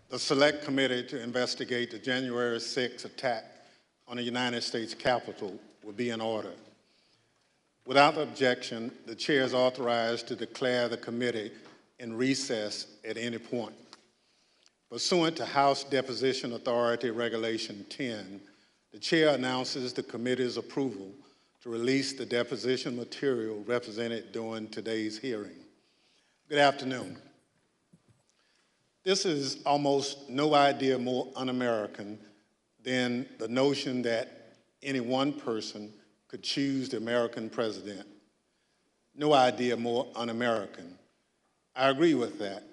The Select Committee to investigate the January 6 attack on the United States Capitol will be in order. Without objection, the Chair is authorized to declare the committee in recess at any point. Pursuant to House Deposition Authority Regulation 10, the Chair announces the committee's approval to release the deposition material represented during today's hearing. Good afternoon. This is almost no idea more un-American than the notion that any one person could choose the American president. No idea more un-American. I agree with that,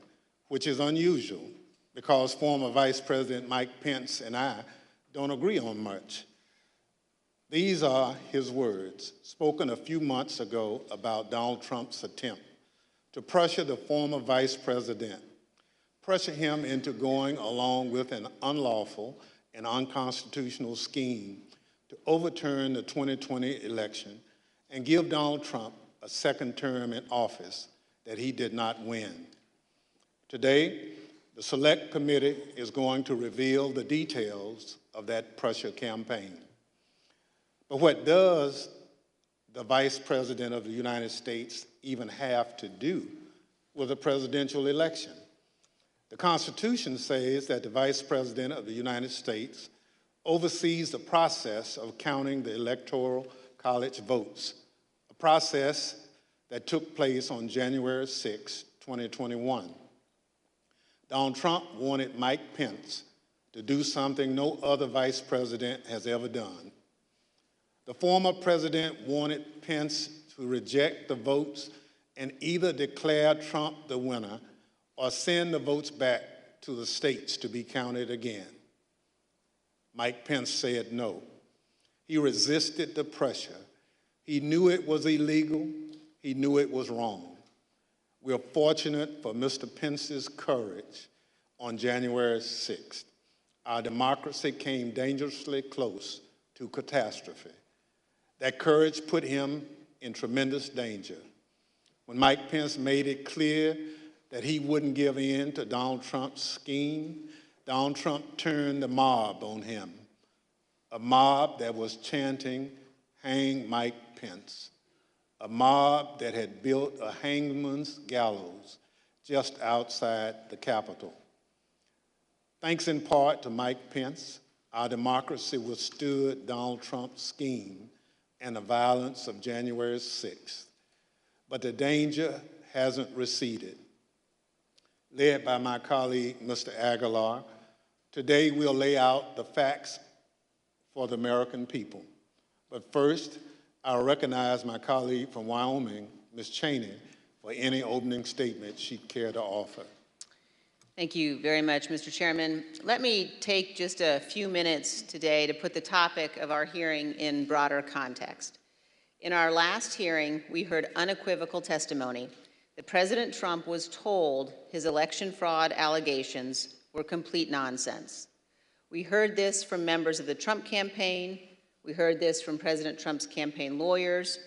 which is unusual because former Vice President Mike Pence and I don't agree on much. These are his words, spoken a few months ago about Donald Trump's attempt to pressure the former vice president, pressure him into going along with an unlawful and unconstitutional scheme to overturn the 2020 election and give Donald Trump a second term in office that he did not win. Today, the Select Committee is going to reveal the details of that pressure campaign. But what does the Vice President of the United States even have to do with a presidential election? The Constitution says that the Vice President of the United States oversees the process of counting the Electoral College votes, a process that took place on January 6, 2021. Donald Trump wanted Mike Pence to do something no other vice president has ever done. The former president wanted Pence to reject the votes and either declare Trump the winner or send the votes back to the states to be counted again. Mike Pence said no. He resisted the pressure. He knew it was illegal. He knew it was wrong. We are fortunate for Mr. Pence's courage on January 6th. Our democracy came dangerously close to catastrophe. That courage put him in tremendous danger. When Mike Pence made it clear that he wouldn't give in to Donald Trump's scheme, Donald Trump turned the mob on him, a mob that was chanting, "Hang Mike Pence," a mob that had built a hangman's gallows just outside the Capitol. Thanks in part to Mike Pence, our democracy withstood Donald Trump's scheme and the violence of January 6th. But the danger hasn't receded. Led by my colleague, Mr. Aguilar, today we'll lay out the facts for the American people. But first, I'll recognize my colleague from Wyoming, Ms. Cheney, for any opening statement she'd care to offer. Thank you very much, Mr. Chairman. Let me take just a few minutes today to put the topic of our hearing in broader context. In our last hearing, we heard unequivocal testimony that President Trump was told his election fraud allegations were complete nonsense. We heard this from members of the Trump campaign. We heard this from President Trump's campaign lawyers.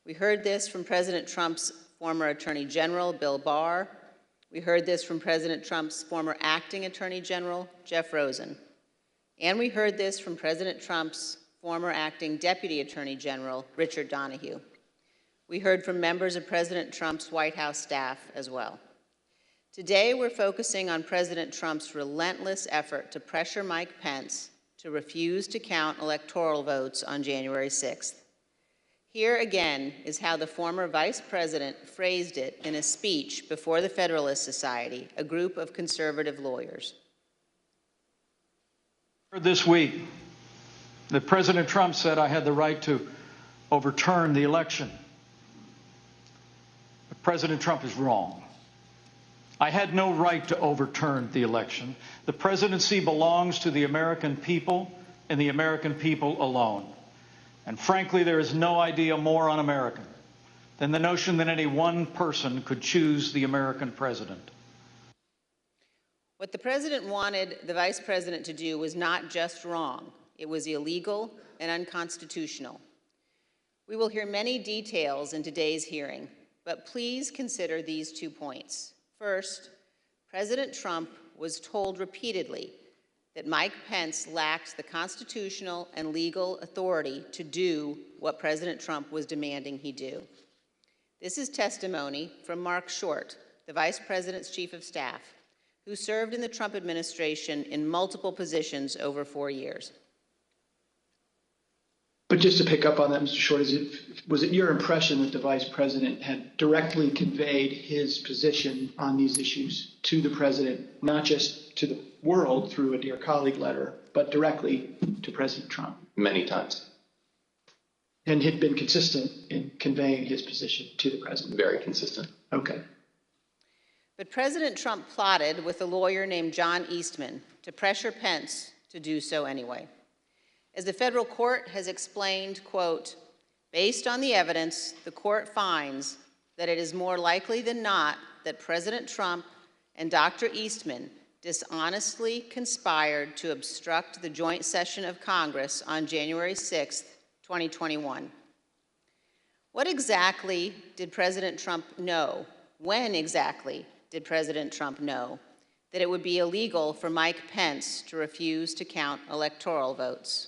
We heard this from President Trump's former Attorney General, Bill Barr. We heard this from President Trump's former acting Attorney General, Jeff Rosen. And we heard this from President Trump's former acting Deputy Attorney General, Richard Donahue. We heard from members of President Trump's White House staff as well. Today, we're focusing on President Trump's relentless effort to pressure Mike Pence to refuse to count electoral votes on January 6th. Here again is how the former vice president phrased it in a speech before the Federalist Society, a group of conservative lawyers. This week, that President Trump said I had the right to overturn the election. But President Trump is wrong. I had no right to overturn the election. The presidency belongs to the American people and the American people alone. And frankly, there is no idea more un-American than the notion that any one person could choose the American president. What the president wanted the vice president to do was not just wrong. It was illegal and unconstitutional. We will hear many details in today's hearing, but please consider these 2 points. First, President Trump was told repeatedly that Mike Pence lacked the constitutional and legal authority to do what President Trump was demanding he do. This is testimony from Mark Short, the Vice President's Chief of Staff, who served in the Trump administration in multiple positions over 4 years. But just to pick up on that, Mr. Short, was it your impression that the Vice President had directly conveyed his position on these issues to the President, not just to the world through a Dear Colleague letter, but directly to President Trump? Many times. And had been consistent in conveying his position to the President? Very consistent. Okay. But President Trump plotted with a lawyer named John Eastman to pressure Pence to do so anyway. As the federal court has explained, quote, based on the evidence, the court finds that it is more likely than not that President Trump and Dr. Eastman dishonestly conspired to obstruct the joint session of Congress on January 6, 2021. What exactly did President Trump know? When exactly did President Trump know that it would be illegal for Mike Pence to refuse to count electoral votes?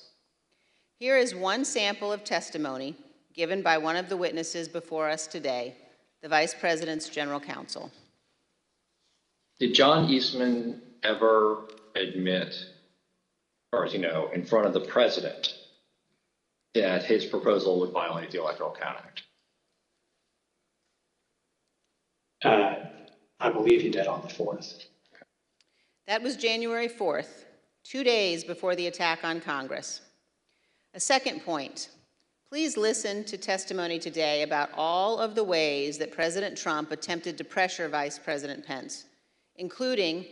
Here is one sample of testimony given by one of the witnesses before us today, the Vice President's General Counsel. Did John Eastman ever admit, as far as you know, in front of the President, that his proposal would violate the Electoral Count Act? I believe he did on the 4th. That was January 4th, 2 days before the attack on Congress. A second point, please listen to testimony today about all of the ways that President Trump attempted to pressure Vice President Pence, including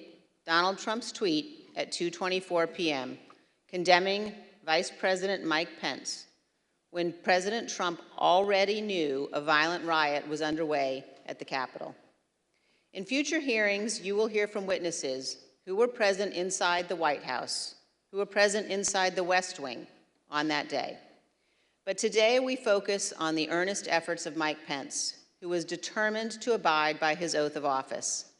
Donald Trump's tweet at 2:24 p.m. condemning Vice President Mike Pence when President Trump already knew a violent riot was underway at the Capitol. In future hearings, you will hear from witnesses who were present inside the White House, who were present inside the West Wing on that day. But today we focus on the earnest efforts of Mike Pence, who was determined to abide by his oath of office.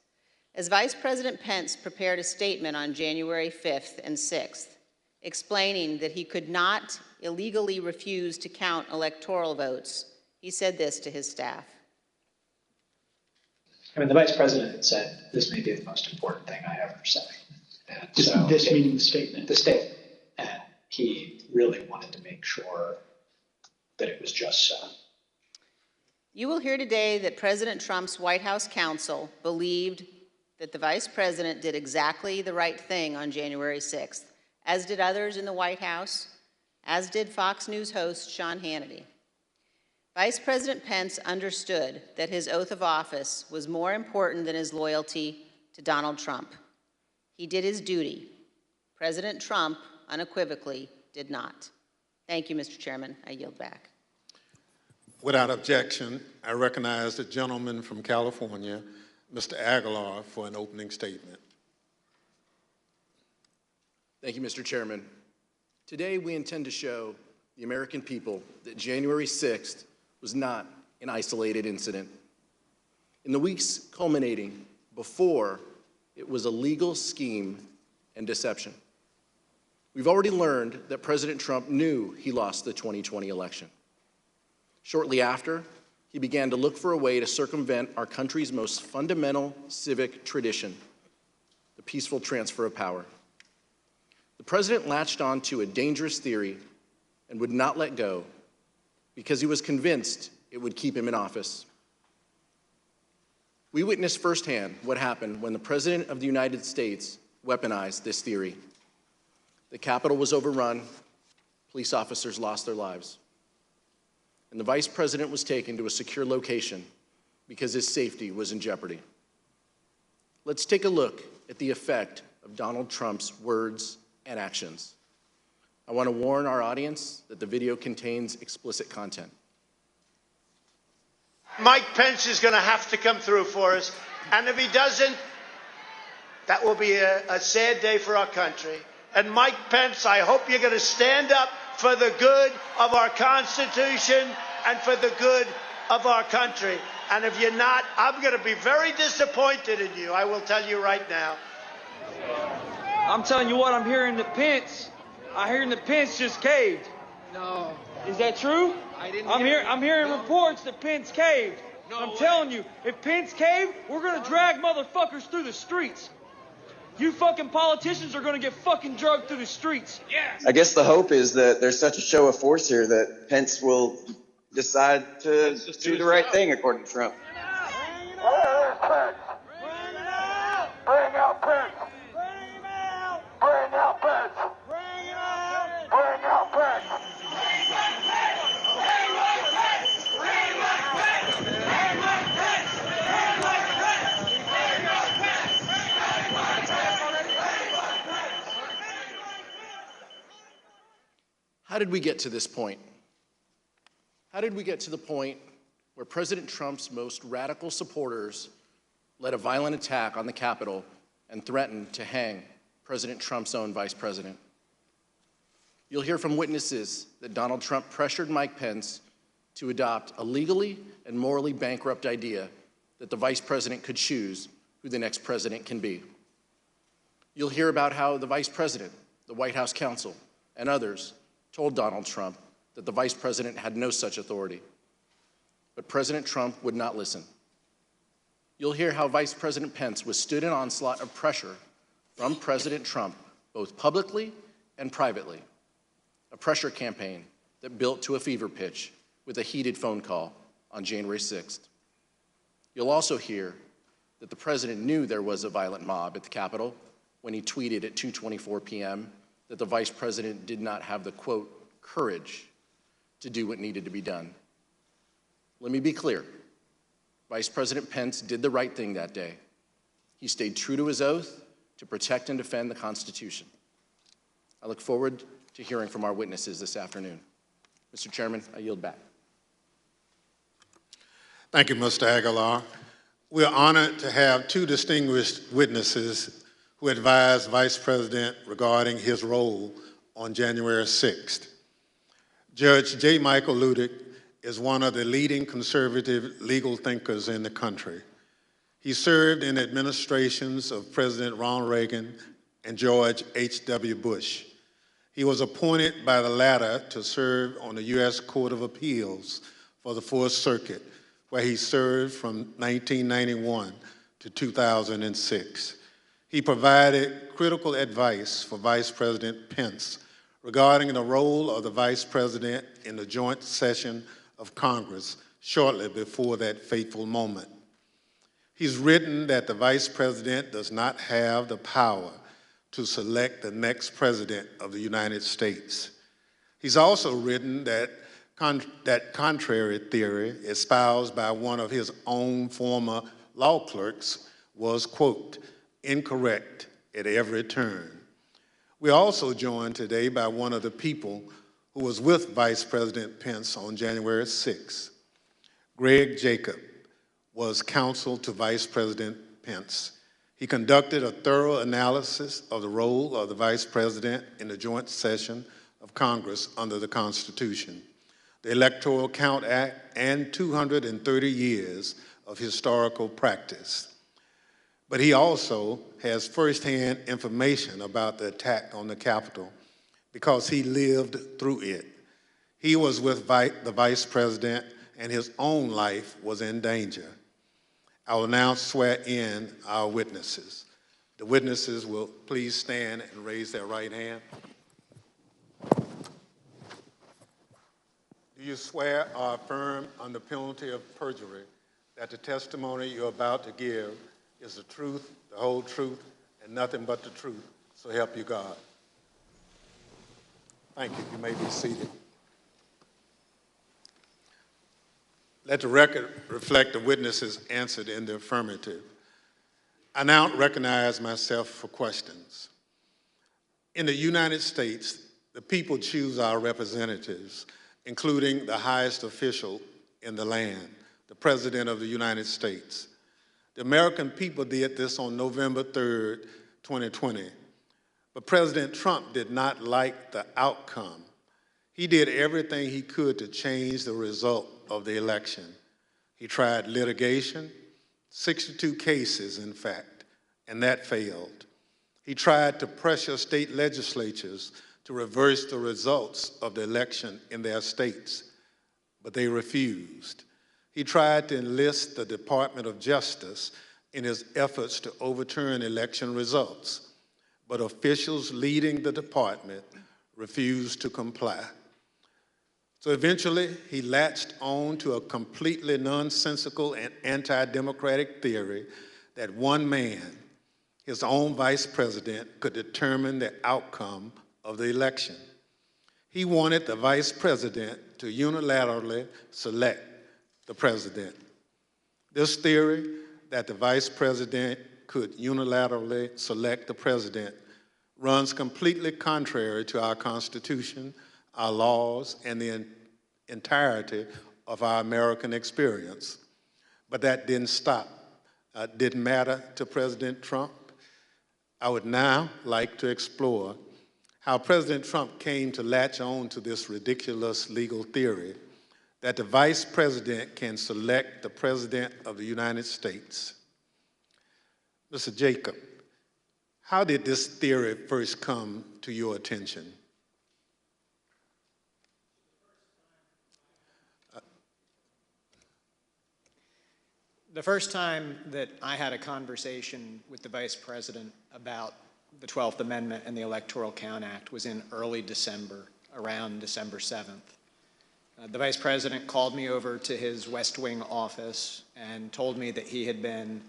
As Vice President Pence prepared a statement on January 5th and 6th, explaining that he could not illegally refuse to count electoral votes, he said this to his staff. I mean, the Vice President had said, this may be the most important thing I ever say. And so This meaning the statement? The statement. And he really wanted to make sure that it was just so. You will hear today that President Trump's White House counsel believed that the Vice President did exactly the right thing on January 6th, as did others in the White House, as did Fox News host Sean Hannity. Vice President Pence understood that his oath of office was more important than his loyalty to Donald Trump. He did his duty. President Trump unequivocally did not. Thank you, Mr. Chairman. I yield back. Without objection, I recognize the gentleman from California, Mr. Aguilar, for an opening statement. Thank you, Mr. Chairman. Today, we intend to show the American people that January 6th was not an isolated incident. In the weeks culminating before, it was a legal scheme and deception. We've already learned that President Trump knew he lost the 2020 election. Shortly after, he began to look for a way to circumvent our country's most fundamental civic tradition, the peaceful transfer of power. The president latched on to a dangerous theory and would not let go because he was convinced it would keep him in office. We witnessed firsthand what happened when the President of the United States weaponized this theory. The Capitol was overrun, police officers lost their lives, and the Vice President was taken to a secure location because his safety was in jeopardy. Let's take a look at the effect of Donald Trump's words and actions. I want to warn our audience that the video contains explicit content. Mike Pence is going to have to come through for us, and if he doesn't, that will be a sad day for our country. And Mike Pence, I hope you're going to stand up for the good of our Constitution and for the good of our country. And if you're not, I'm going to be very disappointed in you, I will tell you right now. I'm telling you what, I'm hearing the Pence just caved. No. Is that true? I'm hearing reports that Pence caved. No, I'm telling you, if Pence caved, we're gonna drag motherfuckers through the streets. You fucking politicians are gonna get fucking drugged through the streets. Yeah. I guess the hope is that there's such a show of force here that Pence will decide to do the right thing, according to Trump. Bring out Pence! Bring him out! Bring out Pence! Bring him out! Bring out Pence! How did we get to this point? How did we get to the point where President Trump's most radical supporters led a violent attack on the Capitol and threatened to hang President Trump's own vice president? You'll hear from witnesses that Donald Trump pressured Mike Pence to adopt a legally and morally bankrupt idea that the vice president could choose who the next president can be. You'll hear about how the vice president, the White House counsel, and others told Donald Trump that the vice president had no such authority. But President Trump would not listen. You'll hear how Vice President Pence withstood an onslaught of pressure from President Trump, both publicly and privately, a pressure campaign that built to a fever pitch with a heated phone call on January 6th. You'll also hear that the president knew there was a violent mob at the Capitol when he tweeted at 2:24 p.m. that the vice president did not have the, quote, courage to do what needed to be done. Let me be clear. Vice President Pence did the right thing that day. He stayed true to his oath to protect and defend the Constitution. I look forward to hearing from our witnesses this afternoon. Mr. Chairman, I yield back. Thank you, Mr. Aguilar. We're honored to have two distinguished witnesses who advised Vice President regarding his role on January 6th. Judge J. Michael Ludick is one of the leading conservative legal thinkers in the country. He served in administrations of President Ronald Reagan and George H.W. Bush. He was appointed by the latter to serve on the U.S. Court of Appeals for the Fourth Circuit, where he served from 1991 to 2006. He provided critical advice for Vice President Pence regarding the role of the Vice President in the joint session of Congress shortly before that fateful moment. He's written that the Vice President does not have the power to select the next President of the United States. He's also written that contrary theory espoused by one of his own former law clerks was, quote, incorrect at every turn. We're also joined today by one of the people who was with Vice President Pence on January 6th. Greg Jacob was counsel to Vice President Pence. He conducted a thorough analysis of the role of the Vice President in the joint session of Congress under the Constitution, the Electoral Count Act, and 230 years of historical practice. But he also has firsthand information about the attack on the Capitol because he lived through it. He was with the Vice President and his own life was in danger. I will now swear in our witnesses. The witnesses will please stand and raise their right hand. Do you swear or affirm under penalty of perjury that the testimony you're about to give is the truth, the whole truth, and nothing but the truth, so help you God? Thank you. You may be seated. Let the record reflect the witnesses answered in the affirmative. I now recognize myself for questions. In the United States, the people choose our representatives, including the highest official in the land, the President of the United States. The American people did this on November 3rd, 2020. But President Trump did not like the outcome. He did everything he could to change the result of the election. He tried litigation, 62 cases, in fact, and that failed. He tried to pressure state legislatures to reverse the results of the election in their states, but they refused. He tried to enlist the Department of Justice in his efforts to overturn election results, but officials leading the department refused to comply. So eventually, he latched on to a completely nonsensical and anti-democratic theory that one man, his own vice president, could determine the outcome of the election. He wanted the vice president to unilaterally select the president. This theory that the vice president could unilaterally select the president runs completely contrary to our Constitution, our laws, and the entirety of our American experience. But that didn't matter to President Trump. I would now like to explore how President Trump came to latch on to this ridiculous legal theory that the vice president can select the president of the United States. Mr. Jacob, how did this theory first come to your attention? The first time that I had a conversation with the Vice President about the 12th Amendment and the Electoral Count Act was in early December, around December 7th. The Vice President called me over to his West Wing office and told me that he had been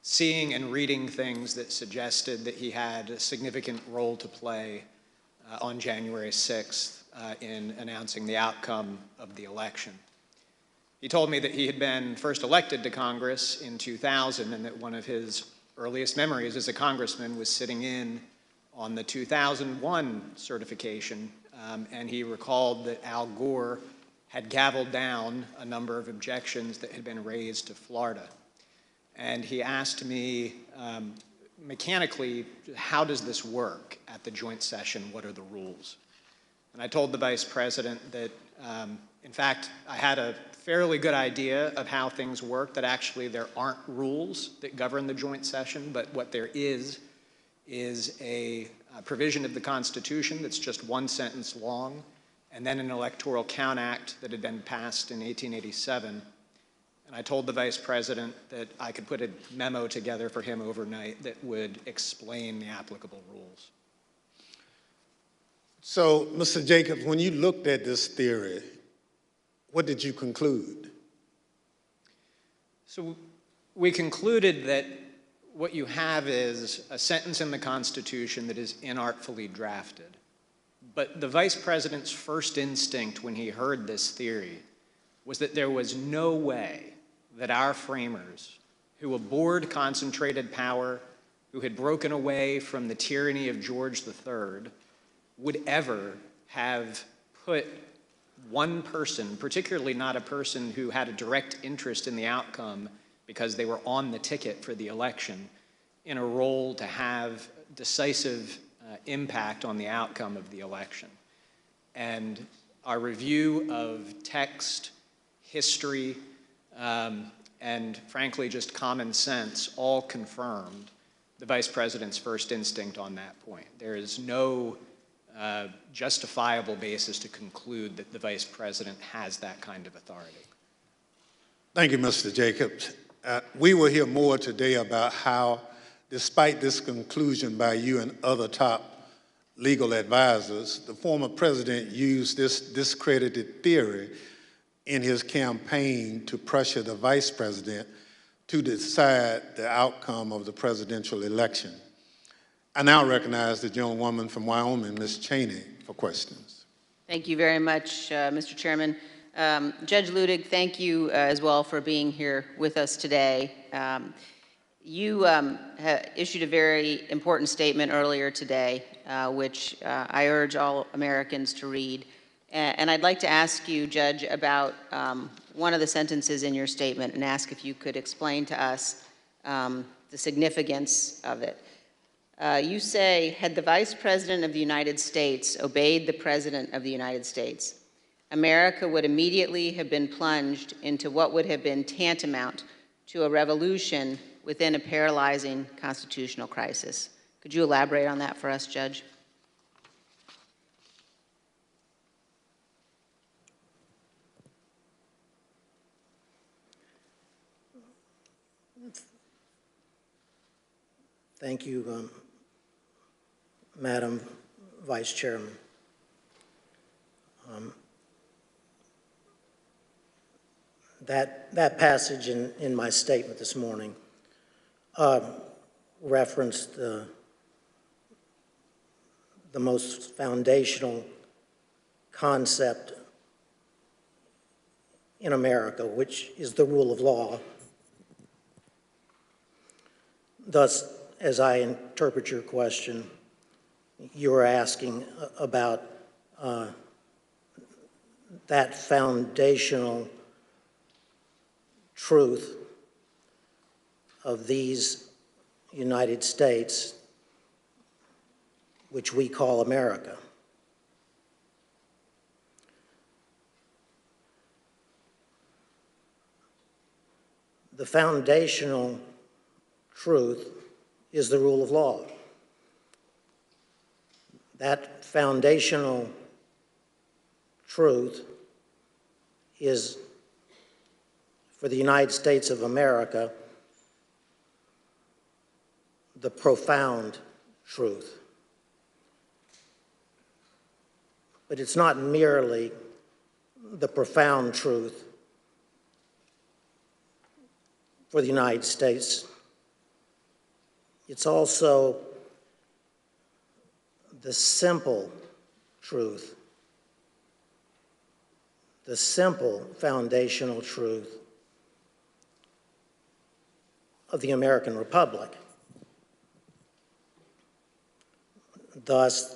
seeing and reading things that suggested that he had a significant role to play on January 6th in announcing the outcome of the election. He told me that he had been first elected to Congress in 2000 and that one of his earliest memories as a congressman was sitting in on the 2001 certification, and he recalled that Al Gore had gavelled down a number of objections that had been raised to Florida. And he asked me mechanically, how does this work at the joint session? What are the rules? And I told the Vice President that, in fact, I had a fairly good idea of how things work, that actually there aren't rules that govern the joint session, but what there is a provision of the Constitution that's just one sentence long, and then an Electoral Count Act that had been passed in 1887. And I told the Vice President that I could put a memo together for him overnight that would explain the applicable rules. So, Mr. Jacobs, when you looked at this theory, what did you conclude? So we concluded that what you have is a sentence in the Constitution that is inartfully drafted. But the Vice President's first instinct when he heard this theory was that there was no way that our framers, who abhorred concentrated power, who had broken away from the tyranny of George III, would ever have put one person, particularly not a person who had a direct interest in the outcome because they were on the ticket for the election, in a role to have decisive impact on the outcome of the election. And our review of text, history, and frankly just common sense all confirmed the Vice President's first instinct on that point. There is no justifiable basis to conclude that the Vice President has that kind of authority. Thank you, Mr. Jacobs. We will hear more today about how, despite this conclusion by you and other top legal advisors, the former president used this discredited theory in his campaign to pressure the vice president to decide the outcome of the presidential election. I now recognize the gentlewoman from Wyoming, Ms. Cheney, for questions. Thank you very much, Mr. Chairman. Judge Ludig, thank you as well for being here with us today. You issued a very important statement earlier today, which I urge all Americans to read. And I'd like to ask you, Judge, about one of the sentences in your statement and ask if you could explain to us the significance of it. You say, had the Vice President of the United States obeyed the President of the United States, America would immediately have been plunged into what would have been tantamount to a revolution within a paralyzing constitutional crisis. Could you elaborate on that for us, Judge? Thank you, Madam Vice Chairman. That passage in my statement this morning referenced the most foundational concept in America, which is the rule of law. Thus, as I interpret your question, you were asking about that foundational truth of these United States, which we call America. The foundational truth is the rule of law. That foundational truth is, for the United States of America, the profound truth. But it's not merely the profound truth for the United States. It's also the simple truth, the simple foundational truth of the American Republic. Thus,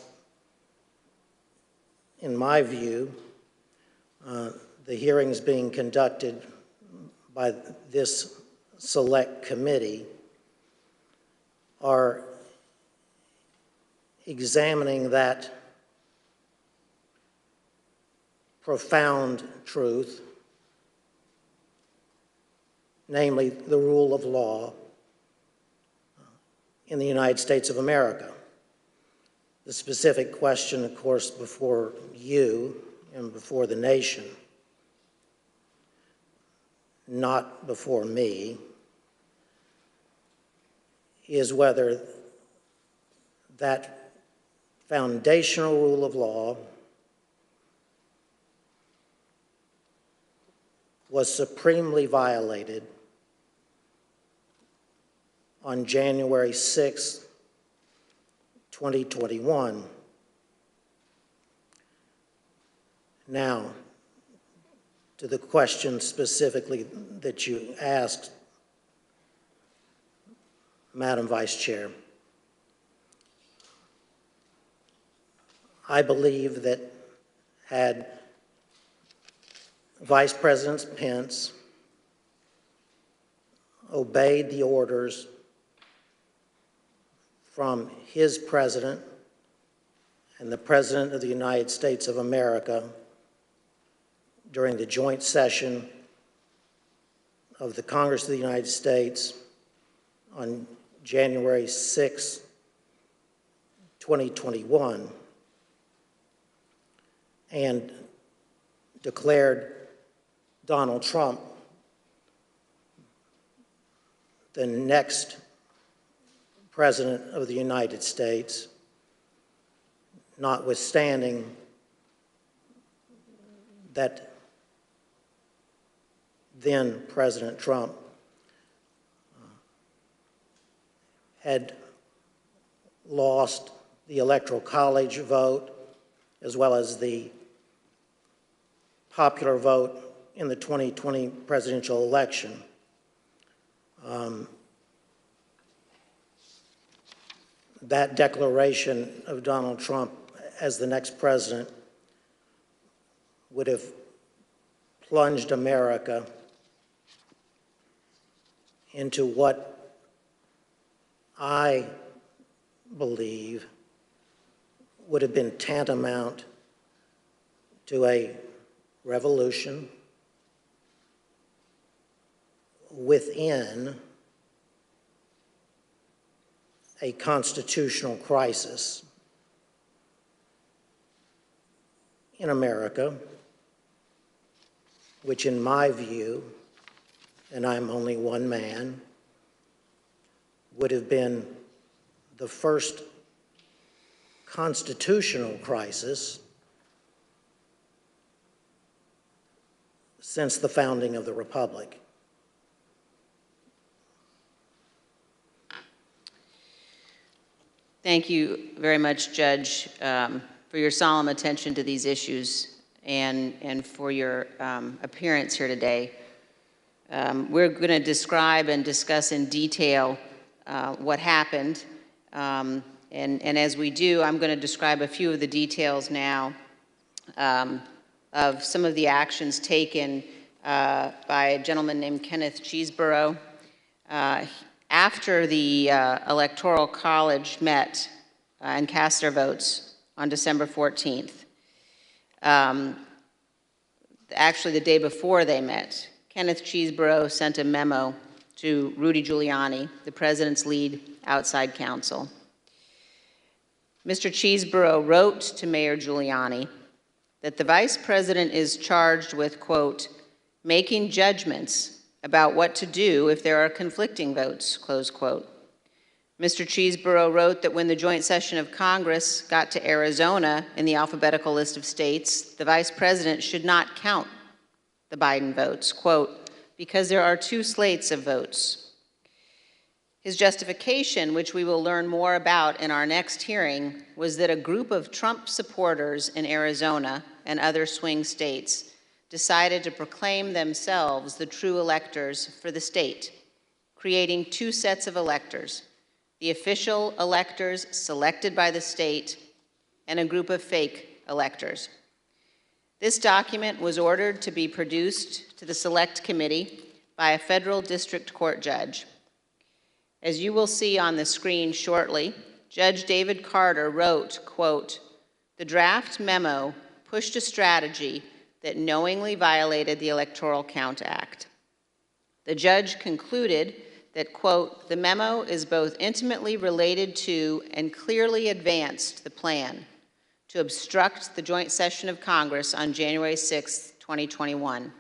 in my view, the hearings being conducted by this select committee are examining that profound truth, namely the rule of law in the United States of America. The specific question, of course, before you and before the nation, not before me, is whether that foundational rule of law was supremely violated on January 6, 2021. Now, to the question specifically that you asked, Madam Vice Chair, I believe that had Vice President Pence obeyed the orders from his president and the President of the United States of America during the joint session of the Congress of the United States on January 6, 2021, and declared Donald Trump the next President of the United States, notwithstanding that then President Trump had lost the Electoral College vote as well as the popular vote in the 2020 presidential election. That declaration of Donald Trump as the next president would have plunged America into what I believe would have been tantamount to a revolution within a constitutional crisis in America, which in my view, and I'm only one man, would have been the first constitutional crisis since the founding of the Republic. Thank you very much, Judge, for your solemn attention to these issues and for your appearance here today. We're going to describe and discuss in detail what happened. And as we do, I'm going to describe a few of the details now of some of the actions taken by a gentleman named Kenneth Cheeseborough. After the Electoral College met and cast their votes on December 14th, actually the day before they met, Kenneth Cheeseborough sent a memo to Rudy Giuliani, the president's lead outside counsel. Mr. Cheeseborough wrote to Mayor Giuliani that the vice president is charged with, quote, making judgments about what to do if there are conflicting votes, close quote. Mr. Cheeseborough wrote that when the joint session of Congress got to Arizona in the alphabetical list of states, the vice president should not count the Biden votes, quote, because there are two slates of votes. His justification, which we will learn more about in our next hearing, was that a group of Trump supporters in Arizona and other swing states decided to proclaim themselves the true electors for the state, creating two sets of electors, the official electors selected by the state and a group of fake electors. This document was ordered to be produced to the Select Committee by a federal district court judge. As you will see on the screen shortly, Judge David Carter wrote, quote, the draft memo pushed a strategy that knowingly violated the Electoral Count Act. The judge concluded that, quote, the memo is both intimately related to and clearly advanced the plan to obstruct the joint session of Congress on January 6, 2021.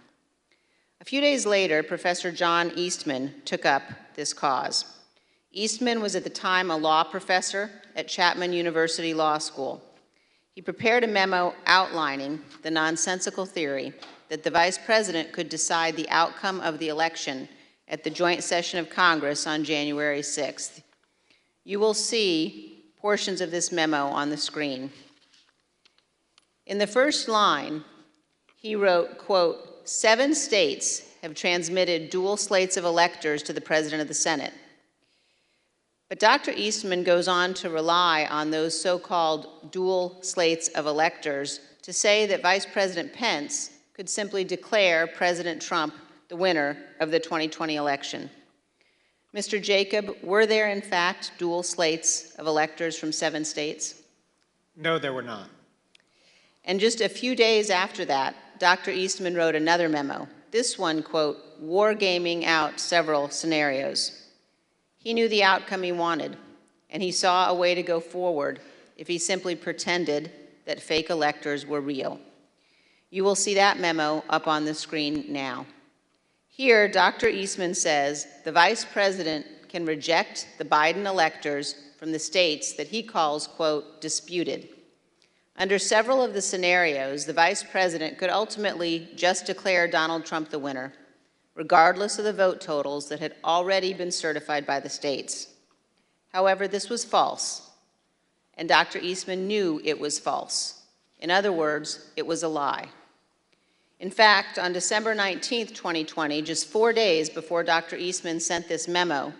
A few days later, Professor John Eastman took up this cause. Eastman was at the time a law professor at Chapman University Law School. He prepared a memo outlining the nonsensical theory that the vice president could decide the outcome of the election at the joint session of Congress on January 6th. You will see portions of this memo on the screen. In the first line, he wrote, quote, 7 states have transmitted dual slates of electors to the President of the Senate. But Dr. Eastman goes on to rely on those so-called dual slates of electors to say that Vice President Pence could simply declare President Trump the winner of the 2020 election. Mr. Jacob, were there in fact dual slates of electors from 7 states? No, there were not. And just a few days after that, Dr. Eastman wrote another memo, this one, quote, wargaming out several scenarios. He knew the outcome he wanted, and he saw a way to go forward if he simply pretended that fake electors were real. You will see that memo up on the screen now. Here, Dr. Eastman says the vice president can reject the Biden electors from the states that he calls, quote, disputed. Under several of the scenarios, the vice president could ultimately just declare Donald Trump the winner, regardless of the vote totals that had already been certified by the states. However, this was false, and Dr. Eastman knew it was false. In other words, it was a lie. In fact, on December 19, 2020, just 4 days before Dr. Eastman sent this memo,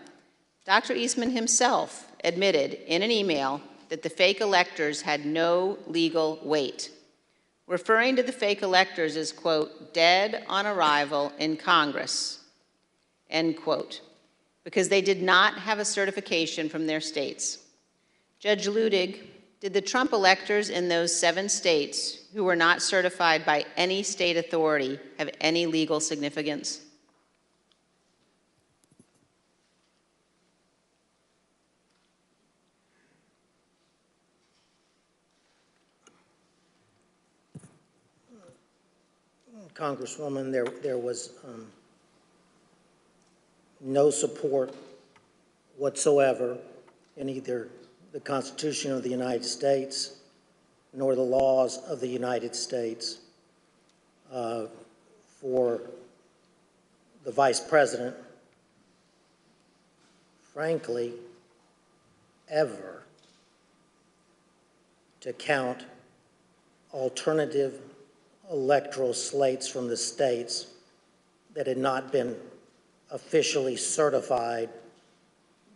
Dr. Eastman himself admitted in an email that the fake electors had no legal weight, referring to the fake electors as, quote, dead on arrival in Congress, end quote, because they did not have a certification from their states. Judge Ludig, did the Trump electors in those 7 states who were not certified by any state authority have any legal significance? Congresswoman, there was no support whatsoever in either the Constitution of the United States nor the laws of the United States for the Vice President, frankly, ever to count alternative electoral slates from the states that had not been officially certified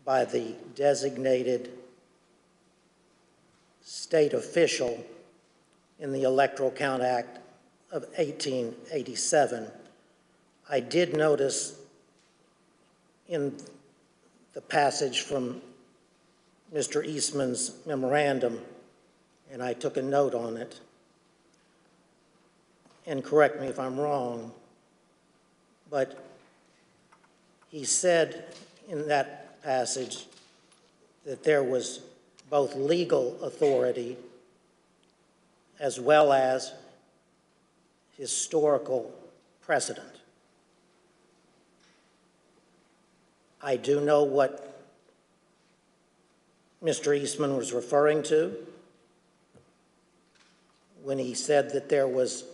by the designated state official in the Electoral Count Act of 1887. I did notice in the passage from Mr. Eastman's memorandum, and I took a note on it, and correct me if I'm wrong, but he said in that passage that there was both legal authority as well as historical precedent. I do know what Mr. Eastman was referring to when he said that there was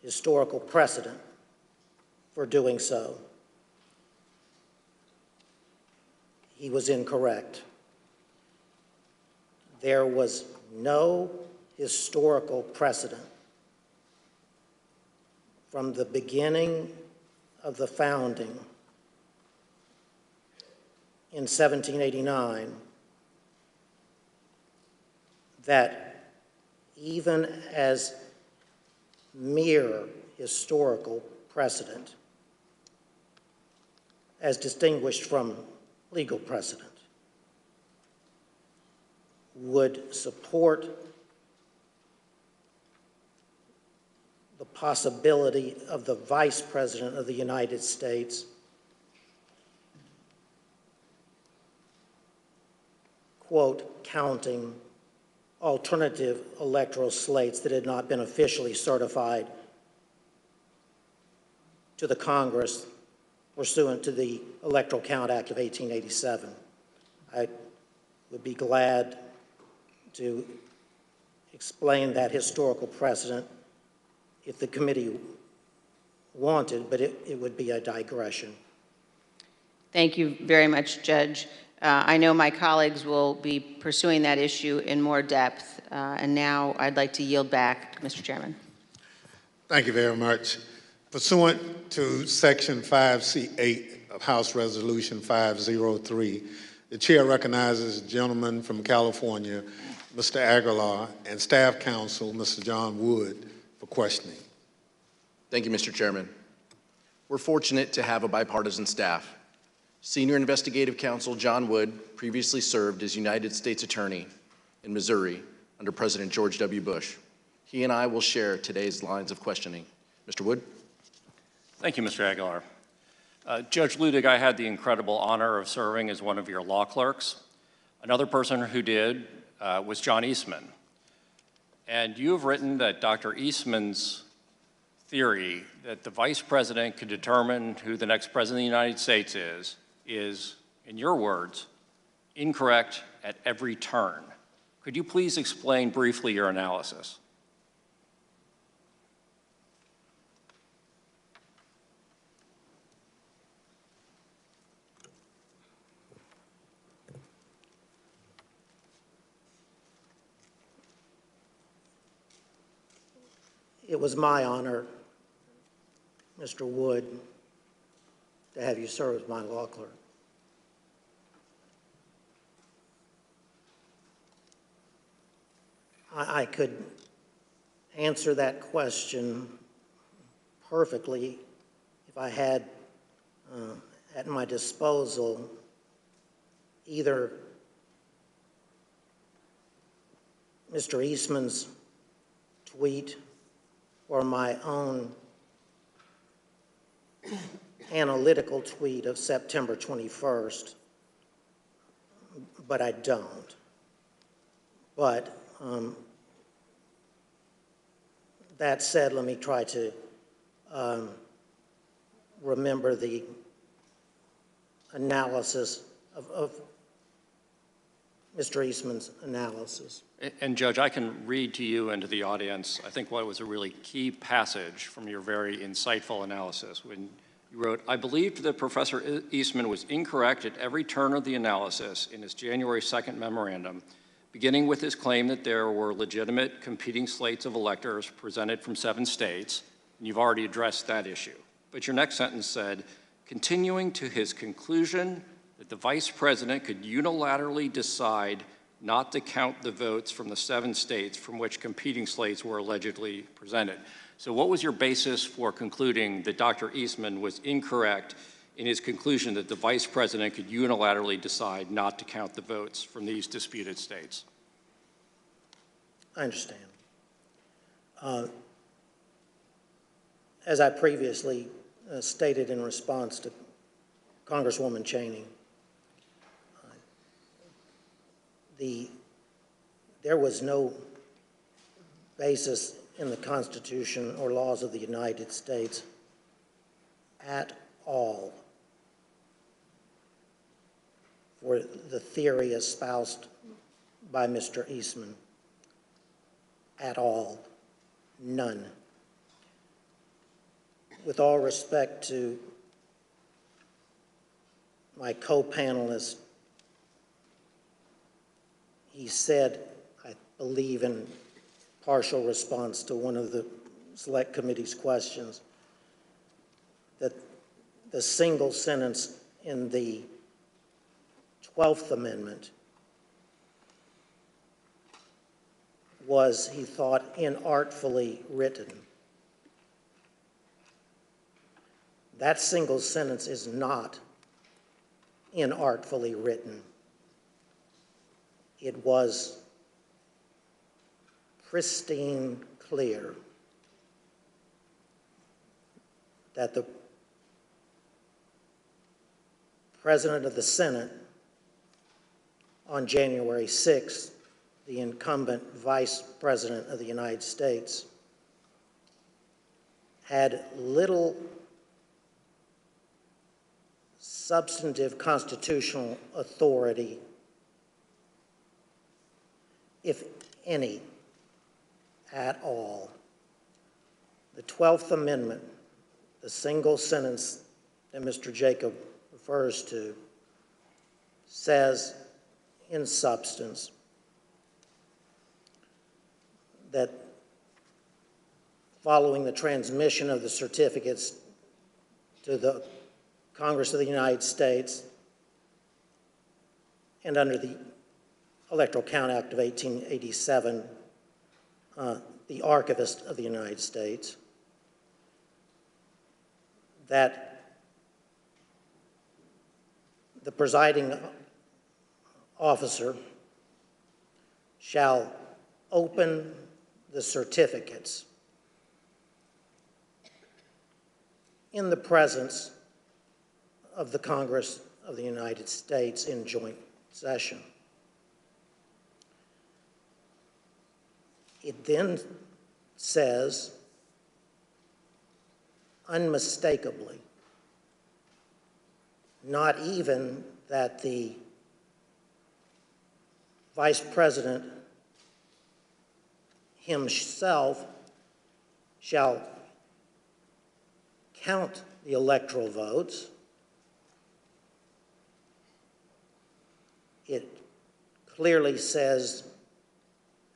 historical precedent for doing so. He was incorrect. There was no historical precedent from the beginning of the founding in 1789 that even as mere historical precedent, as distinguished from legal precedent, would support the possibility of the Vice President of the United States quote, counting alternative electoral slates that had not been officially certified to the Congress pursuant to the Electoral Count Act of 1887. I would be glad to explain that historical precedent if the committee wanted, but it would be a digression. Thank you very much, Judge. I know my colleagues will be pursuing that issue in more depth, and now I'd like to yield back to Mr. Chairman. Thank you very much. Pursuant to Section 5C8 of House Resolution 503, the chair recognizes the gentleman from California, Mr. Aguilar, and staff counsel, Mr. John Wood, for questioning. Thank you, Mr. Chairman. We're fortunate to have a bipartisan staff. Senior Investigative Counsel John Wood previously served as United States Attorney in Missouri under President George W. Bush. He and I will share today's lines of questioning. Mr. Wood? Thank you, Mr. Aguilar. Judge Ludig, I had the incredible honor of serving as one of your law clerks. Another person who did was John Eastman. And you have written that Dr. Eastman's theory that the Vice President could determine who the next President of the United States is, in your words, incorrect at every turn. Could you please explain briefly your analysis? It was my honor, Mr. Wood, to have you serve as my law clerk. I could answer that question perfectly if I had at my disposal either Mr. Eastman's tweet or my own analytical tweet of September 21st, but I don't. But that said, let me try to remember the analysis of Mr. Eastman's analysis. And Judge, I can read to you and to the audience, I think what was a really key passage from your very insightful analysis when you wrote, I believed that Professor Eastman was incorrect at every turn of the analysis in his January 2nd memorandum, beginning with his claim that there were legitimate competing slates of electors presented from 7 states, and you've already addressed that issue. But your next sentence said, continuing to his conclusion that the Vice President could unilaterally decide not to count the votes from the 7 states from which competing slates were allegedly presented. So what was your basis for concluding that Dr. Eastman was incorrect in his conclusion that the Vice President could unilaterally decide not to count the votes from these disputed states? I understand. As I previously stated in response to Congresswoman Cheney, there was no basis in the Constitution or laws of the United States at all for the theory espoused by Mr. Eastman. At all. None. With all respect to my co-panelist, he said, I believe in partial response to one of the Select Committee's questions, that the single sentence in the 12th Amendment was, he thought, inartfully written. That single sentence is not inartfully written. It was pristine clear that the President of the Senate on January 6th, the incumbent Vice President of the United States, had little substantive constitutional authority, if any, at all. The 12th Amendment, the single sentence that Mr. Jacob refers to, says in substance that following the transmission of the certificates to the Congress of the United States and under the Electoral Count Act of 1887, the Archivist of the United States, that the presiding officer shall open the certificates in the presence of the Congress of the United States in joint session. It then says, unmistakably, not even that the Vice President himself shall count the electoral votes. It clearly says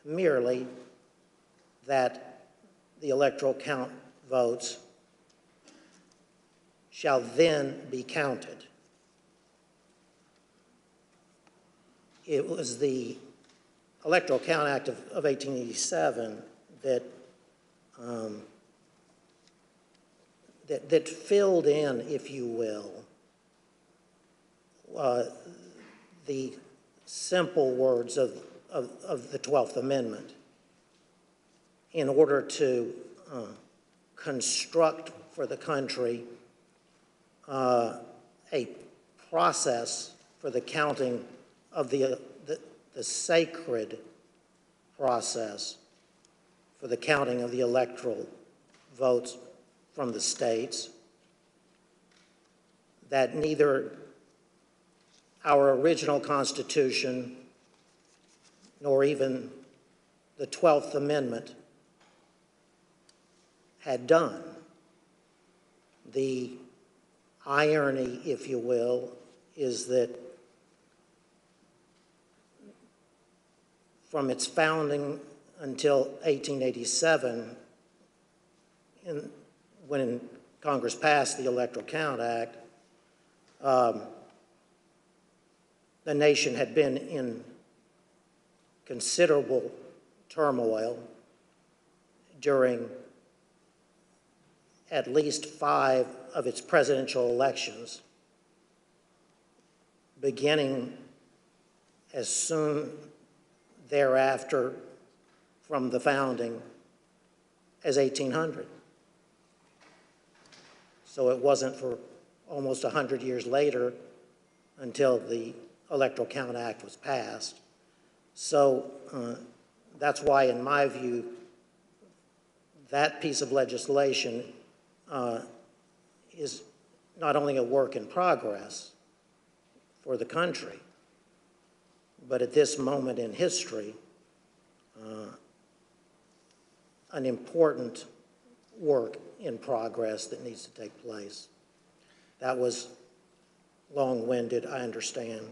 merely that the electoral count votes shall then be counted. It was the Electoral Count Act of 1887 that filled in, if you will, the simple words of the 12th Amendment in order to construct for the country a process for the counting of the sacred process for the counting of the electoral votes from the states, that neither our original Constitution nor even the 12th Amendment had done. The irony, if you will, is that from its founding until 1887, when Congress passed the Electoral Count Act, the nation had been in considerable turmoil during at least 5 of its presidential elections, beginning as soon thereafter from the founding as 1800. So it wasn't for almost 100 years later until the Electoral Count Act was passed. So that's why, in my view, that piece of legislation is not only a work in progress for the country, but at this moment in history, an important work in progress that needs to take place. That was long-winded, I understand.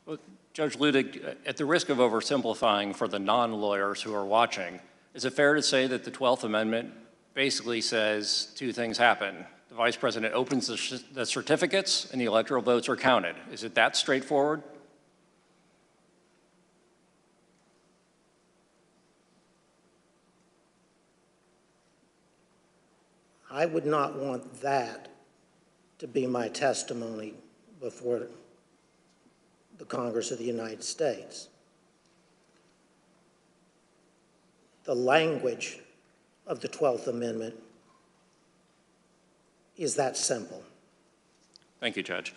Well, Judge Ludig, at the risk of oversimplifying for the non-lawyers who are watching, is it fair to say that the 12th Amendment basically says 2 things happen? The Vice President opens the certificates and the electoral votes are counted. Is it that straightforward? I would not want that to be my testimony before the Congress of the United States. The language of the 12th Amendment is that simple. Thank you, Judge.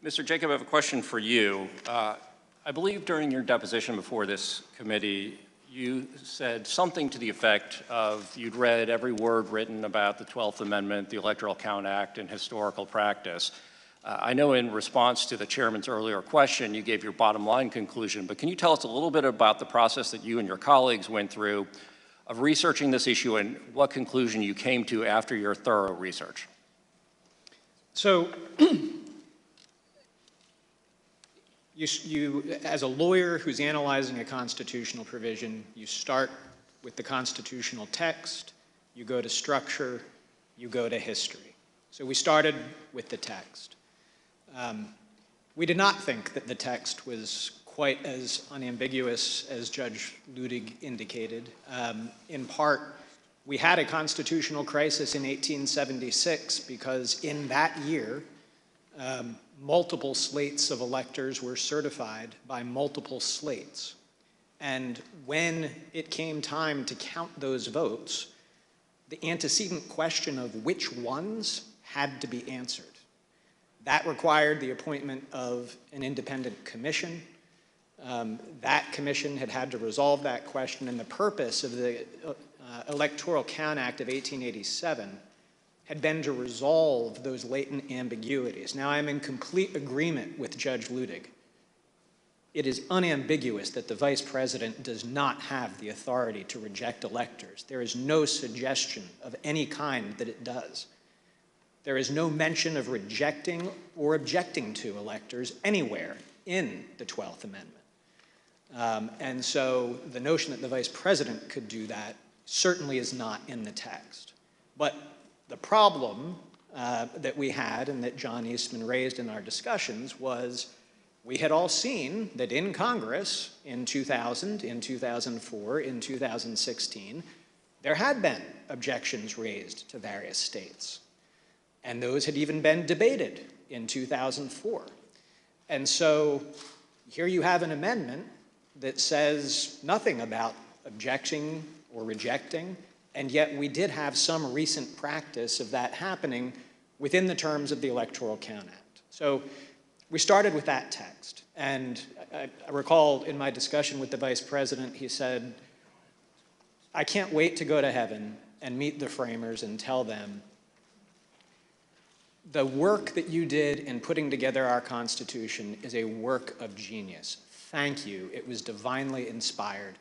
Mr. Jacob, I have a question for you. I believe during your deposition before this committee, you said something to the effect of you'd read every word written about the 12th Amendment, the Electoral Count Act, and historical practice. I know in response to the chairman's earlier question, you gave your bottom line conclusion, but can you tell us a little bit about the process that you and your colleagues went through of researching this issue and what conclusion you came to after your thorough research? So, you, as a lawyer who's analyzing a constitutional provision, you start with the constitutional text, you go to structure, you go to history. So we started with the text. We did not think that the text was quite as unambiguous as Judge Ludig indicated. In part, we had a constitutional crisis in 1876 because in that year, multiple slates of electors were certified by multiple slates. And when it came time to count those votes, the antecedent question of which ones had to be answered. That required the appointment of an independent commission. That commission had to resolve that question, and the purpose of the Electoral Count Act of 1887 had been to resolve those latent ambiguities. Now, I'm in complete agreement with Judge Ludig. It is unambiguous that the Vice President does not have the authority to reject electors. There is no suggestion of any kind that it does. There is no mention of rejecting or objecting to electors anywhere in the 12th Amendment. And so the notion that the Vice President could do that certainly is not in the text. But the problem that we had and that John Eastman raised in our discussions was we had all seen that in Congress in 2000, in 2004, in 2016, there had been objections raised to various states. And those had even been debated in 2004. And so here you have an amendment that says nothing about objecting or rejecting, and yet we did have some recent practice of that happening within the terms of the Electoral Count Act. So we started with that text. And I recall in my discussion with the Vice President, he said, I can't wait to go to heaven and meet the framers and tell them, the work that you did in putting together our Constitution is a work of genius. Thank you. It was divinely inspired.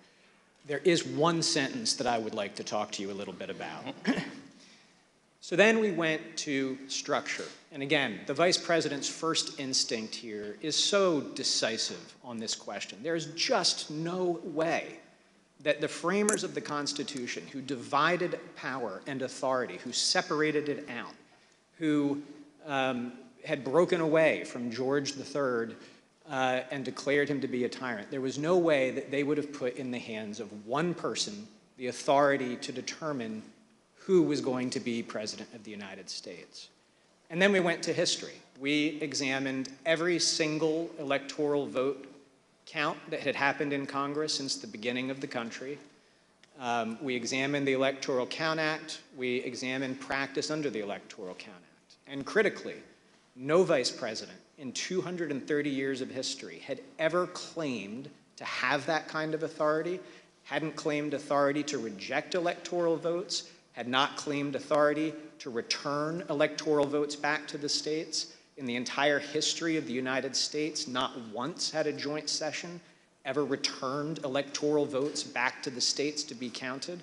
There is one sentence that I would like to talk to you a little bit about. So then we went to structure. And again, the Vice President's first instinct here is so decisive on this question. There's just no way that the framers of the Constitution, who divided power and authority, who separated it out, who had broken away from George III and declared him to be a tyrant, there was no way that they would have put in the hands of one person the authority to determine who was going to be President of the United States. And then we went to history. We examined every single electoral vote count that had happened in Congress since the beginning of the country. We examined the Electoral Count Act. We examined practice under the Electoral Count Act. And critically, no vice president in 230 years of history had ever claimed to have that kind of authority, hadn't claimed authority to reject electoral votes, had not claimed authority to return electoral votes back to the states. In the entire history of the United States, not once had a joint session ever returned electoral votes back to the states to be counted.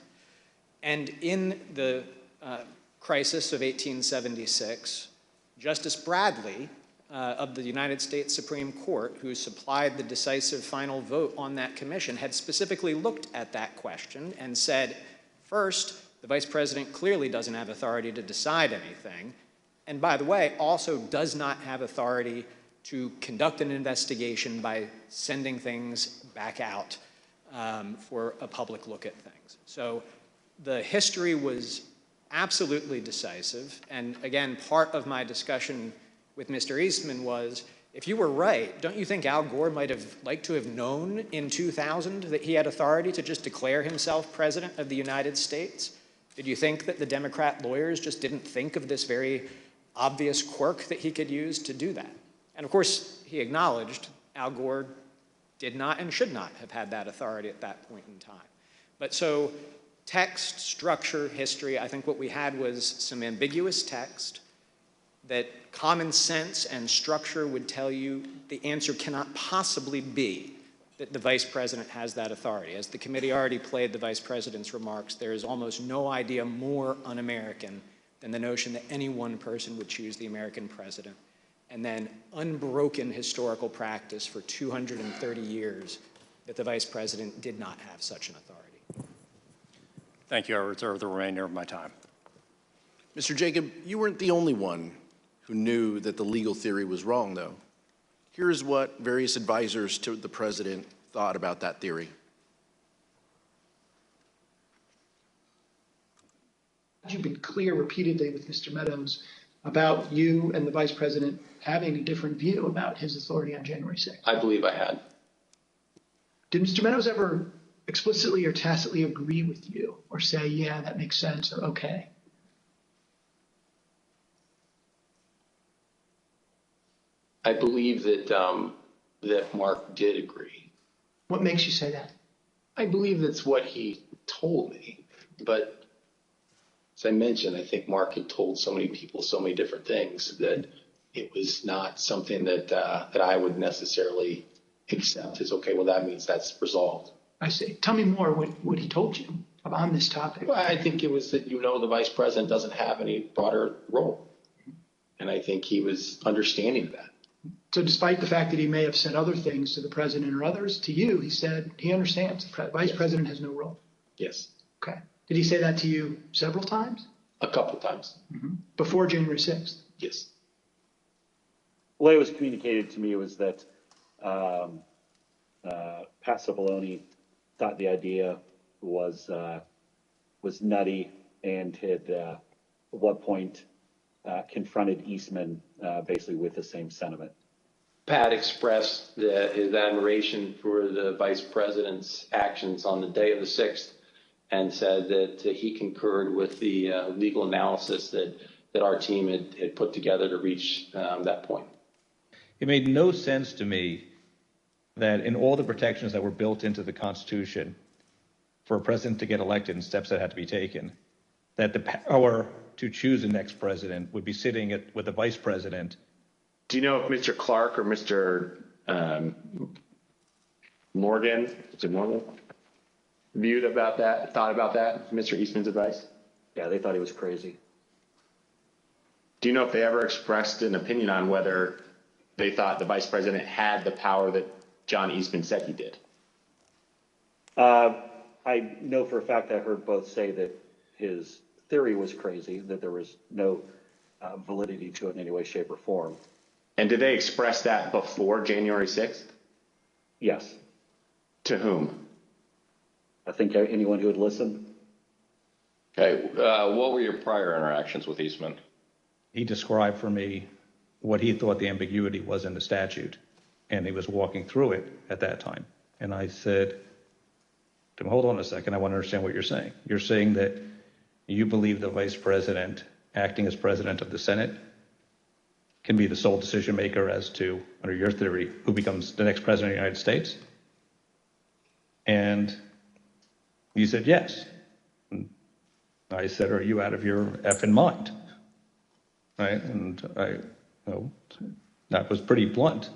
And in the crisis of 1876, Justice Bradley of the United States Supreme Court, who supplied the decisive final vote on that commission, had specifically looked at that question and said, first, the vice president clearly doesn't have authority to decide anything, and by the way, also does not have authority to conduct an investigation by sending things back out for a public look at things. So the history was absolutely decisive, and again, part of my discussion with Mr. Eastman was, if you were right, don't you think Al Gore might have liked to have known in 2000 that he had authority to just declare himself president of the United States? Did you think that the Democrat lawyers just didn't think of this very obvious quirk that he could use to do that? And of course, he acknowledged Al Gore did not and should not have had that authority at that point in time. But so text, structure, history, I think what we had was some ambiguous text that common sense and structure would tell you the answer cannot possibly be that the vice president has that authority. As the committee already played the vice president's remarks, there is almost no idea more un-American than the notion that any one person would choose the American president. And then unbroken historical practice for 230 years that the vice president did not have such an authority. Thank you. I reserve the remainder of my time. Mr. Jacob, you weren't the only one who knew that the legal theory was wrong, though. Here's what various advisors to the president thought about that theory. You've been clear repeatedly with Mr. Meadows about you and the vice president having a different view about his authority on January 6th. I believe I had. Did Mr. Meadows ever explicitly or tacitly agree with you or say, yeah, that makes sense, or okay? I believe that that Mark did agree. What makes you say that? I believe that's what he told me. But as I mentioned, I think Mark had told so many people so many different things that it was not something that that I would necessarily accept as, okay, well, that means that's resolved. I see. Tell me more what he told you on this topic. Well, I think it was that, the vice president doesn't have any broader role. And I think he was understanding of that. So despite the fact that he may have said other things to the president or others, to you, he said he understands the vice president has no role. Yes. Okay. Did he say that to you several times? A couple of times. Mm-hmm. Before January 6th? Yes. The way it was communicated to me was that Pat Cipollone thought the idea was nutty and had at one point confronted Eastman basically with the same sentiment. Pat expressed his admiration for the vice president's actions on the day of the 6th and said that he concurred with the legal analysis that our team had put together to reach that point. It made no sense to me that in all the protections that were built into the Constitution for a president to get elected and steps that had to be taken, that the power to choose the next president would be sitting with the vice president. Do you know if Mr. Clark or Mr. Morgan, is it Morgan, thought about that, Mr. Eastman's advice? Yeah, they thought he was crazy. Do you know if they ever expressed an opinion on whether they thought the vice president had the power that John Eastman said he did? I know for a fact I heard both say that his theory was crazy, that there was no validity to it in any way, shape, or form. And did they express that before January 6th? Yes. To whom? I think anyone who would listen. Okay, what were your prior interactions with Eastman? He described for me what he thought the ambiguity was in the statute, and he was walking through it at that time. And I said, hold on a second, I want to understand what you're saying. You're saying that you believe the vice president, acting as president of the Senate, can be the sole decision maker as to, under your theory, who becomes the next president of the United States? And you said yes. And I said, are you out of your effing mind? Right? And that was pretty blunt.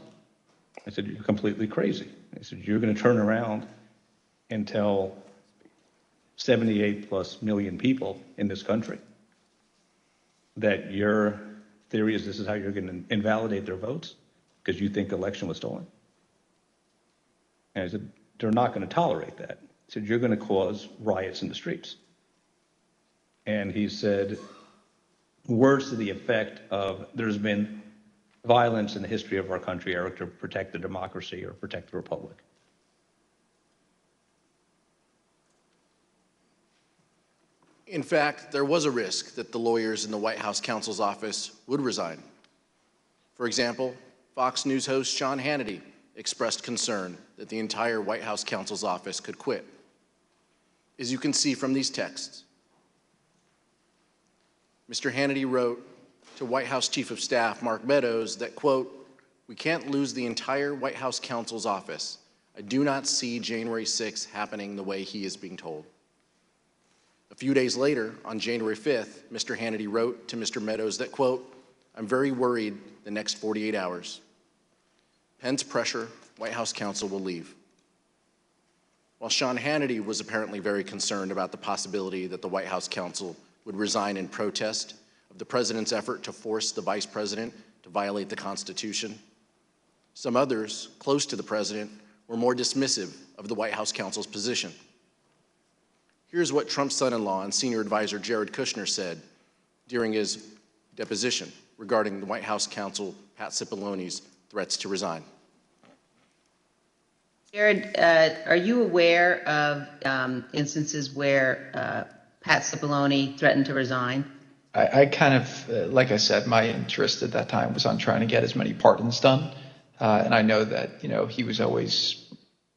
I said, you're completely crazy. I said, you're going to turn around and tell 78 plus million people in this country that your theory is this is how you're going to invalidate their votes because you think the election was stolen? And I said, they're not going to tolerate that. I said, you're going to cause riots in the streets. And he said words to the effect of there's been violence in the history of our country, Eric, to protect the democracy or protect the republic. In fact, there was a risk that the lawyers in the White House counsel's office would resign. For example, Fox News host Sean Hannity expressed concern that the entire White House counsel's office could quit. As you can see from these texts, Mr. Hannity wrote to White House Chief of Staff Mark Meadows that, quote, "We can't lose the entire White House counsel's office. I do not see January 6th happening the way he is being told." A few days later, on January 5th, Mr. Hannity wrote to Mr. Meadows that, quote, "I'm very worried the next 48 hours. Pence pressure, White House counsel will leave." While Sean Hannity was apparently very concerned about the possibility that the White House counsel would resign in protest of the president's effort to force the vice president to violate the Constitution, some others close to the president were more dismissive of the White House counsel's position. Here's what Trump's son-in-law and senior advisor Jared Kushner said during his deposition regarding the White House counsel Pat Cipollone's threats to resign. Jared, are you aware of instances where Pat Cipollone threatened to resign? I kind of, like I said, my interest at that time was on trying to get as many pardons done. And I know that, he was always,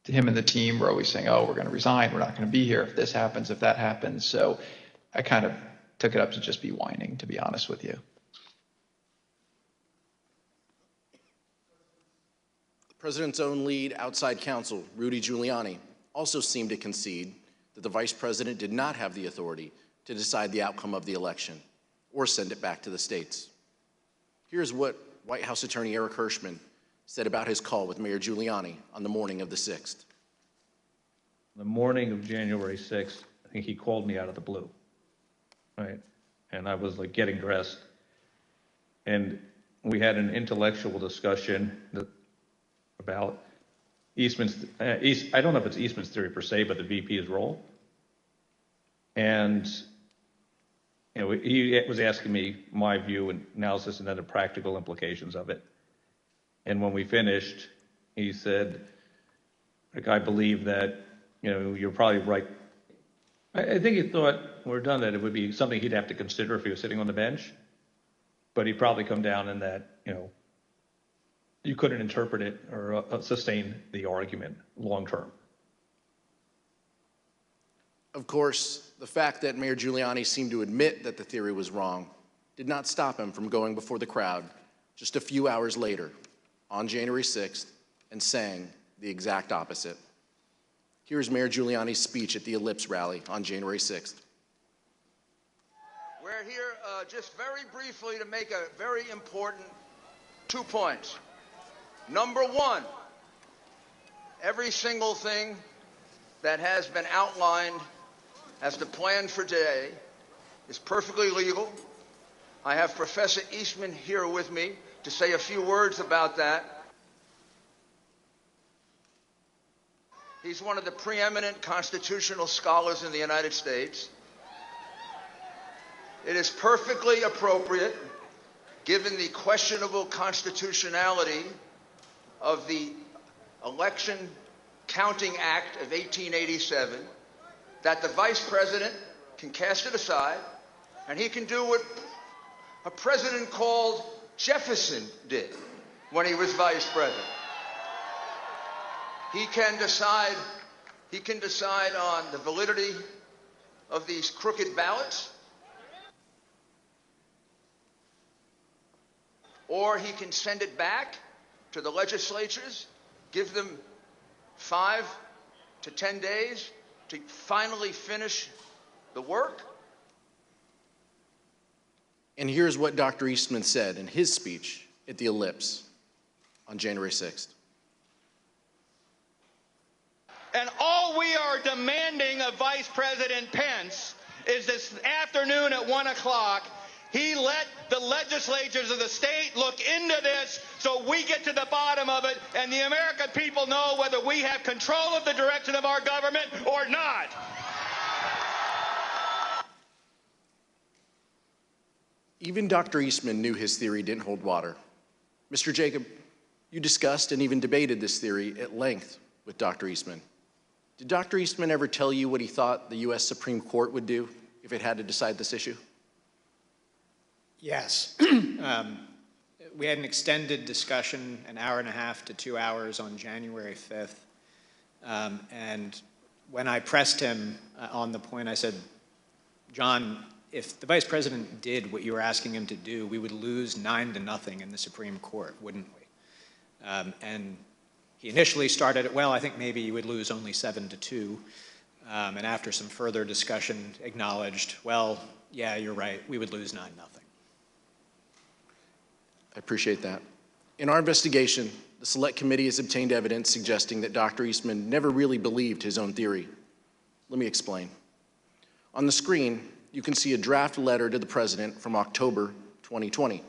him and the team were always saying, oh, we're going to resign. We're not going to be here if this happens, if that happens. So I kind of took it up to just be whining, to be honest with you. The president's own lead outside counsel, Rudy Giuliani, also seemed to concede that the vice president did not have the authority to decide the outcome of the election or send it back to the states. Here's what White House attorney Eric Hirschman said about his call with Mayor Giuliani on the morning of the 6th. The morning of January 6th, I think he called me out of the blue, right? And I was like getting dressed. And we had an intellectual discussion about Eastman's, I don't know if it's Eastman's theory per se, but the VP's role. And he was asking me my view and analysis and then the practical implications of it. And when we finished, he said, like, I believe that, you're probably right. I think he thought when we're done that it would be something he'd have to consider if he was sitting on the bench. But he'd probably come down in that, you couldn't interpret it or sustain the argument long term. Of course, the fact that Mayor Giuliani seemed to admit that the theory was wrong did not stop him from going before the crowd just a few hours later on January 6th and saying the exact opposite. Here's Mayor Giuliani's speech at the Ellipse rally on January 6th. We're here just very briefly to make a very important 2 points. Number one, every single thing that has been outlined as the plan for today is perfectly legal. I have Professor Eastman here with me to say a few words about that. He's one of the preeminent constitutional scholars in the United States. It is perfectly appropriate, given the questionable constitutionality of the Election Counting Act of 1887, that the Vice President can cast it aside, and he can do what a president called Jefferson did when he was Vice President. He can decide on the validity of these crooked ballots, or he can send it back to the legislatures, give them 5 to 10 days to finally finish the work. And here's what Dr. Eastman said in his speech at the Ellipse on January 6th. And all we are demanding of Vice President Pence is this afternoon at 1 o'clock, he let the legislatures of the state look into this so we get to the bottom of it and the American people know whether we have control of the direction of our government or not. Even Dr. Eastman knew his theory didn't hold water. Mr. Jacob, you discussed and even debated this theory at length with Dr. Eastman. Did Dr. Eastman ever tell you what he thought the U.S. Supreme Court would do if it had to decide this issue? Yes. We had an extended discussion, an hour and a half to 2 hours on January 5th. And when I pressed him on the point, I said, John, if the Vice President did what you were asking him to do, we would lose 9-0 in the Supreme Court, wouldn't we? And he initially started it, well, I think maybe you would lose only 7-2. And after some further discussion, acknowledged, well, yeah, you're right, we would lose 9-0. I appreciate that. In our investigation, the Select Committee has obtained evidence suggesting that Dr. Eastman never really believed his own theory. Let me explain. On the screen, you can see a draft letter to the President from October 2020.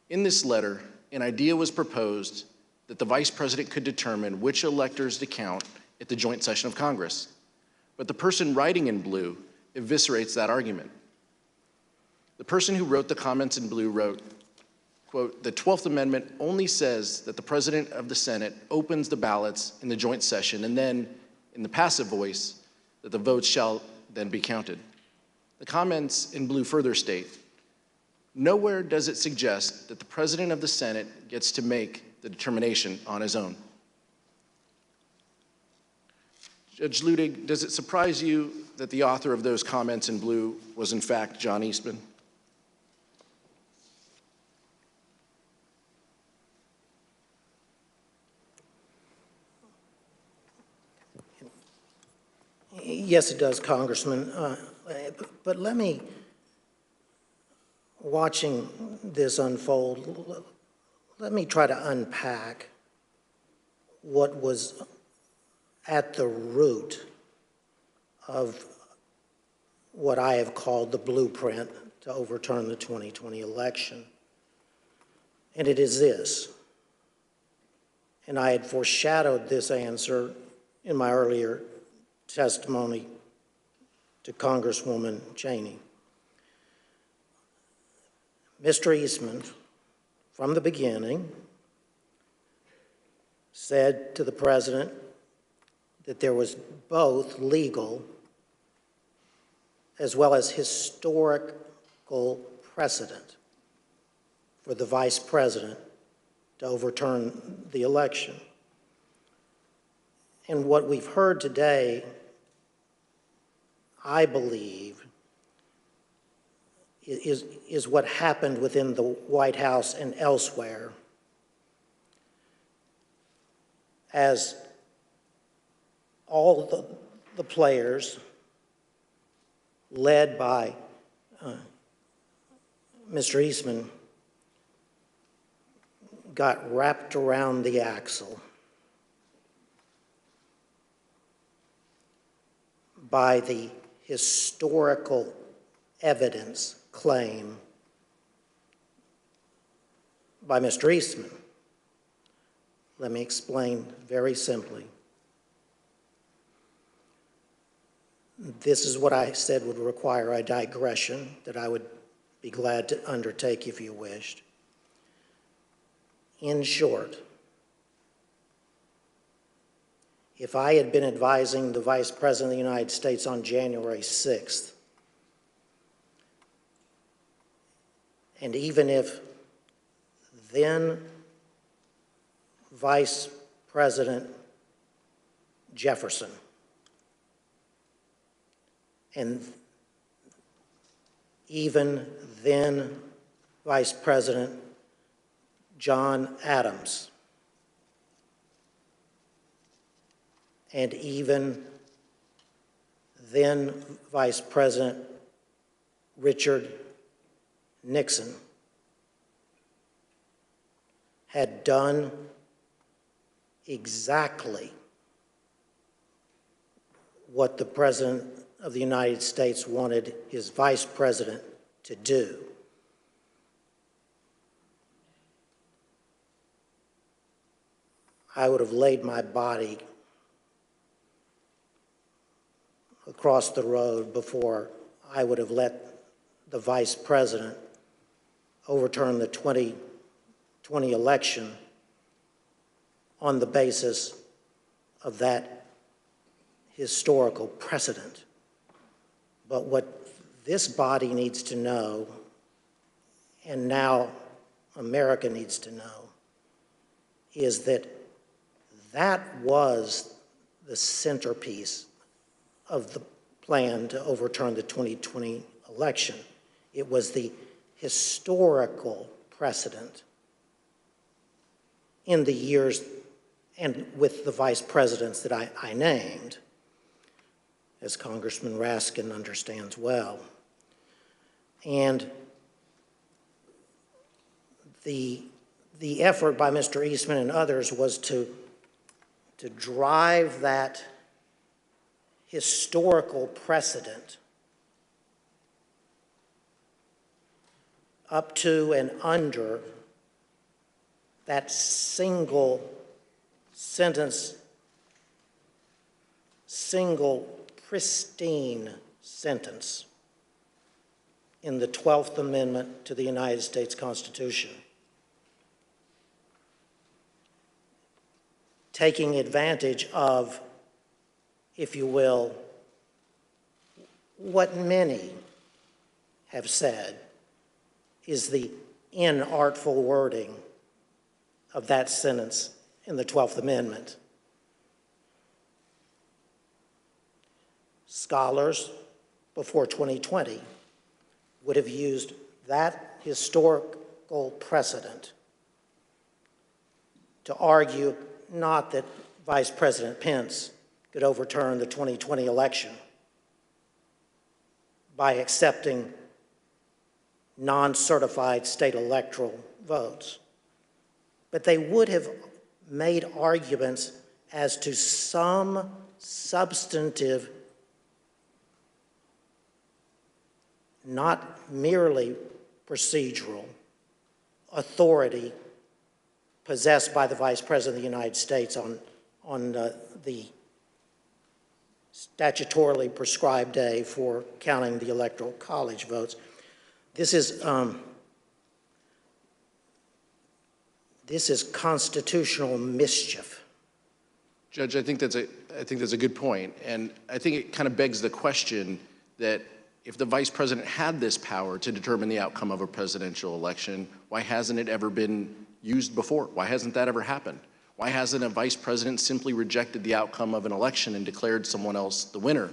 In this letter, an idea was proposed that the Vice President could determine which electors to count at the joint session of Congress. But the person writing in blue eviscerates that argument. The person who wrote the comments in blue wrote, quote, "The 12th Amendment only says that the President of the Senate opens the ballots in the joint session and then, in the passive voice, that the votes shall then be counted." The comments in blue further state, "Nowhere does it suggest that the President of the Senate gets to make the determination on his own." Judge Ludig, does it surprise you that the author of those comments in blue was in fact John Eastman? Yes, it does, Congressman. But let me, watching this unfold, let me try to unpack what was at the root of what I have called the blueprint to overturn the 2020 election. And it is this, and I had foreshadowed this answer in my earlier testimony to Congresswoman Cheney. Mr. Eastman, from the beginning, said to the President that there was both legal as well as historical precedent for the Vice President to overturn the election. And what we've heard today, I believe, is what happened within the White House and elsewhere as all the players led by Mr. Eastman got wrapped around the axle by the historical evidence claim by Mr. Eastman. Let me explain very simply. This is what I said would require a digression that I would be glad to undertake if you wished. In short, if I had been advising the Vice President of the United States on January 6th, and even if then Vice President Jefferson and even then Vice President John Adams and even then Vice President Richard Nixon had done exactly what the President of the United States wanted his Vice President to do. I would have laid my body across the road before I would have let the Vice President overturn the 2020 election on the basis of that historical precedent. But what this body needs to know, and now America needs to know, is that that was the centerpiece of the plan to overturn the 2020 election. It was the historical precedent in the years and with the vice presidents that I named, as Congressman Raskin understands well. And the effort by Mr. Eastman and others was to drive that historical precedent up to and under that single sentence, single pristine sentence in the 12th Amendment to the United States Constitution, taking advantage of, if you will, what many have said is the inartful wording of that sentence in the 12th Amendment. Scholars before 2020 would have used that historical precedent to argue not that Vice President Pence could overturn the 2020 election by accepting non-certified state electoral votes, but they would have made arguments as to some substantive, not merely procedural, authority possessed by the Vice President of the United States on the statutorily prescribed day for counting the Electoral College votes. This is constitutional mischief. Judge, I think that's a good point, and I think it kind of begs the question that if the vice president had this power to determine the outcome of a presidential election, why hasn't it ever been used before? Why hasn't that ever happened? Why hasn't a vice president simply rejected the outcome of an election and declared someone else the winner?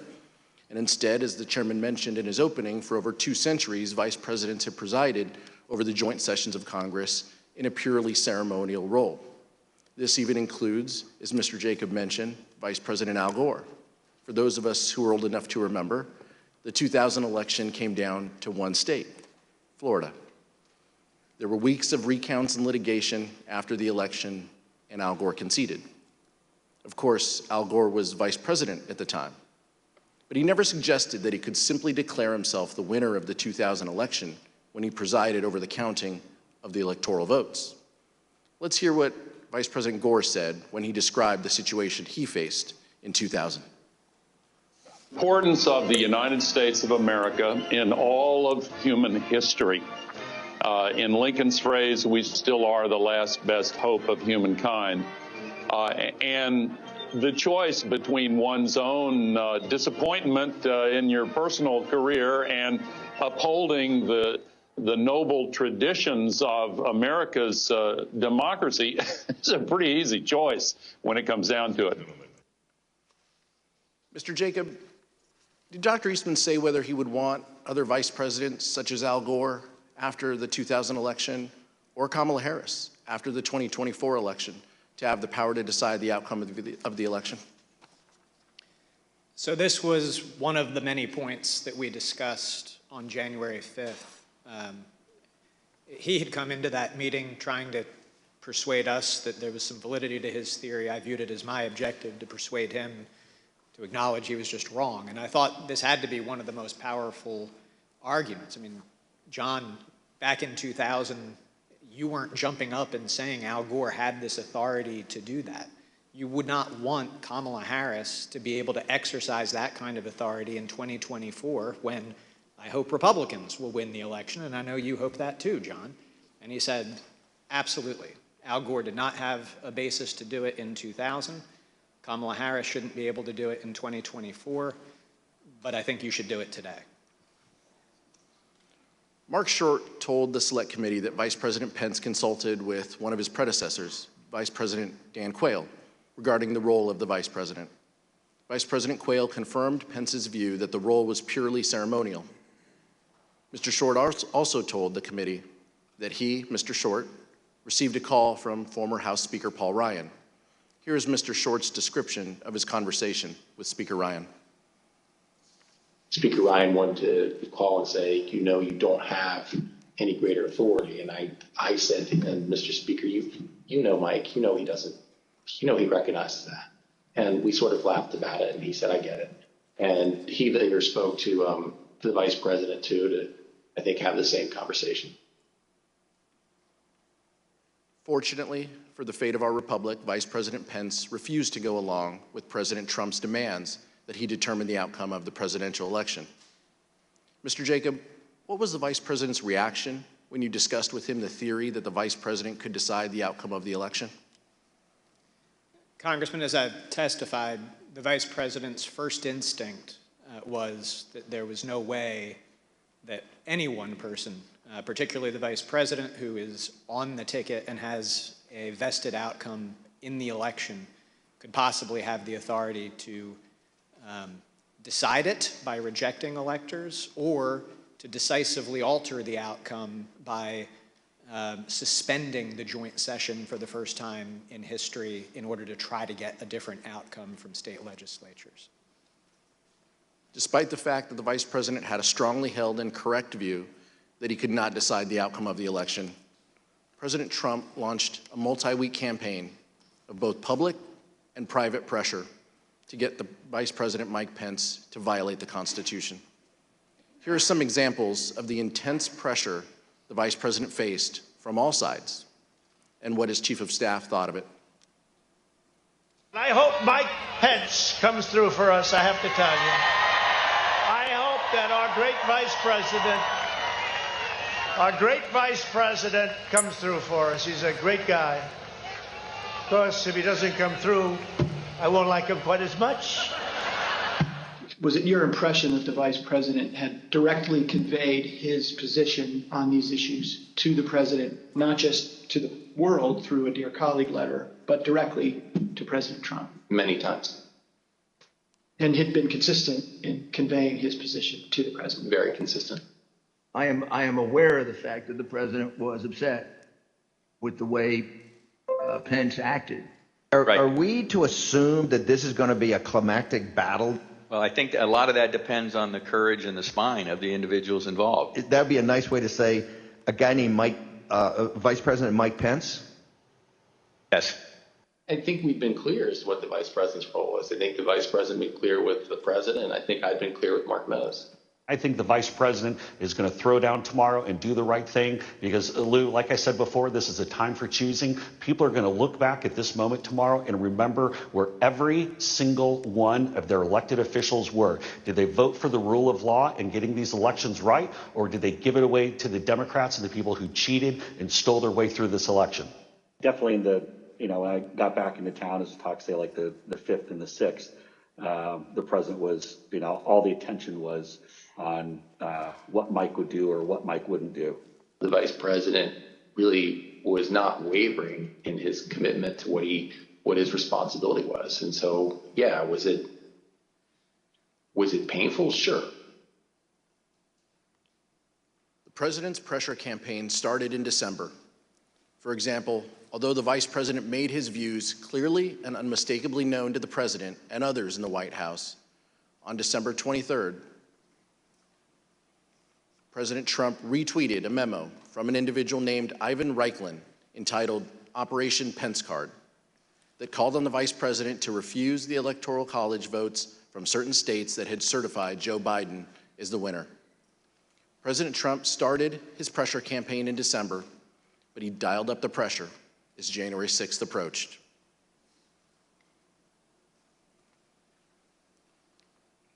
And instead, as the chairman mentioned in his opening, for over 2 centuries, vice presidents have presided over the joint sessions of Congress in a purely ceremonial role. This even includes, as Mr. Jacob mentioned, Vice President Al Gore. For those of us who are old enough to remember, the 2000 election came down to one state, Florida. There were weeks of recounts and litigation after the election, and Al Gore conceded. Of course, Al Gore was vice president at the time, but he never suggested that he could simply declare himself the winner of the 2000 election when he presided over the counting of the electoral votes. Let's hear what Vice President Gore said when he described the situation he faced in 2000. Importance of the United States of America in all of human history. In Lincoln's phrase, we still are the last best hope of humankind. And the choice between one's own disappointment in your personal career and upholding the noble traditions of America's democracy is a pretty easy choice when it comes down to it. Mr. Jacob, did Dr. Eastman say whether he would want other vice presidents such as Al Gore after the 2000 election or Kamala Harris after the 2024 election to have the power to decide the outcome of the election? So this was one of the many points that we discussed on January 5th. He had come into that meeting trying to persuade us that there was some validity to his theory. I viewed it as my objective to persuade him to acknowledge he was just wrong. And I thought this had to be one of the most powerful arguments. I mean, John, back in 2000, you weren't jumping up and saying Al Gore had this authority to do that. You would not want Kamala Harris to be able to exercise that kind of authority in 2024 when I hope Republicans will win the election, and I know you hope that too, John. And he said, absolutely. Al Gore did not have a basis to do it in 2000. Kamala Harris shouldn't be able to do it in 2024, but I think you should do it today. Mark Short told the Select Committee that Vice President Pence consulted with one of his predecessors, Vice President Dan Quayle, regarding the role of the Vice President. Vice President Quayle confirmed Pence's view that the role was purely ceremonial. Mr. Short also told the committee that he, Mr. Short, received a call from former House Speaker Paul Ryan. Here is Mr. Short's description of his conversation with Speaker Ryan. Speaker Ryan wanted to call and say, you know, you don't have any greater authority. And I said to him, Mr. Speaker, you know, Mike, you know he doesn't, you know he recognizes that. And we sort of laughed about it, and he said, I get it. And he later spoke to the vice president, too, to, I think, have the same conversation. Fortunately for the fate of our republic, Vice President Pence refused to go along with President Trump's demands that he determine the outcome of the presidential election. Mr. Jacob, what was the vice president's reaction when you discussed with him the theory that the vice president could decide the outcome of the election? Congressman, as I've testified, the vice president's first instinct was that there was no way that any one person, particularly the vice president who is on the ticket and has a vested outcome in the election, could possibly have the authority to decide it by rejecting electors or to decisively alter the outcome by suspending the joint session for the first time in history in order to try to get a different outcome from state legislatures. Despite the fact that the vice president had a strongly held and correct view that he could not decide the outcome of the election, President Trump launched a multi-week campaign of both public and private pressure to get the Vice President Mike Pence to violate the Constitution. Here are some examples of the intense pressure the Vice President faced from all sides and what his Chief of Staff thought of it. I hope Mike Pence comes through for us, I have to tell you. I hope that our great Vice President comes through for us. He's a great guy. Of course, if he doesn't come through, I won't like him quite as much. Was it your impression that the vice president had directly conveyed his position on these issues to the president, not just to the world through a dear colleague letter, but directly to President Trump? Many times. And had been consistent in conveying his position to the president? Very consistent. I am aware of the fact that the president was upset with the way Pence acted. Are we to assume that this is going to be a climactic battle Well, I think a lot of that depends on the courage and the spine of the individuals involved. That'd be a nice way to say a guy named Vice President Mike Pence? Yes. I think we've been clear as to what the vice president's role was. I think the vice president been clear with the president, and I think I've been clear with Mark Meadows. I think the vice president is going to throw down tomorrow and do the right thing because, Lou, like I said before, this is a time for choosing. People are going to look back at this moment tomorrow and remember where every single one of their elected officials were. Did they vote for the rule of law and getting these elections right, or did they give it away to the Democrats and the people who cheated and stole their way through this election? Definitely in the, when I got back into town, as talk say like the 5th and the 6th, the president was, all the attention was on what Mike would do or what Mike wouldn't do. The vice president really was not wavering in his commitment to what his responsibility was. And so, yeah, was it painful? Sure. The president's pressure campaign started in December. For example, although the vice president made his views clearly and unmistakably known to the president and others in the White House, on December 23rd, President Trump retweeted a memo from an individual named Ivan Reichlen entitled Operation Pence Card that called on the vice president to refuse the Electoral College votes from certain states that had certified Joe Biden as the winner. President Trump started his pressure campaign in December, but he dialed up the pressure as January 6th approached.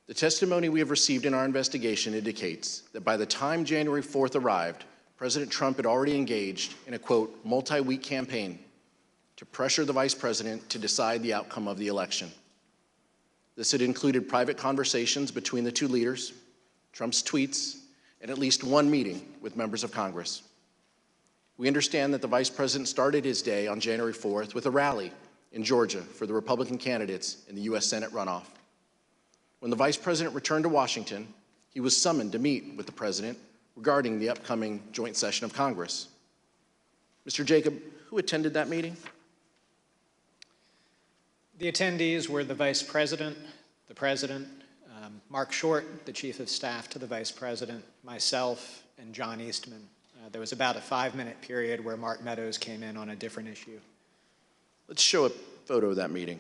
The testimony we have received in our investigation indicates that by the time January 4th arrived, President Trump had already engaged in a, quote, multi-week campaign to pressure the vice president to decide the outcome of the election. This had included private conversations between the two leaders, Trump's tweets, and at least one meeting with members of Congress. We understand that the vice president started his day on January 4th with a rally in Georgia for the Republican candidates in the U.S. Senate runoff. When the vice president returned to Washington, he was summoned to meet with the president regarding the upcoming joint session of Congress. Mr. Jacob, who attended that meeting? The attendees were the vice president, the president, Mark Short, the chief of staff to the vice president, myself, and John Eastman. There was about a 5-minute period where Mark Meadows came in on a different issue. Let's show a photo of that meeting.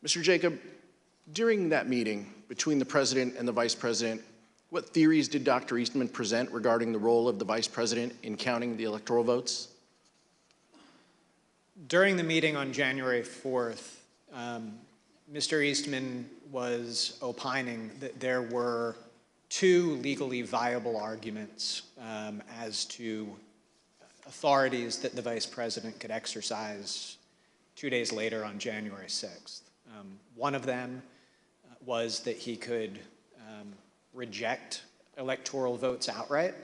Mr. Jacob, during that meeting between the president and the vice president, what theories did Dr. Eastman present regarding the role of the vice president in counting the electoral votes? During the meeting on January 4th, Mr. Eastman was opining that there were 2 legally viable arguments as to authorities that the vice president could exercise 2 days later on January 6th. One of them was that he could reject electoral votes outright.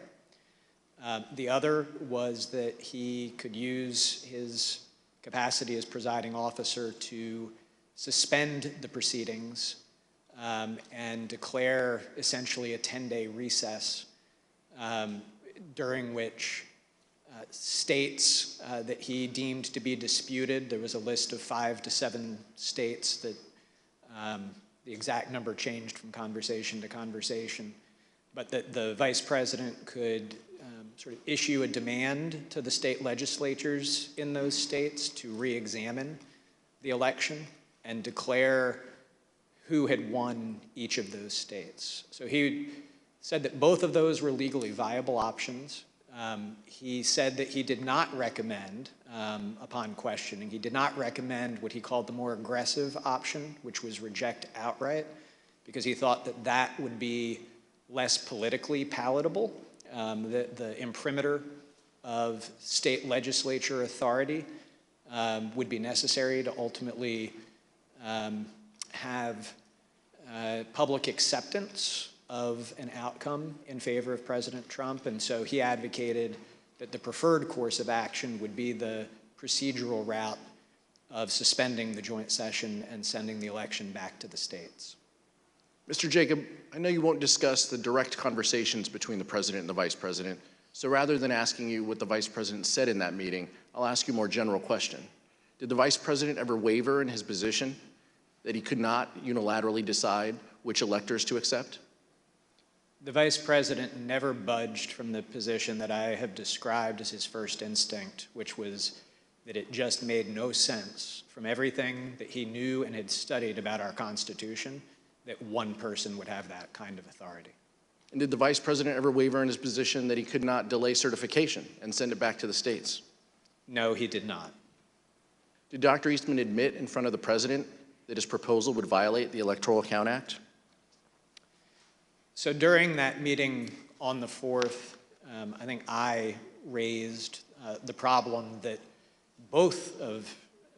The other was that he could use his capacity as presiding officer to suspend the proceedings and declare essentially a 10-day recess during which states that he deemed to be disputed, there was a list of 5 to 7 states that the exact number changed from conversation to conversation, but that the vice president could sort of issue a demand to the state legislatures in those states to re-examine the election and declare who had won each of those states. So he said that both of those were legally viable options. He said that he did not recommend, upon questioning, he did not recommend what he called the more aggressive option, which was reject outright, because he thought that that would be less politically palatable. The imprimatur of state legislature authority would be necessary to ultimately have public acceptance of an outcome in favor of President Trump, and so he advocated that the preferred course of action would be the procedural route of suspending the joint session and sending the election back to the states. Mr. Jacob, I know you won't discuss the direct conversations between the president and the vice president, so rather than asking you what the vice president said in that meeting, I'll ask you a more general question. Did the vice president ever waver in his position that he could not unilaterally decide which electors to accept? The Vice President never budged from the position that I have described as his first instinct, which was that it just made no sense from everything that he knew and had studied about our Constitution that one person would have that kind of authority. And did the Vice President ever waver in his position that he could not delay certification and send it back to the states? No, he did not. Did Dr. Eastman admit in front of the President that his proposal would violate the Electoral Count Act? So during that meeting on the 4th, I think I raised the problem that both of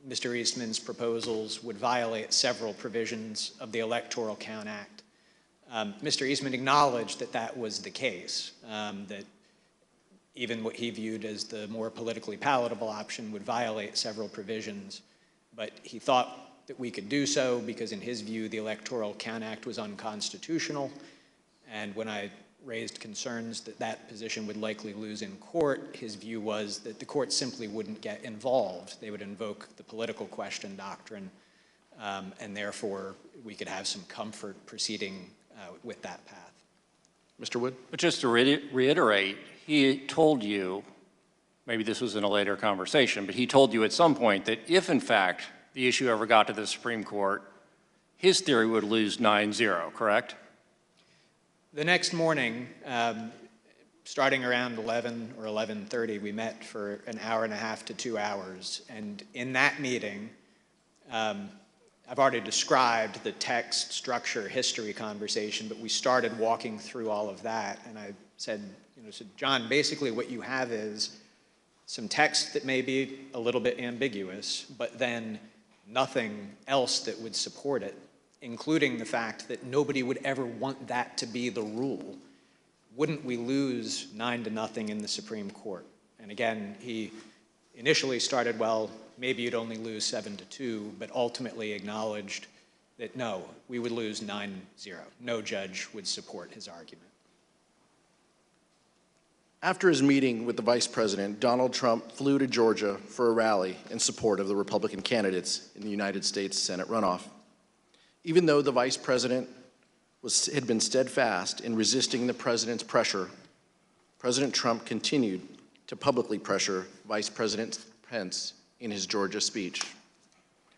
Mr. Eastman's proposals would violate several provisions of the Electoral Count Act. Mr. Eastman acknowledged that that was the case, that even what he viewed as the more politically palatable option would violate several provisions, but he thought that we could do so because in his view the Electoral Count Act was unconstitutional, and when I raised concerns that that position would likely lose in court, his view was that the court simply wouldn't get involved. They would invoke the political question doctrine, and therefore we could have some comfort proceeding with that path. Mr. Wood? But just to reiterate, he told you, maybe this was in a later conversation, but he told you at some point that if in fact the issue ever got to the Supreme Court, his theory would lose 9-0, correct? The next morning, starting around 11 or 11:30, we met for an hour and a half to 2 hours. And in that meeting, I've already described the text, structure, history conversation, but we started walking through all of that. And I said, John, basically what you have is some text that may be a little bit ambiguous, but then nothing else that would support it, including the fact that nobody would ever want that to be the rule. Wouldn't we lose 9-0 in the Supreme Court? And again, he initially started, well, maybe you'd only lose 7-2, but ultimately acknowledged that no, we would lose 9-0. No judge would support his argument. After his meeting with the Vice President, Donald Trump flew to Georgia for a rally in support of the Republican candidates in the United States Senate runoff. Even though the Vice President had been steadfast in resisting the President's pressure, President Trump continued to publicly pressure Vice President Pence in his Georgia speech.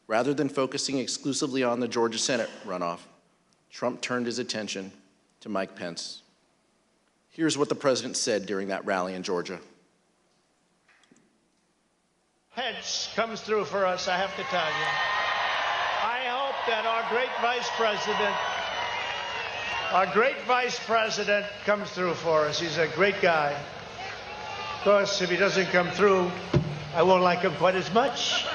Rather than focusing exclusively on the Georgia Senate runoff, Trump turned his attention to Mike Pence. Here's what the President said during that rally in Georgia. Pence comes through for us, I have to tell you. I hope that our great Vice President comes through for us. He's a great guy. Of course, if he doesn't come through, I won't like him quite as much.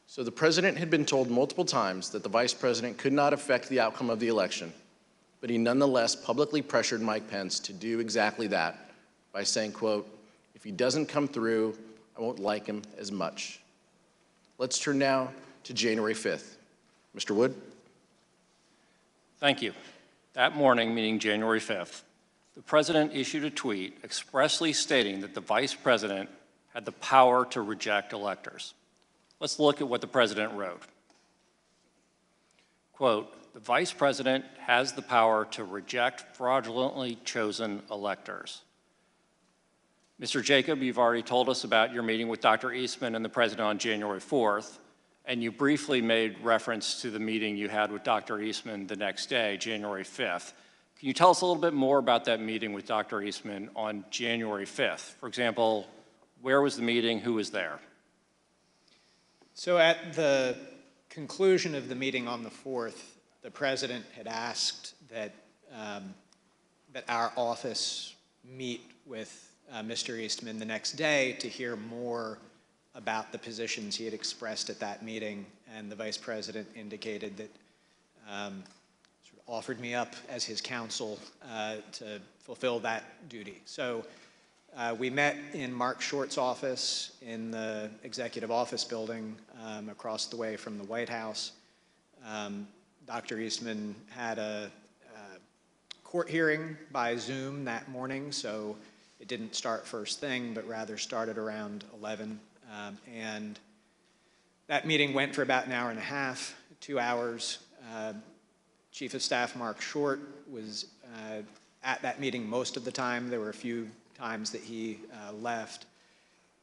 So the President had been told multiple times that the Vice President could not affect the outcome of the election, but he nonetheless publicly pressured Mike Pence to do exactly that by saying, quote, if he doesn't come through, I won't like him as much. Let's turn now to January 5th. Mr. Wood? Thank you. That morning, meaning January 5th, the President issued a tweet expressly stating that the Vice President had the power to reject electors. Let's look at what the President wrote. Quote, the Vice President has the power to reject fraudulently chosen electors. Mr. Jacob, you've already told us about your meeting with Dr. Eastman and the President on January 4th, and you briefly made reference to the meeting you had with Dr. Eastman the next day, January 5th. Can you tell us a little bit more about that meeting with Dr. Eastman on January 5th? For example, where was the meeting? Who was there? So at the conclusion of the meeting on the 4th, the President had asked that, that our office meet with Mr. Eastman the next day to hear more about the positions he had expressed at that meeting, and the Vice President indicated that sort of offered me up as his counsel to fulfill that duty. So we met in Mark Short's office in the Executive Office Building across the way from the White House. Dr. Eastman had a court hearing by Zoom that morning, so it didn't start first thing, but rather started around 11. And That meeting went for about an hour and a half, 2 hours. Chief of Staff Mark Short was at that meeting most of the time. There were a few times that he left.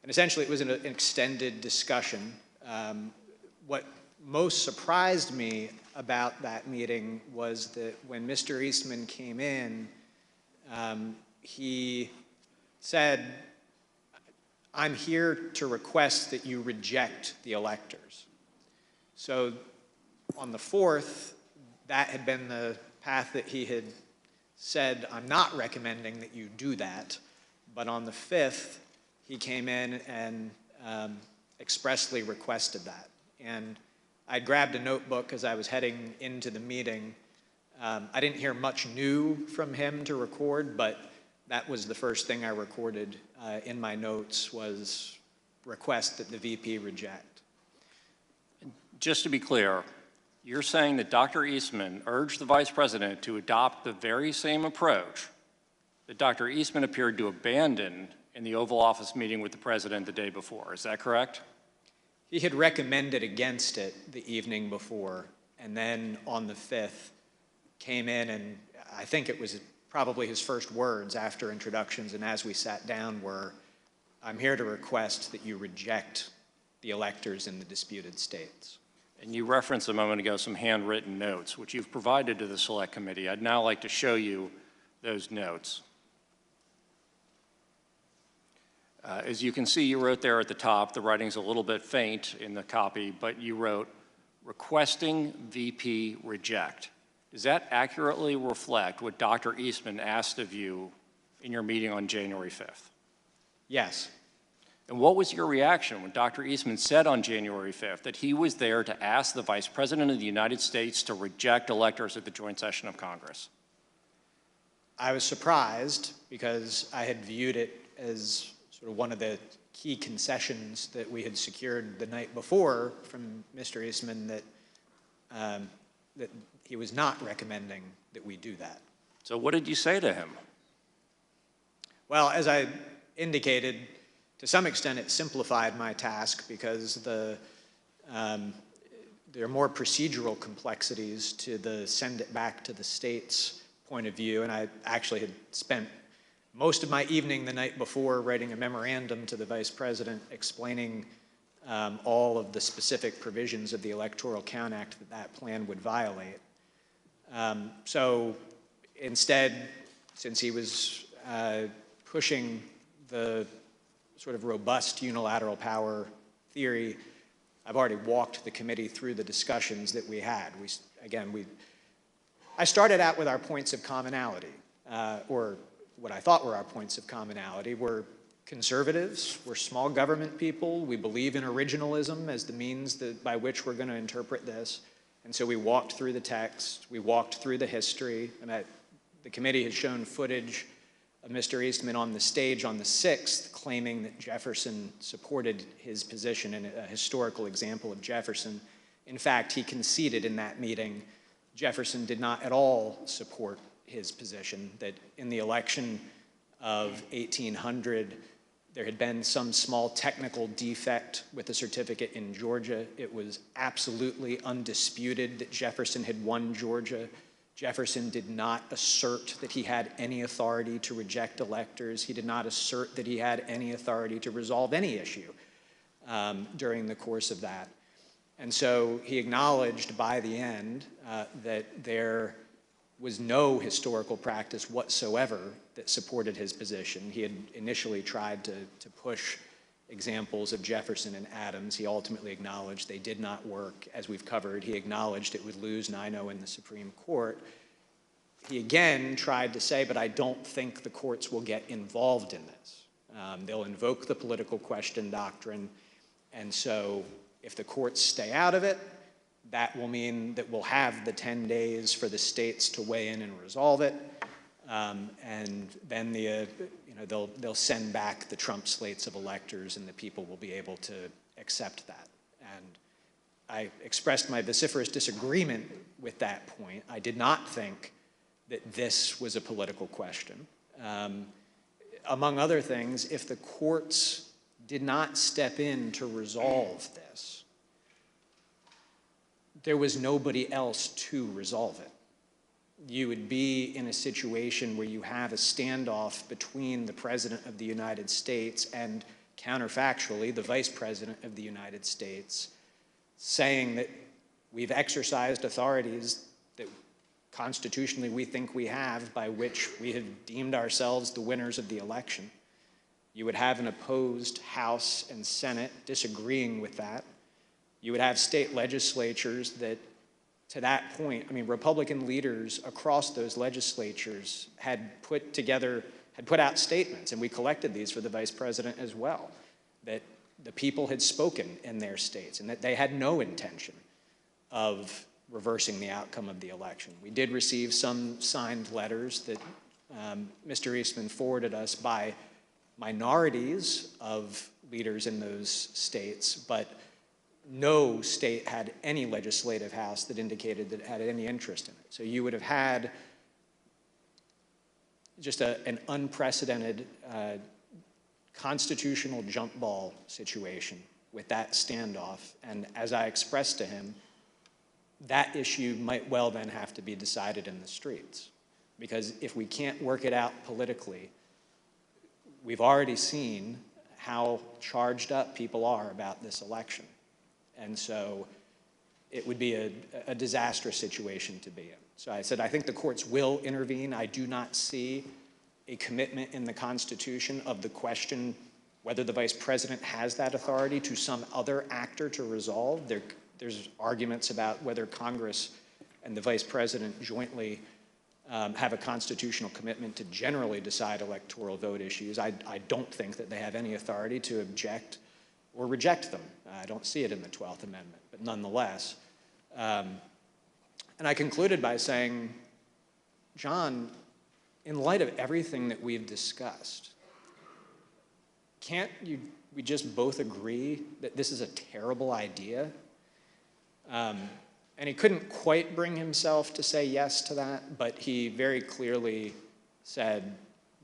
And essentially, it was an extended discussion. What most surprised me about that meeting was that when Mr. Eastman came in, he said, "I'm here to request that you reject the electors." So on the 4th, that had been the path that he had said, "I'm not recommending that you do that." But on the 5th, he came in and expressly requested that. And I grabbed a notebook as I was heading into the meeting. I didn't hear much new from him to record, but that was the first thing I recorded in my notes, was request that the VP reject. Just to be clear, you're saying that Dr. Eastman urged the Vice President to adopt the very same approach that Dr. Eastman appeared to abandon in the Oval Office meeting with the President the day before. Is that correct? He had recommended against it the evening before, and then on the 5th came in, and I think it was probably his first words after introductions and as we sat down were, "I'm here to request that you reject the electors in the disputed states." And you referenced a moment ago some handwritten notes, which you've provided to the Select Committee. I'd now like to show you those notes. As you can see, you wrote there at the top, the writing's a little bit faint in the copy, but you wrote, "Requesting VP reject." Does that accurately reflect what Dr. Eastman asked of you in your meeting on January 5th? Yes. And what was your reaction when Dr. Eastman said on January 5th that he was there to ask the Vice President of the United States to reject electors at the joint session of Congress? I was surprised because I had viewed it as sort of one of the key concessions that we had secured the night before from Mr. Eastman that he was not recommending that we do that. So what did you say to him? Well, as I indicated, to some extent it simplified my task because there are more procedural complexities to the send it back to the states point of view, and I actually had spent most of my evening the night before writing a memorandum to the Vice President explaining all of the specific provisions of the Electoral Count Act that plan would violate. So instead, since he was pushing the sort of robust unilateral power theory, I've already walked the committee through the discussions that we had. I started out with our points of commonality, or what I thought were our points of commonality. We're conservatives, we're small government people, we believe in originalism as the means by which we're going to interpret this. And so we walked through the text, we walked through the history, and the committee has shown footage of Mr. Eastman on the stage on the 6th claiming that Jefferson supported his position, and a historical example of Jefferson. In fact, he conceded in that meeting Jefferson did not at all support his position, that in the election of 1800, there had been some small technical defect with the certificate in Georgia. It was absolutely undisputed that Jefferson had won Georgia. Jefferson did not assert that he had any authority to reject electors. He did not assert that he had any authority to resolve any issue during the course of that. And so he acknowledged by the end that there was no historical practice whatsoever that supported his position. He had initially tried to push examples of Jefferson and Adams. He ultimately acknowledged they did not work, as we've covered. He acknowledged it would lose 9-0 in the Supreme Court. He again tried to say, but I don't think the courts will get involved in this. They'll invoke the political question doctrine, and so if the courts stay out of it, that will mean that we'll have the 10 days for the states to weigh in and resolve it, and then they'll send back the Trump slates of electors, and the people will be able to accept that. And I expressed my vociferous disagreement with that point. I did not think that this was a political question. Among other things, if the courts did not step in to resolve this, there was nobody else to resolve it. You would be in a situation where you have a standoff between the President of the United States and, counterfactually, the Vice President of the United States, saying that we've exercised authorities that constitutionally we think we have, by which we have deemed ourselves the winners of the election. You would have an opposed House and Senate disagreeing with that. You would have state legislatures that, to that point, I mean, Republican leaders across those legislatures had put out statements, and we collected these for the Vice President as well, that the people had spoken in their states and that they had no intention of reversing the outcome of the election. We did receive some signed letters that Mr. Eastman forwarded us by minorities of leaders in those states, but no state had any legislative house that indicated that it had any interest in it. So you would have had just an unprecedented constitutional jump ball situation with that standoff. And as I expressed to him, that issue might well then have to be decided in the streets. Because if we can't work it out politically, we've already seen how charged up people are about this election. And so it would be a disastrous situation to be in. So I said, I think the courts will intervene. I do not see a commitment in the Constitution of the question whether the Vice President has that authority to some other actor to resolve. There's arguments about whether Congress and the Vice President jointly have a constitutional commitment to generally decide electoral vote issues. I don't think that they have any authority to object or reject them. I don't see it in the 12th Amendment, but nonetheless. And I concluded by saying, John, in light of everything that we've discussed, can't we just both agree that this is a terrible idea? And he couldn't quite bring himself to say yes to that, but he very clearly said,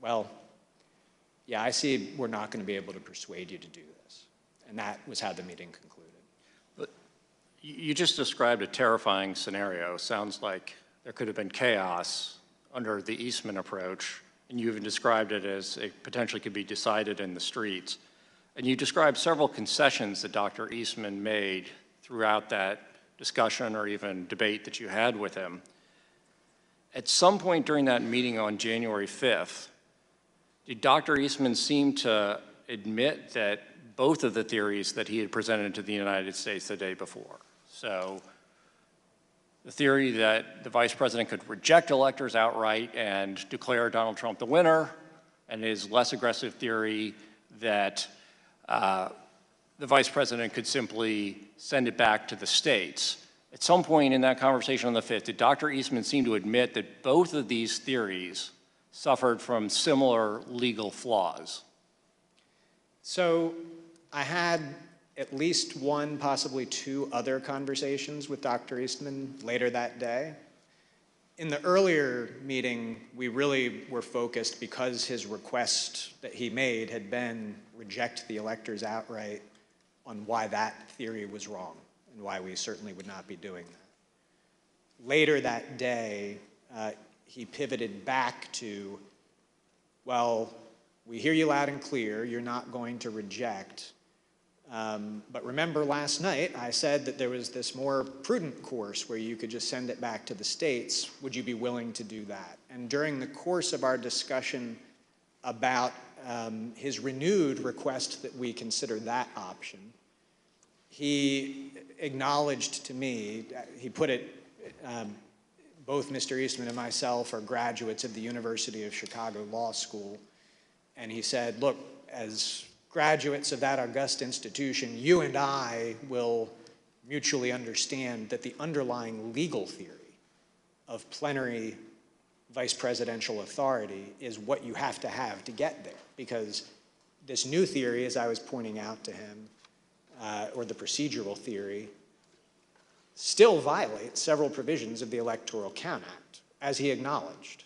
well, yeah, I see we're not going to be able to persuade you to do this. And that was how the meeting concluded. But you just described a terrifying scenario. Sounds like there could have been chaos under the Eastman approach, and you even described it as it potentially could be decided in the streets. And you described several concessions that Dr. Eastman made throughout that discussion or even debate that you had with him. At some point during that meeting on January 5th, did Dr. Eastman seem to admit that both of the theories that he had presented to the United States the day before? So the theory that the Vice President could reject electors outright and declare Donald Trump the winner, and his less aggressive theory that the Vice President could simply send it back to the states. At some point in that conversation on the 5th, did Dr. Eastman seem to admit that both of these theories suffered from similar legal flaws? So I had at least one, possibly two other conversations with Dr. Eastman later that day. In the earlier meeting, we really were focused, because his request that he made had been reject the electors outright, on why that theory was wrong and why we certainly would not be doing that. Later that day, he pivoted back to, well, we hear you loud and clear, you're not going to reject. But remember last night, I said that there was this more prudent course where you could just send it back to the states. Would you be willing to do that? And during the course of our discussion about his renewed request that we consider that option, he acknowledged to me, he put it, both Mr. Eastman and myself are graduates of the University of Chicago Law School, and he said, look, as graduates of that august institution, you and I will mutually understand that the underlying legal theory of plenary vice presidential authority is what you have to get there. Because this new theory, as I was pointing out to him, or the procedural theory, still violates several provisions of the Electoral Count Act, as he acknowledged.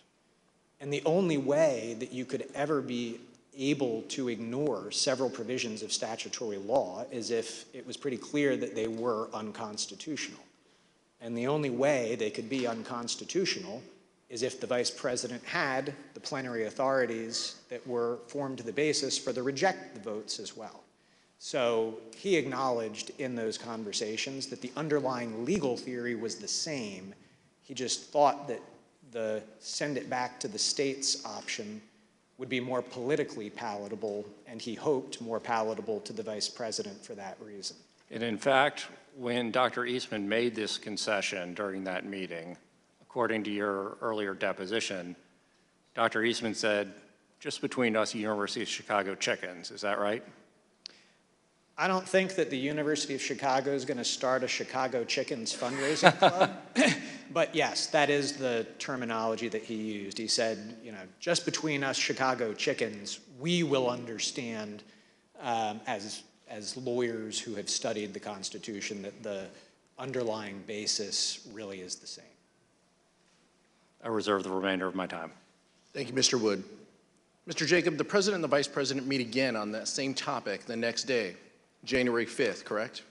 And the only way that you could ever be able to ignore several provisions of statutory law is if it was pretty clear that they were unconstitutional. And the only way they could be unconstitutional is if the vice president had the plenary authorities that were formed the basis for the reject the votes as well. So he acknowledged in those conversations that the underlying legal theory was the same. He just thought that the send it back to the states option would be more politically palatable, and he hoped more palatable to the vice president for that reason. And in fact, when Dr. Eastman made this concession during that meeting, according to your earlier deposition, Dr. Eastman said, just between us, University of Chicago chickens, is that right? I don't think that the University of Chicago is going to start a Chicago Chickens fundraising club, but yes, that is the terminology that he used. He said, you know, just between us Chicago chickens, we will understand as lawyers who have studied the Constitution that the underlying basis really is the same. I reserve the remainder of my time. Thank you, Mr. Wood. Mr. Jacob, the president and the vice president meet again on that same topic the next day, January 5th, correct?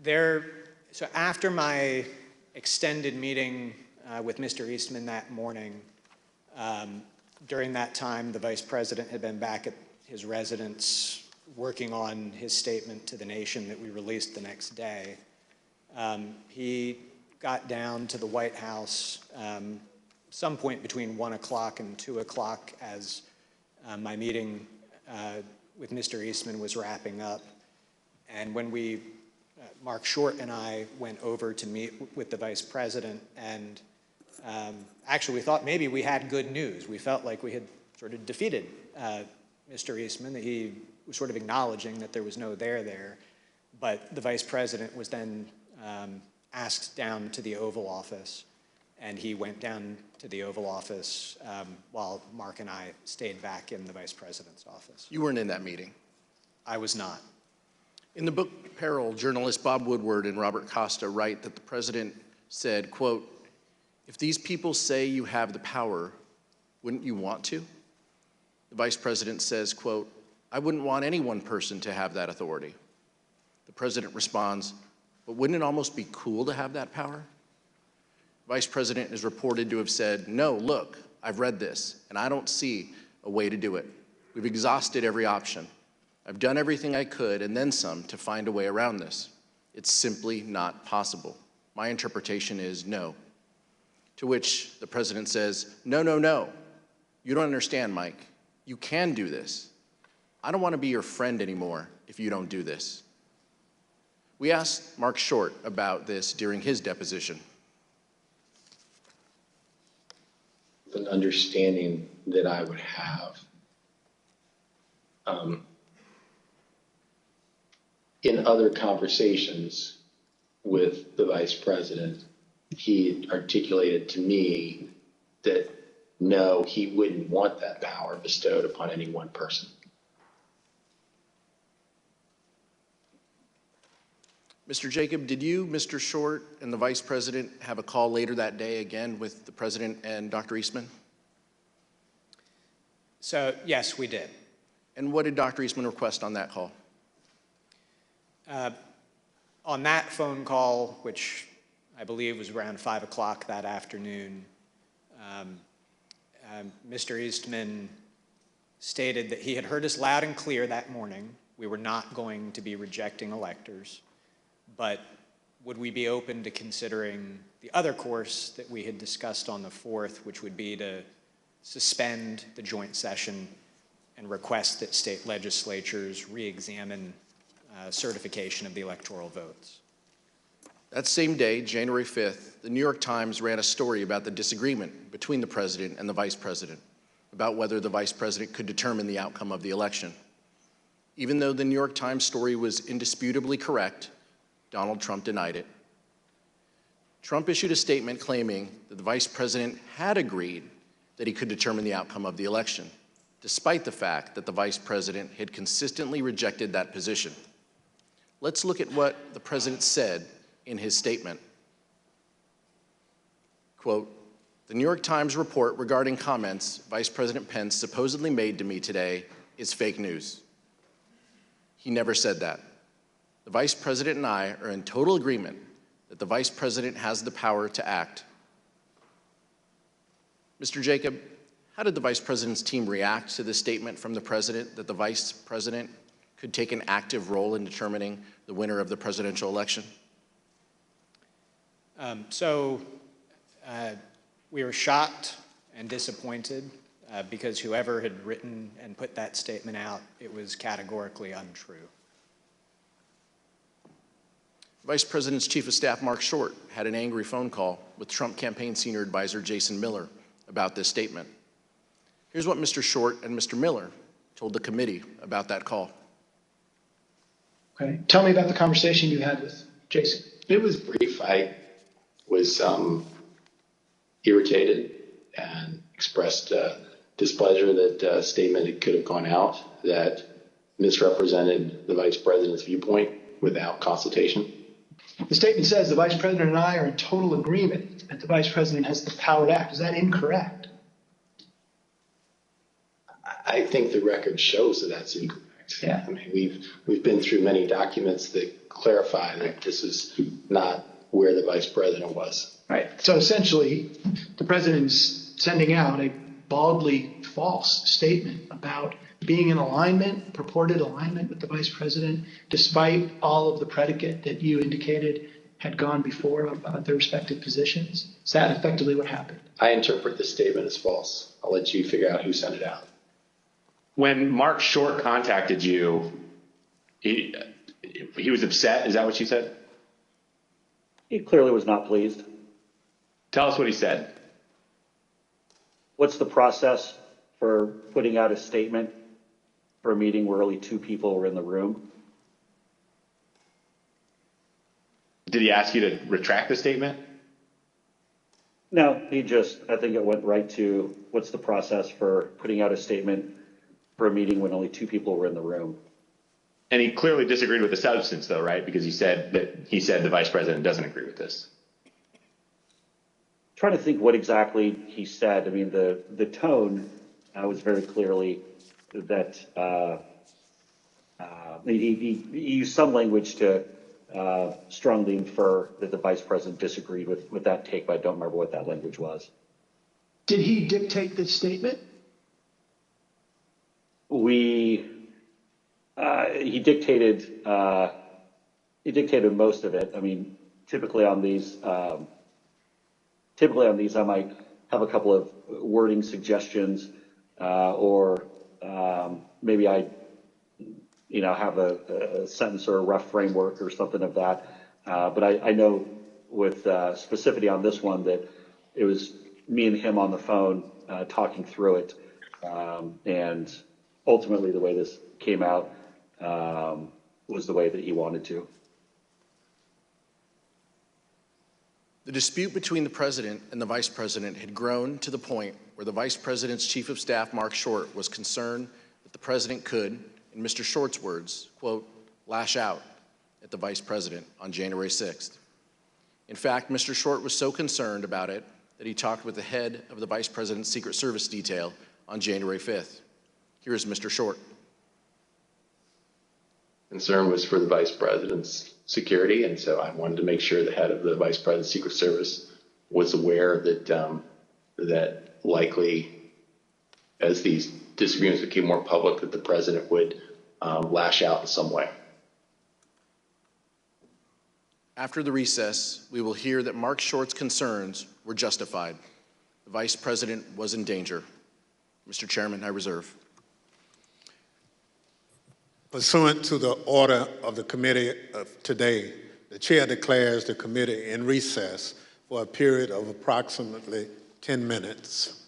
So after my extended meeting with Mr. Eastman that morning, during that time, the vice president had been back at his residence working on his statement to the nation that we released the next day. He got down to the White House some point between 1 o'clock and 2 o'clock as my meeting with Mr. Eastman was wrapping up. And when Mark Short and I went over to meet with the vice president, and actually we thought maybe we had good news. We felt like we had sort of defeated Mr. Eastman, that he was sort of acknowledging that there was no there. But the vice president was then asked down to the Oval Office, and he went down to the Oval Office while Mark and I stayed back in the vice president's office. You weren't in that meeting. I was not. In the book Peril, journalists Bob Woodward and Robert Costa write that the president said, quote, "If these people say you have the power, wouldn't you want to?" The vice president says, quote, "I wouldn't want any one person to have that authority." The president responds, "But wouldn't it almost be cool to have that power?" Vice President is reported to have said, "No, look, I've read this, and I don't see a way to do it. We've exhausted every option. I've done everything I could, and then some, to find a way around this. It's simply not possible. My interpretation is no." To which the president says, "No, no, no. You don't understand, Mike. You can do this. I don't want to be your friend anymore if you don't do this." We asked Mark Short about this during his deposition. An understanding that I would have in other conversations with the vice president, he articulated to me that no, he wouldn't want that power bestowed upon any one person. Mr. Jacob, did you, Mr. Short, and the vice president have a call later that day again with the president and Dr. Eastman? So, yes, we did. And what did Dr. Eastman request on that call? On that phone call, which I believe was around 5 o'clock that afternoon, Mr. Eastman stated that he had heard us loud and clear that morning. We were not going to be rejecting electors, but would we be open to considering the other course that we had discussed on the 4th, which would be to suspend the joint session and request that state legislatures re-examine certification of the electoral votes. That same day, January 5th, the New York Times ran a story about the disagreement between the president and the vice president about whether the vice president could determine the outcome of the election. Even though the New York Times story was indisputably correct, Donald Trump denied it. Trump issued a statement claiming that the vice president had agreed that he could determine the outcome of the election, despite the fact that the vice president had consistently rejected that position. Let's look at what the president said in his statement. Quote, "The New York Times report regarding comments Vice President Pence supposedly made to me today is fake news. He never said that. The vice president and I are in total agreement that the Vice President has the power to act. Mr. Jacob, how did the Vice President's team react to this statement from the President that the Vice President could take an active role in determining the winner of the presidential election? We were shocked and disappointed because whoever had written and put that statement out, it was categorically untrue. Vice President's Chief of Staff Mark Short had an angry phone call with Trump campaign senior advisor Jason Miller about this statement. Here's what Mr. Short and Mr. Miller told the committee about that call. Okay, tell me about the conversation you had with Jason. It was brief. I was irritated and expressed displeasure that a statement could have gone out that misrepresented the Vice President's viewpoint without consultation. The statement says the Vice President and I are in total agreement that the Vice President has the power to act. Is that incorrect? I think the record shows that that's incorrect. Yeah. I mean, we've been through many documents that clarify that this is not where the Vice President was. Right. So essentially, the President's sending out a baldly false statement about being in alignment, purported alignment with the Vice President, despite all of the predicate that you indicated had gone before about their respective positions. Is that effectively what happened? I interpret the statement as false. I'll let you figure out who sent it out. When Mark Short contacted you, he was upset. Is that what you said? He clearly was not pleased. Tell us what he said. What's the process for putting out a statement for a meeting where only 2 people were in the room? Did he ask you to retract the statement? No, I think it went right to what's the process for putting out a statement for a meeting when only 2 people were in the room. And he clearly disagreed with the substance, though, right? Because he said the Vice President doesn't agree with this. Trying to think what exactly he said. I mean, the tone was very clearly that he used some language to strongly infer that the Vice President disagreed with that take, but I don't remember what that language was. Did he dictate this statement? He dictated most of it. I mean, typically on these, I might have a couple of wording suggestions, or maybe I, have a sentence or a rough framework or something of that. But I know with specificity on this one that it was me and him on the phone talking through it, and ultimately the way this came out was the way that he wanted to. The dispute between the President and the Vice President had grown to the point where the Vice President's Chief of Staff, Mark Short, was concerned that the President could, in Mr. Short's words, quote, lash out at the Vice President on January 6th. In fact, Mr. Short was so concerned about it that he talked with the head of the Vice President's Secret Service detail on January 5th. Here is Mr. Short. Concern was for the Vice President's security, and so I wanted to make sure the head of the Vice President's Secret Service was aware that that likely, as these disagreements became more public, that the President would lash out in some way. After the recess, we will hear that Mark Short's concerns were justified. The Vice President was in danger. Mr. Chairman, I reserve. Pursuant to the order of the committee of today, the chair declares the committee in recess for a period of approximately 10 minutes.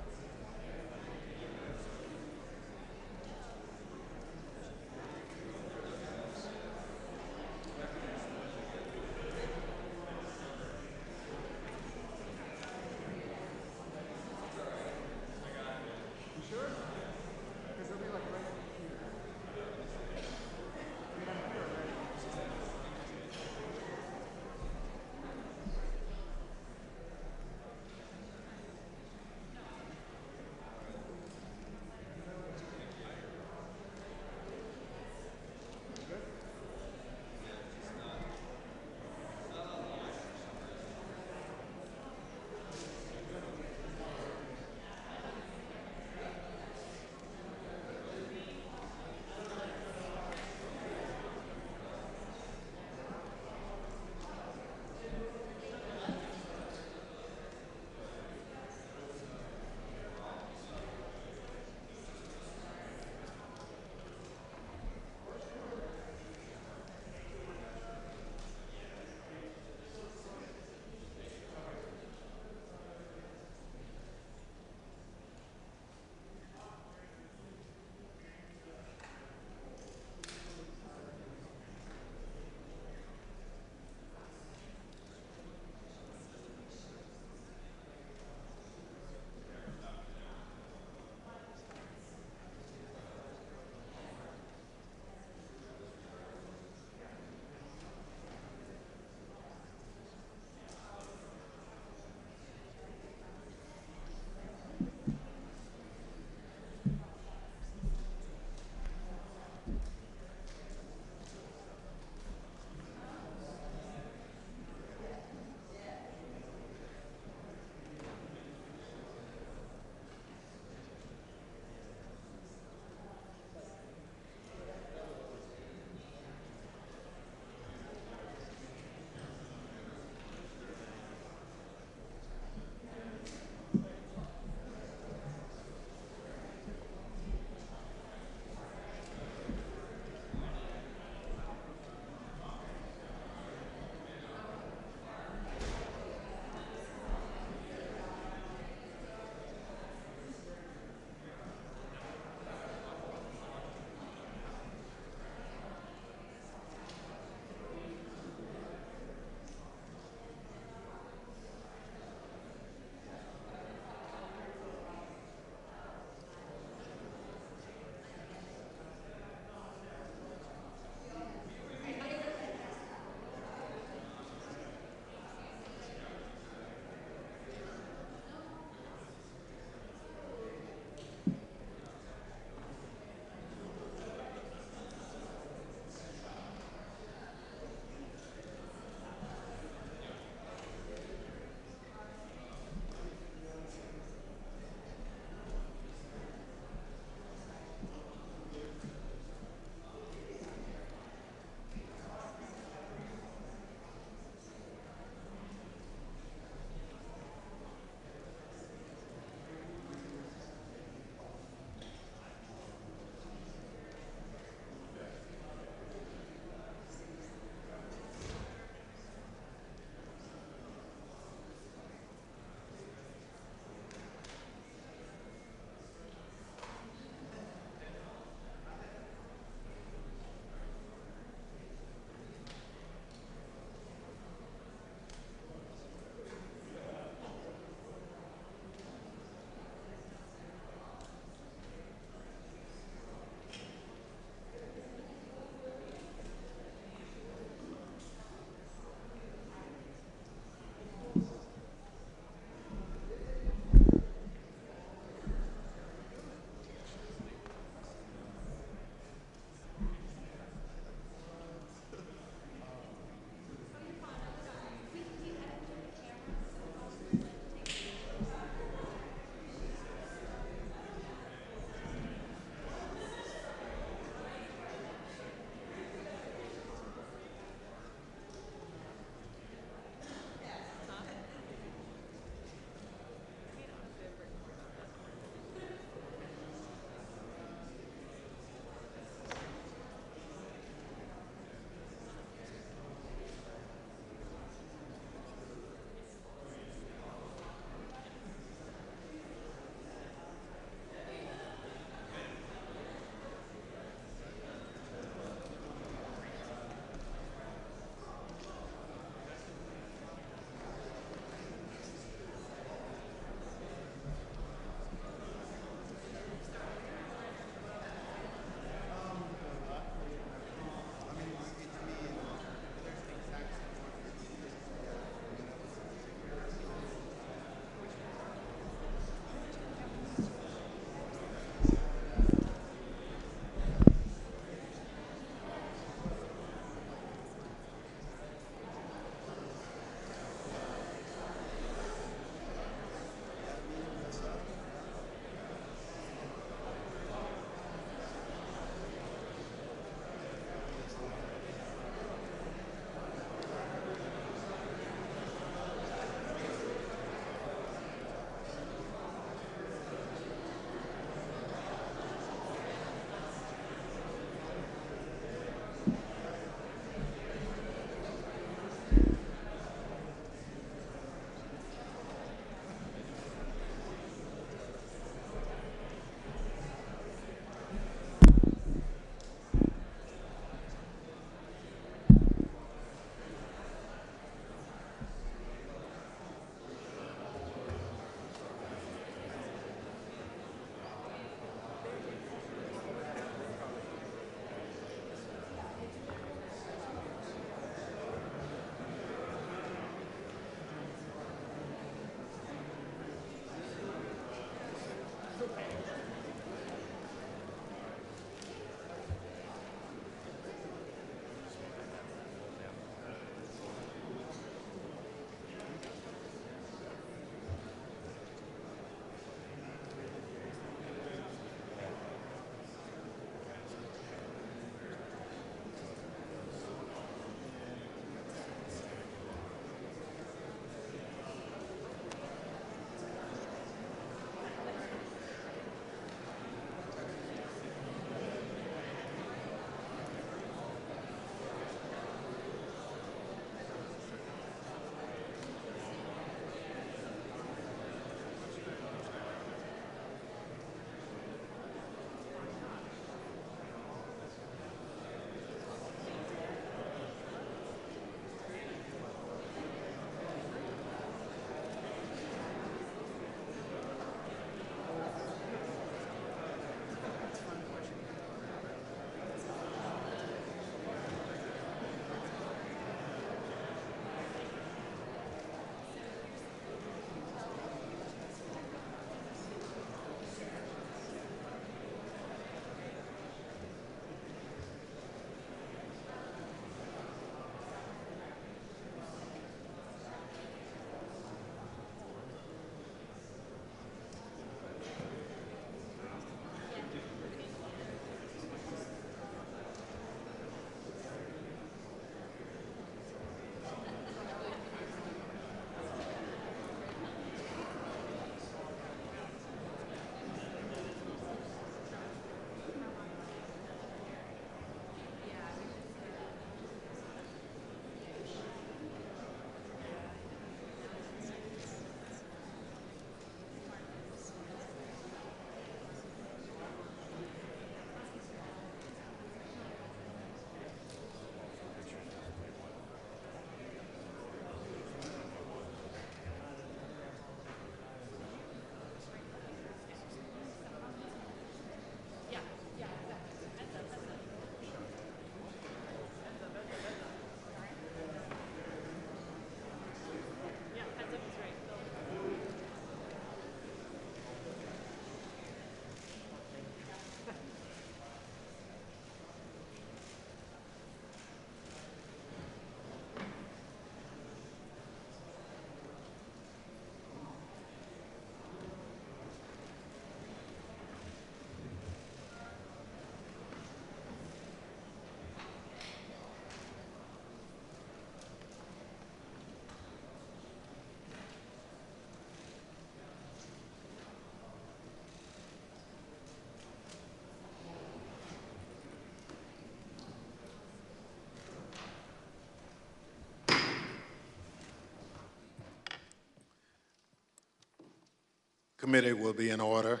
committee will be in order.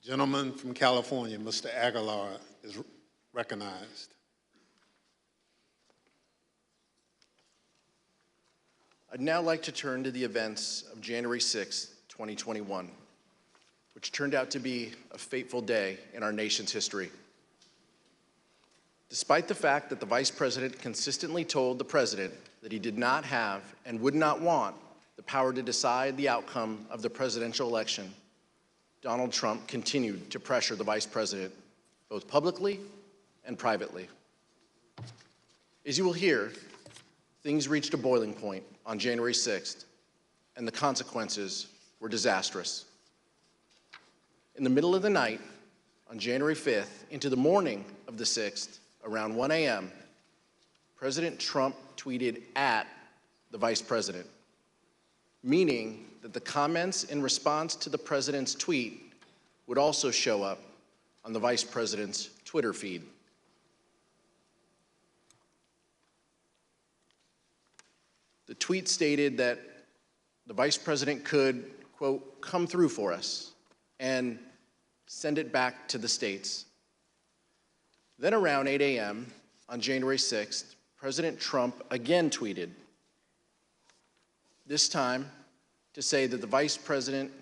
Gentleman from California, Mr. Aguilar, is recognized. I'd now like to turn to the events of January 6, 2021, which turned out to be a fateful day in our nation's history. Despite the fact that the Vice President consistently told the President that he did not have and would not want the power to decide the outcome of the presidential election, Donald Trump continued to pressure the Vice President, both publicly and privately. As you will hear, things reached a boiling point on January 6th, and the consequences were disastrous. In the middle of the night, on January 5th, into the morning of the 6th, around 1 a.m., President Trump tweeted at the Vice President, meaning that the comments in response to the President's tweet would also show up on the Vice President's Twitter feed. The tweet stated that the Vice President could, quote, come through for us and send it back to the states. Then around 8 a.m. on January 6th, President Trump again tweeted, this time to say that the Vice President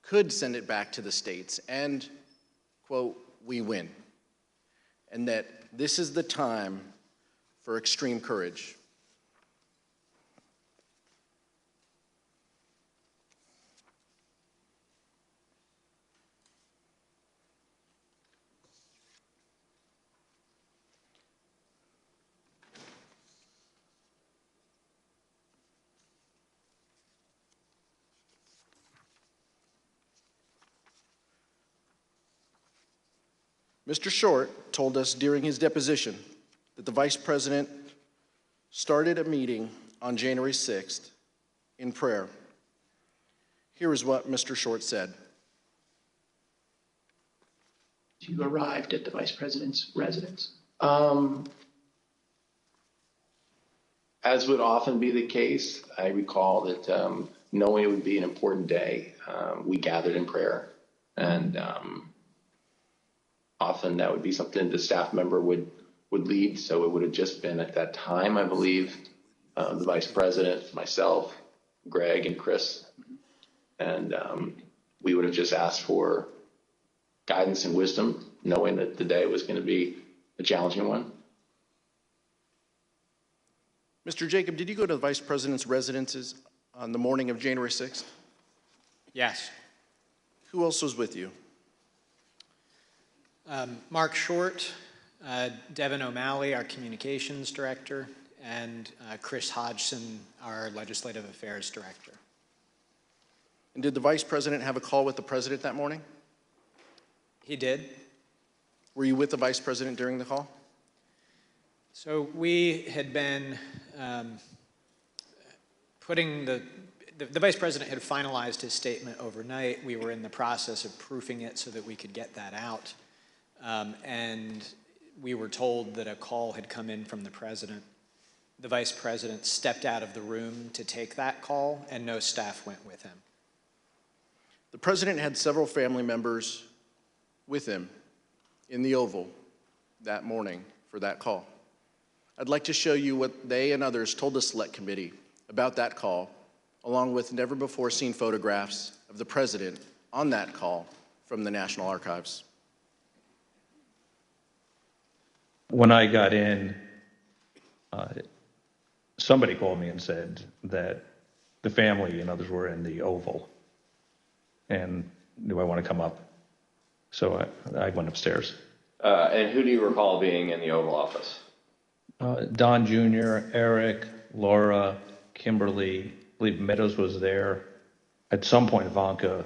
could send it back to the states and, quote, we win, and that this is the time for extreme courage. Mr. Short told us during his deposition that the Vice President started a meeting on January 6th in prayer. Here is what Mr. Short said. You arrived at the Vice President's residence. As would often be the case, I recall that knowing it would be an important day, we gathered in prayer, and often that would be something the staff member would lead. So it would have just been at that time, I believe, the Vice President, myself, Greg, and Chris, and we would have just asked for guidance and wisdom, knowing that the day was going to be a challenging one. Mr. Jacob, did you go to the Vice President's residences on the morning of January 6th? Yes. Who else was with you? Mark Short, Devin O'Malley, our communications director, and Chris Hodgson, our legislative affairs director. And did the Vice President have a call with the President that morning? He did. Were you with the Vice President during the call? So we had been putting the Vice President had finalized his statement overnight. We were in the process of proofing it so that we could get that out. And we were told that a call had come in from the President. The Vice President stepped out of the room to take that call, and no staff went with him. The President had several family members with him in the Oval that morning for that call. I'd like to show you what they and others told the Select Committee about that call, along with never-before-seen photographs of the President on that call from the National Archives. When I got in, somebody called me and said that the family and others were in the Oval, and do I want to come up? So I went upstairs. And who do you recall being in the Oval Office? Don Jr., Eric, Laura, Kimberly, I believe Meadows was there. At some point, Ivanka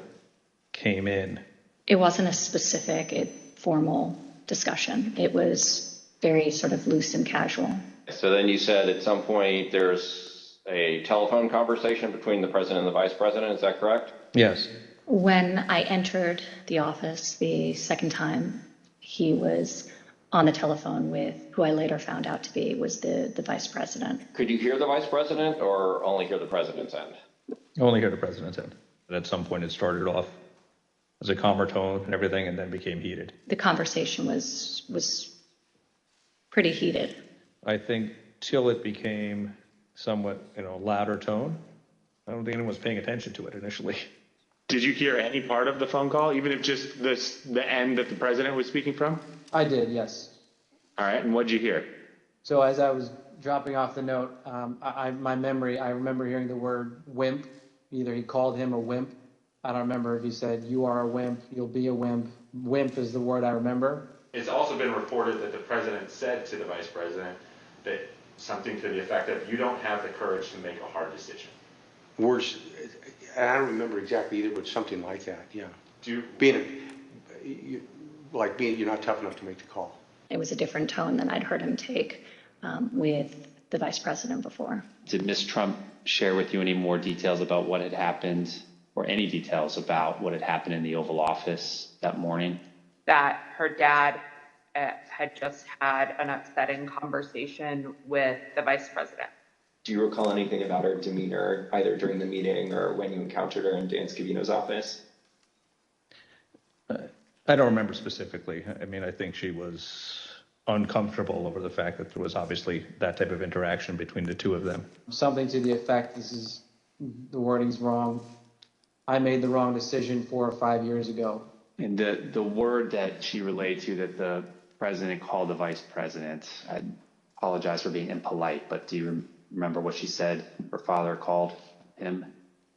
came in. It wasn't a specific, formal discussion. It was very sort of loose and casual. So then you said at some point there's a telephone conversation between the President and the Vice President, is that correct? Yes. When I entered the office the second time, he was on the telephone with who I later found out to be was the Vice President. Could you hear the Vice President or only hear the President's end? Only hear the President's end. But at some point, it started off as a calmer tone and everything, and then became heated. The conversation was pretty heated. I think till it became somewhat, louder tone, I don't think anyone was paying attention to it initially. Did you hear any part of the phone call, even if just the end that the president was speaking from? I did, yes. All right, and what did you hear? So as I was dropping off the note, I remember hearing the word wimp. Either he called him a wimp. I don't remember if he said, you are a wimp, you'll be a wimp. Wimp is the word I remember. It's also been reported that the president said to the vice president that something to the effect of, you don't have the courage to make a hard decision. Words, I don't remember exactly either, but something like that, yeah. Do you're not tough enough to make the call. It was a different tone than I'd heard him take with the vice president before. Did Ms. Trump share with you any more details about what had happened, or any details about what had happened in the Oval Office that morning? That her dad had just had an upsetting conversation with the vice president. Do you recall anything about her demeanor, either during the meeting or when you encountered her in Dan Scavino's office? I don't remember specifically. I mean, I think she was uncomfortable over the fact that there was obviously that type of interaction between the two of them. Something to the effect, the wording's wrong. I made the wrong decision 4 or 5 years ago. And the word that she relayed to that the president called the vice president, I apologize for being impolite, but do you remember what she said her father called him?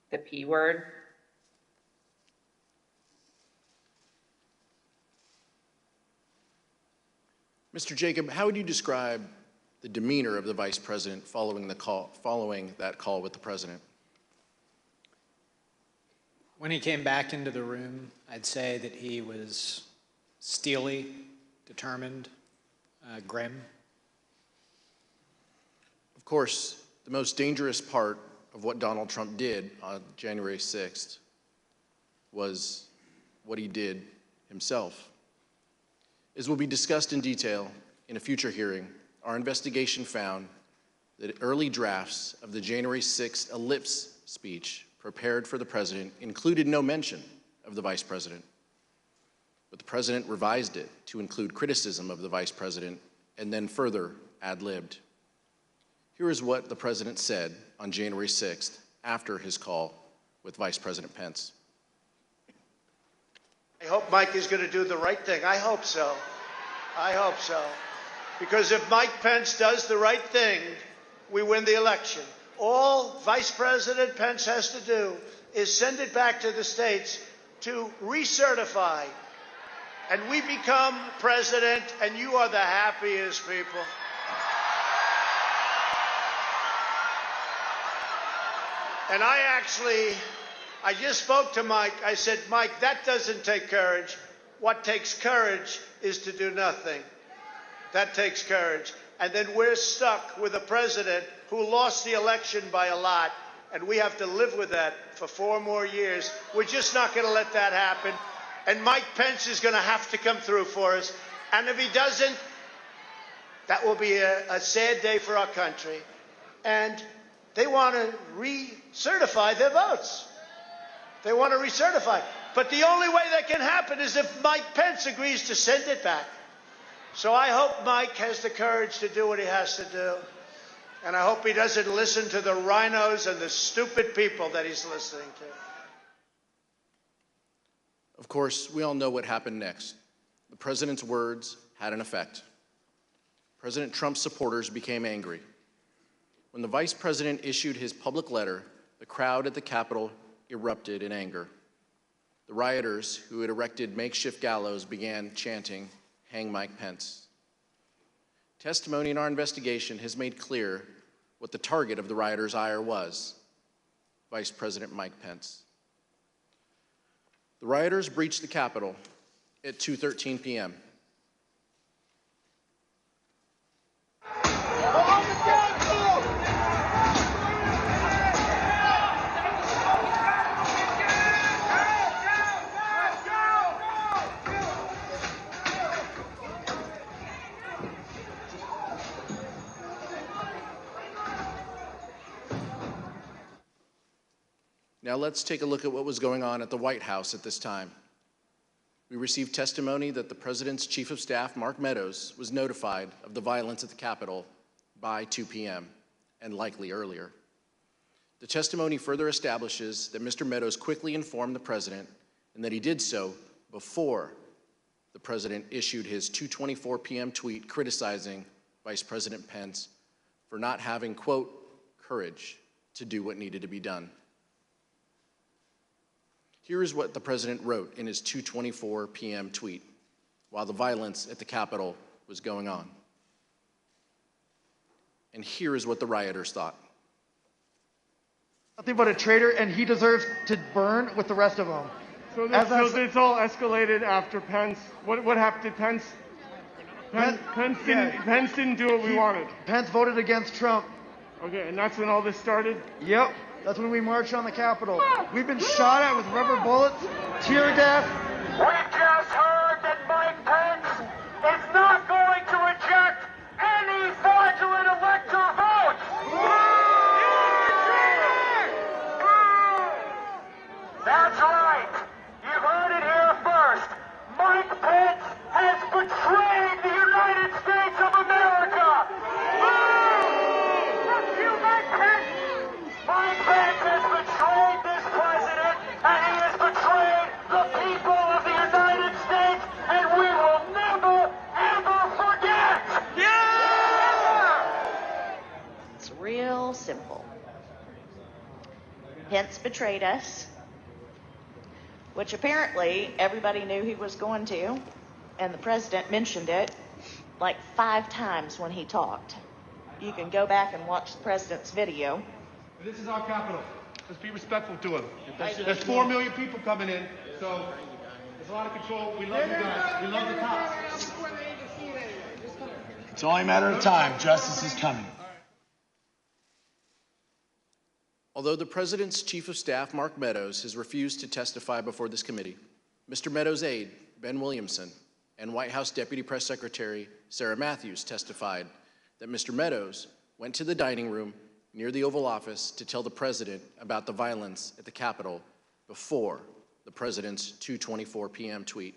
The P word. Mr. Jacob, how would you describe the demeanor of the vice president following that call with the president? When he came back into the room, I'd say that he was steely, determined, grim. Of course, the most dangerous part of what Donald Trump did on January 6th was what he did himself. As will be discussed in detail in a future hearing, our investigation found that early drafts of the January 6th ellipse speech prepared for the president included no mention of the vice president. But the president revised it to include criticism of the vice president and then further ad-libbed. Here is what the president said on January 6th after his call with Vice President Pence. I hope Mike is going to do the right thing. I hope so. I hope so. Because if Mike Pence does the right thing, we win the election. All Vice President Pence has to do is send it back to the states to recertify. And we become president, and you are the happiest people. And I just spoke to Mike. I said, Mike, that doesn't take courage. What takes courage is to do nothing. That takes courage. And then we're stuck with a president who lost the election by a lot, and we have to live with that for 4 more years. We're just not going to let that happen. And Mike Pence is going to have to come through for us. And if he doesn't, that will be a sad day for our country. And they want to recertify their votes. They want to recertify. But the only way that can happen is if Mike Pence agrees to send it back. So I hope Mike has the courage to do what he has to do. And I hope he doesn't listen to the rhinos and the stupid people that he's listening to. Of course, we all know what happened next. The president's words had an effect. President Trump's supporters became angry. When the vice president issued his public letter, the crowd at the Capitol erupted in anger. The rioters who had erected makeshift gallows began chanting, "Hang Mike Pence." Testimony in our investigation has made clear what the target of the rioters' ire was: Vice President Mike Pence. The rioters breached the Capitol at 2:13 p.m. Now let's take a look at what was going on at the White House at this time. We received testimony that the President's Chief of Staff, Mark Meadows, was notified of the violence at the Capitol by 2 p.m., and likely earlier. The testimony further establishes that Mr. Meadows quickly informed the President and that he did so before the President issued his 2:24 p.m. tweet criticizing Vice President Pence for not having, quote, courage to do what needed to be done. Here is what the President wrote in his 2:24 p.m. tweet while the violence at the Capitol was going on. And here is what the rioters thought. Nothing but a traitor, and he deserves to burn with the rest of them. So it's all escalated after Pence. What happened to Pence? Pence didn't do what we wanted. Pence voted against Trump. Okay, and that's when all this started? Yep. That's when we marched on the Capitol. We've been shot at with rubber bullets, tear gas. We just heard that Mike Pence is not going to reject any fraudulent elector votes. That's right. You heard it here first. Mike Pence has betrayed the United States of America. Fuck you, Mike Pence. Mike Pence has betrayed this president, and he has betrayed the people of the United States, and we will never, ever forget. It's real simple. Pence betrayed us, which apparently everybody knew he was going to, and the president mentioned it like 5 times when he talked. You can go back and watch the president's video. This is our Capitol. Let's be respectful to him. There's 4 million people coming in, so there's a lot of control. We love you guys. We love the cops. It's only a matter of time. Justice is coming. Although the President's Chief of Staff, Mark Meadows, has refused to testify before this committee, Mr. Meadows' aide, Ben Williamson, and White House Deputy Press Secretary Sarah Matthews testified that Mr. Meadows went to the dining room near the Oval Office to tell the President about the violence at the Capitol before the President's 2:24 p.m. tweet.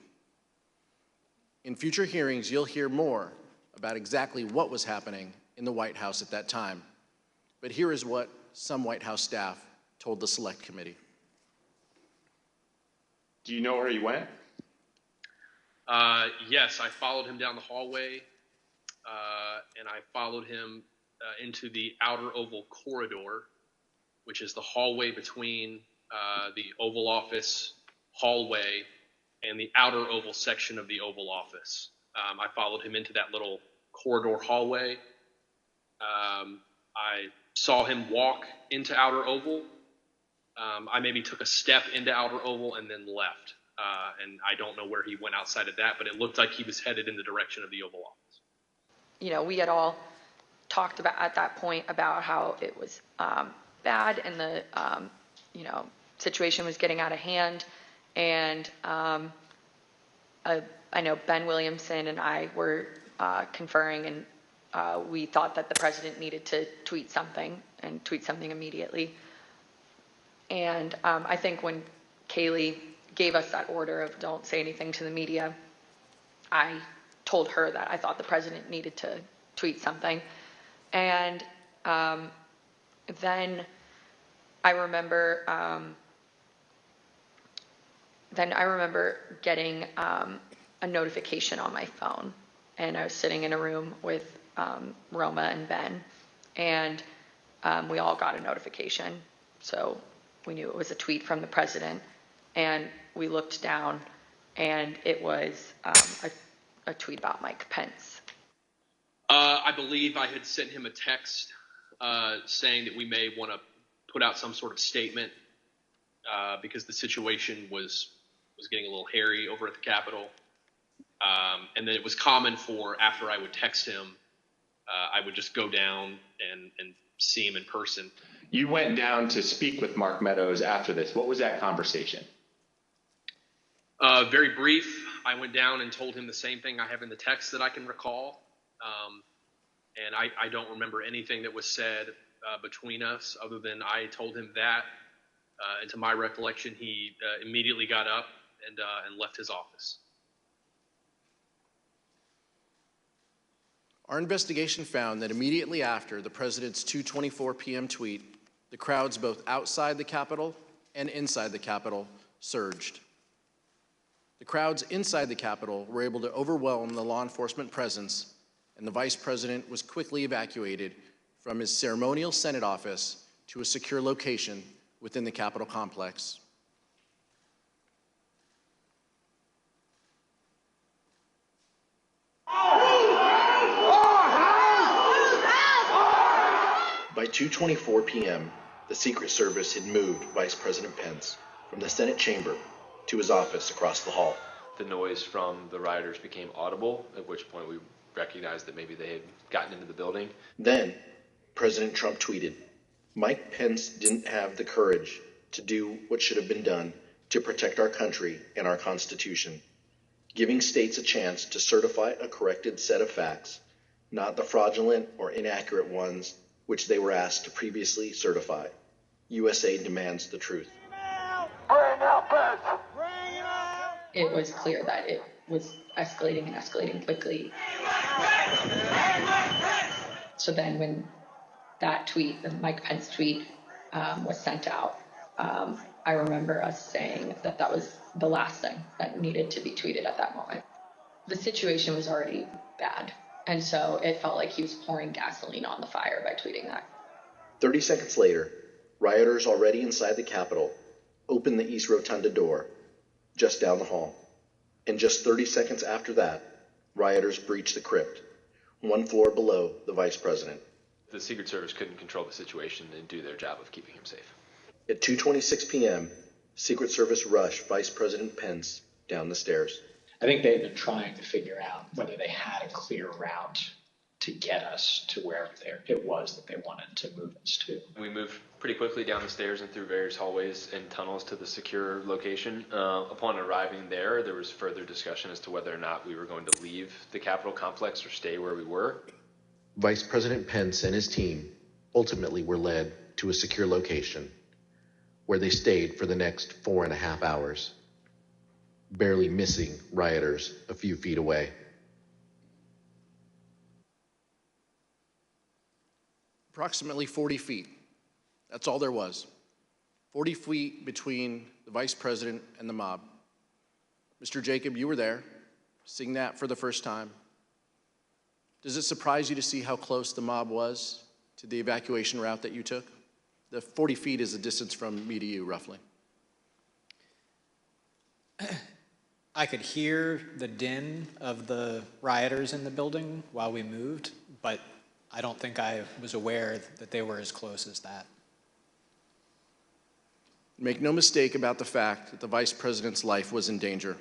In future hearings, you'll hear more about exactly what was happening in the White House at that time. But here is what some White House staff told the Select Committee. Do you know where he went? Yes, I followed him down the hallway, and I followed him into the outer Oval corridor, which is the hallway between the Oval Office hallway and the outer Oval section of the Oval Office. I followed him into that little corridor hallway. I saw him walk into outer Oval. I maybe took a step into outer Oval and then left. And I don't know where he went outside of that, but it looked like he was headed in the direction of the Oval Office. You know, we had all talked about at that point about how it was bad and the, situation was getting out of hand. And I know Ben Williamson and I were conferring, and we thought that the president needed to tweet something immediately. And I think when Kaylee gave us that order of don't say anything to the media, I told her that I thought the president needed to tweet something. And then I remember getting a notification on my phone, and I was sitting in a room with Roma and Ben, and we all got a notification. So we knew it was a tweet from the president, and we looked down, and it was a tweet about Mike Pence. I believe I had sent him a text saying that we may want to put out some sort of statement because the situation was getting a little hairy over at the Capitol. And then it was common for, after I would text him, I would just go down and see him in person. You went down to speak with Mark Meadows after this. What was that conversation? Very brief. I went down and told him the same thing I have in the text that I can recall. And I don't remember anything that was said between us other than I told him that. And to my recollection, he immediately got up and left his office. Our investigation found that immediately after the president's 2:24 p.m. tweet, the crowds both outside the Capitol and inside the Capitol surged. The crowds inside the Capitol were able to overwhelm the law enforcement presence, and the vice president was quickly evacuated from his ceremonial Senate office to a secure location within the Capitol complex. By 2:24 p.m., the Secret Service had moved Vice President Pence from the Senate chamber to his office across the hall. The noise from the rioters became audible, at which point we recognized that maybe they had gotten into the building. Then, President Trump tweeted, "Mike Pence didn't have the courage to do what should have been done to protect our country and our Constitution, giving states a chance to certify a corrected set of facts, not the fraudulent or inaccurate ones which they were asked to previously certify. USA demands the truth." It was clear that it was escalating and escalating quickly. So then when that tweet, the Mike Pence tweet, was sent out, I remember us saying that that was the last thing that needed to be tweeted at that moment. The situation was already bad, and so it felt like he was pouring gasoline on the fire by tweeting that. 30 seconds later, rioters already inside the Capitol opened the East Rotunda door just down the hall. And just 30 seconds after that, rioters breached the crypt, one floor below the vice president. The Secret Service couldn't control the situation and do their job of keeping him safe. At 2:26 p.m., Secret Service rushed Vice President Pence down the stairs. I think they've been trying to figure out whether they had a clear route to get us to wherever it was that they wanted to move us to. We moved pretty quickly down the stairs and through various hallways and tunnels to the secure location. Upon arriving there, there was further discussion as to whether or not we were going to leave the Capitol complex or stay where we were. Vice President Pence and his team ultimately were led to a secure location where they stayed for the next 4.5 hours, barely missing rioters a few feet away. Approximately 40 feet. That's all there was. 40 feet between the vice president and the mob. Mr. Jacob, you were there, seeing that for the first time. Does it surprise you to see how close the mob was to the evacuation route that you took? The 40 feet is the distance from me to you, roughly. I could hear the din of the rioters in the building while we moved, but I don't think I was aware that they were as close as that. Make no mistake about the fact that the vice president's life was in danger.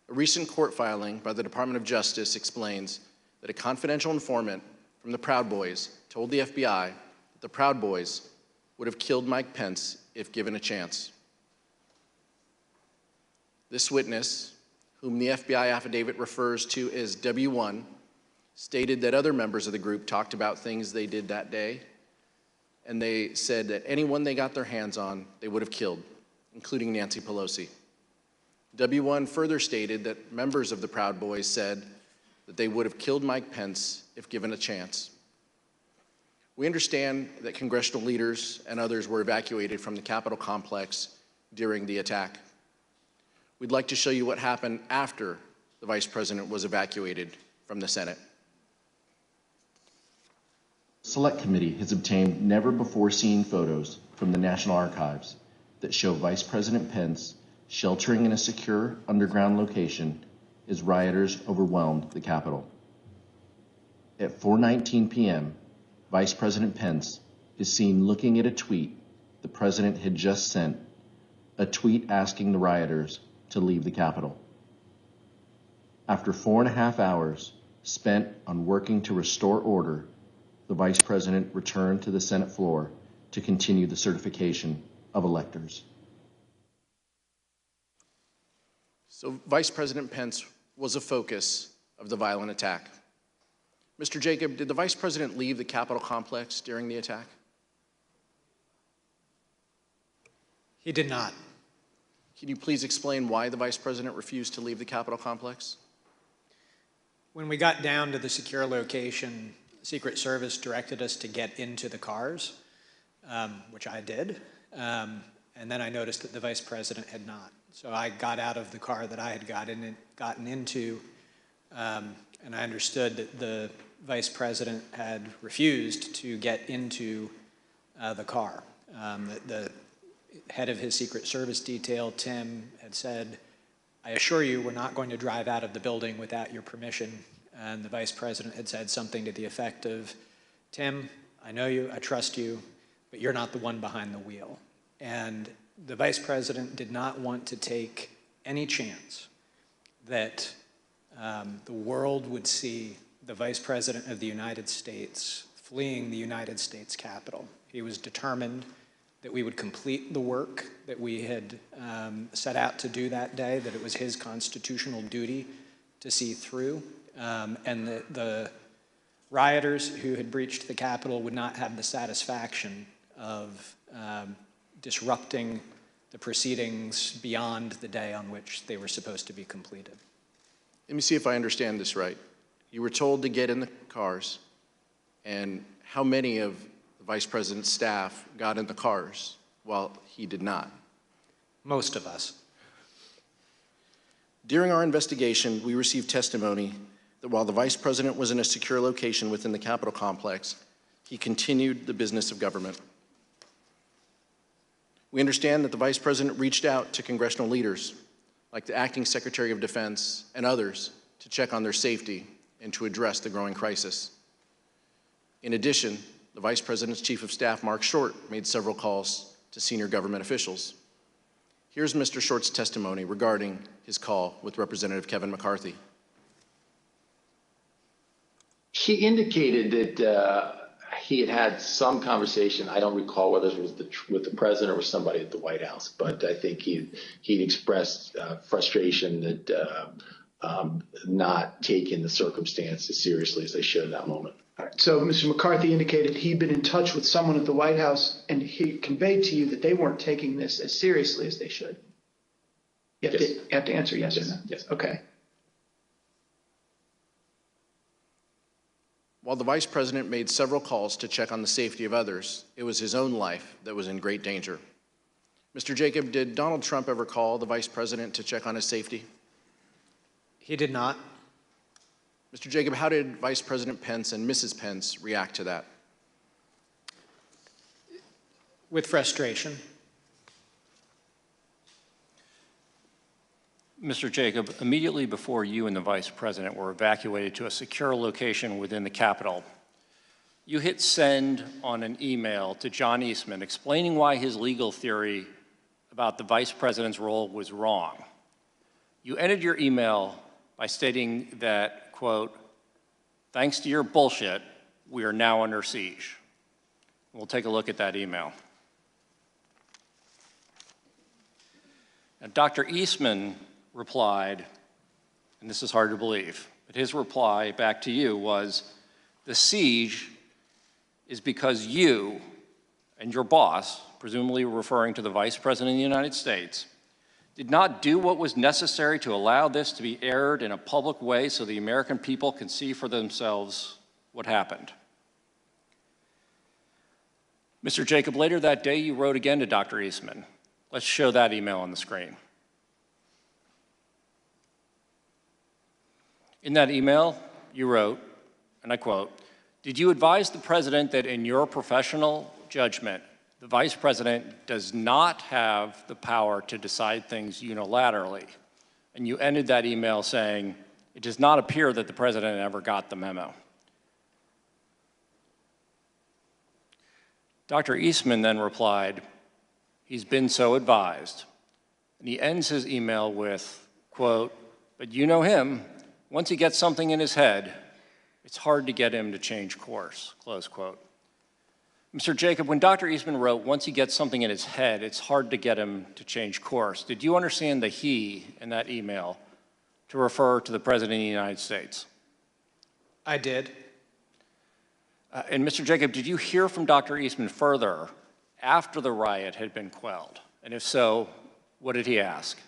A recent court filing by the Department of Justice explains that a confidential informant from the Proud Boys told the FBI that the Proud Boys would have killed Mike Pence if given a chance. This witness, whom the FBI affidavit refers to as W1, stated that other members of the group talked about things they did that day, and they said that anyone they got their hands on, they would have killed, including Nancy Pelosi. W1 further stated that members of the Proud Boys said that they would have killed Mike Pence if given a chance. We understand that congressional leaders and others were evacuated from the Capitol complex during the attack. We'd like to show you what happened after the vice president was evacuated from the Senate. Select Committee has obtained never-before-seen photos from the National Archives that show Vice President Pence sheltering in a secure underground location as rioters overwhelmed the Capitol. At 4:19 p.m., Vice President Pence is seen looking at a tweet the president had just sent, a tweet asking the rioters to leave the Capitol. After 4.5 hours spent on working to restore order, the Vice President returned to the Senate floor to continue the certification of electors. So Vice President Pence was a focus of the violent attack. Mr. Jacob, did the Vice President leave the Capitol complex during the attack? He did not. Can you please explain why the Vice President refused to leave the Capitol complex? When we got down to the secure location, Secret Service directed us to get into the cars, which I did. And then I noticed that the Vice President had not. So I got out of the car that I had gotten into, and I understood that the Vice President had refused to get into the car. The head of his Secret Service detail, Tim, had said, "I assure you we're not going to drive out of the building without your permission." And the Vice President had said something to the effect of, "Tim, I know you, I trust you, but you're not the one behind the wheel." And the Vice President did not want to take any chance that the world would see the Vice President of the United States fleeing the United States Capitol. He was determined that we would complete the work that we had set out to do that day, that it was his constitutional duty to see through, and that the rioters who had breached the Capitol would not have the satisfaction of disrupting the proceedings beyond the day on which they were supposed to be completed. Let me see if I understand this right. You were told to get in the cars, and how many of the Vice President's staff got in the cars while he did not? Most of us. During our investigation, we received testimony that while the Vice President was in a secure location within the Capitol complex, he continued the business of government. We understand that the Vice President reached out to congressional leaders, like the Acting Secretary of Defense and others, to check on their safety and to address the growing crisis. In addition, the Vice President's Chief of Staff, Mark Short, made several calls to senior government officials. Here's Mr. Short's testimony regarding his call with Representative Kevin McCarthy. He indicated that he had had some conversation. I don't recall whether it was with the president or with somebody at the White House, but I think he'd expressed frustration that not taking the circumstance as seriously as they should in that moment. All right. So Mr. McCarthy indicated he'd been in touch with someone at the White House, and he conveyed to you that they weren't taking this as seriously as they should. You have to answer yes or no. Yes. Okay. While the Vice President made several calls to check on the safety of others, it was his own life that was in great danger. Mr. Jacob, did Donald Trump ever call the Vice President to check on his safety? He did not. Mr. Jacob, how did Vice President Pence and Mrs. Pence react to that? With frustration. Mr. Jacob, immediately before you and the Vice President were evacuated to a secure location within the Capitol, you hit send on an email to John Eastman explaining why his legal theory about the Vice President's role was wrong. You ended your email by stating that, quote, "Thanks to your bullshit, we are now under siege." We'll take a look at that email. Now, Dr. Eastman replied, and this is hard to believe, but his reply back to you was, "The siege is because you and your boss," presumably referring to the Vice President of the United States, "did not do what was necessary to allow this to be aired in a public way so the American people can see for themselves what happened." Mr. Jacob, later that day you wrote again to Dr. Eastman. Let's show that email on the screen. In that email, you wrote, and I quote, "Did you advise the President that in your professional judgment, the Vice President does not have the power to decide things unilaterally?" And you ended that email saying, "It does not appear that the President ever got the memo." Dr. Eastman then replied, "He's been so advised." And he ends his email with, quote, "But you know him. Once he gets something in his head, it's hard to get him to change course," close quote. Mr. Jacob, when Dr. Eastman wrote, "Once he gets something in his head, it's hard to get him to change course," did you understand the he in that email to refer to the President of the United States? I did. And Mr. Jacob, did you hear from Dr. Eastman further after the riot had been quelled? And if so, what did he ask?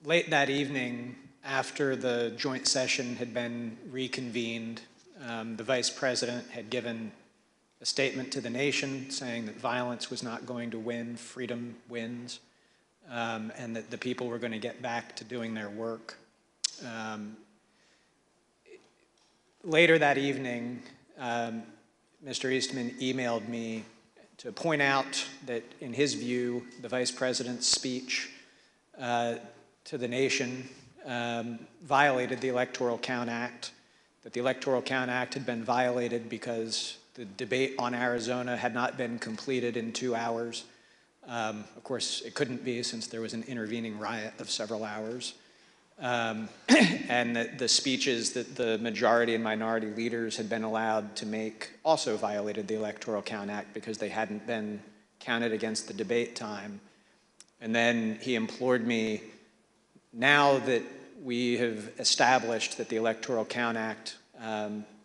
Late that evening, after the joint session had been reconvened, the vice president had given a statement to the nation saying that violence was not going to win, freedom wins, and that the people were going to get back to doing their work. Later that evening, Mr. Eastman emailed me to point out that, in his view, the vice president's speech to the nation violated the Electoral Count Act, that the Electoral Count Act had been violated because the debate on Arizona had not been completed in 2 hours. Of course, it couldn't be since there was an intervening riot of several hours. And that the speeches that the majority and minority leaders had been allowed to make also violated the Electoral Count Act because they hadn't been counted against the debate time. And then he implored me, now that we have established that the Electoral Count Act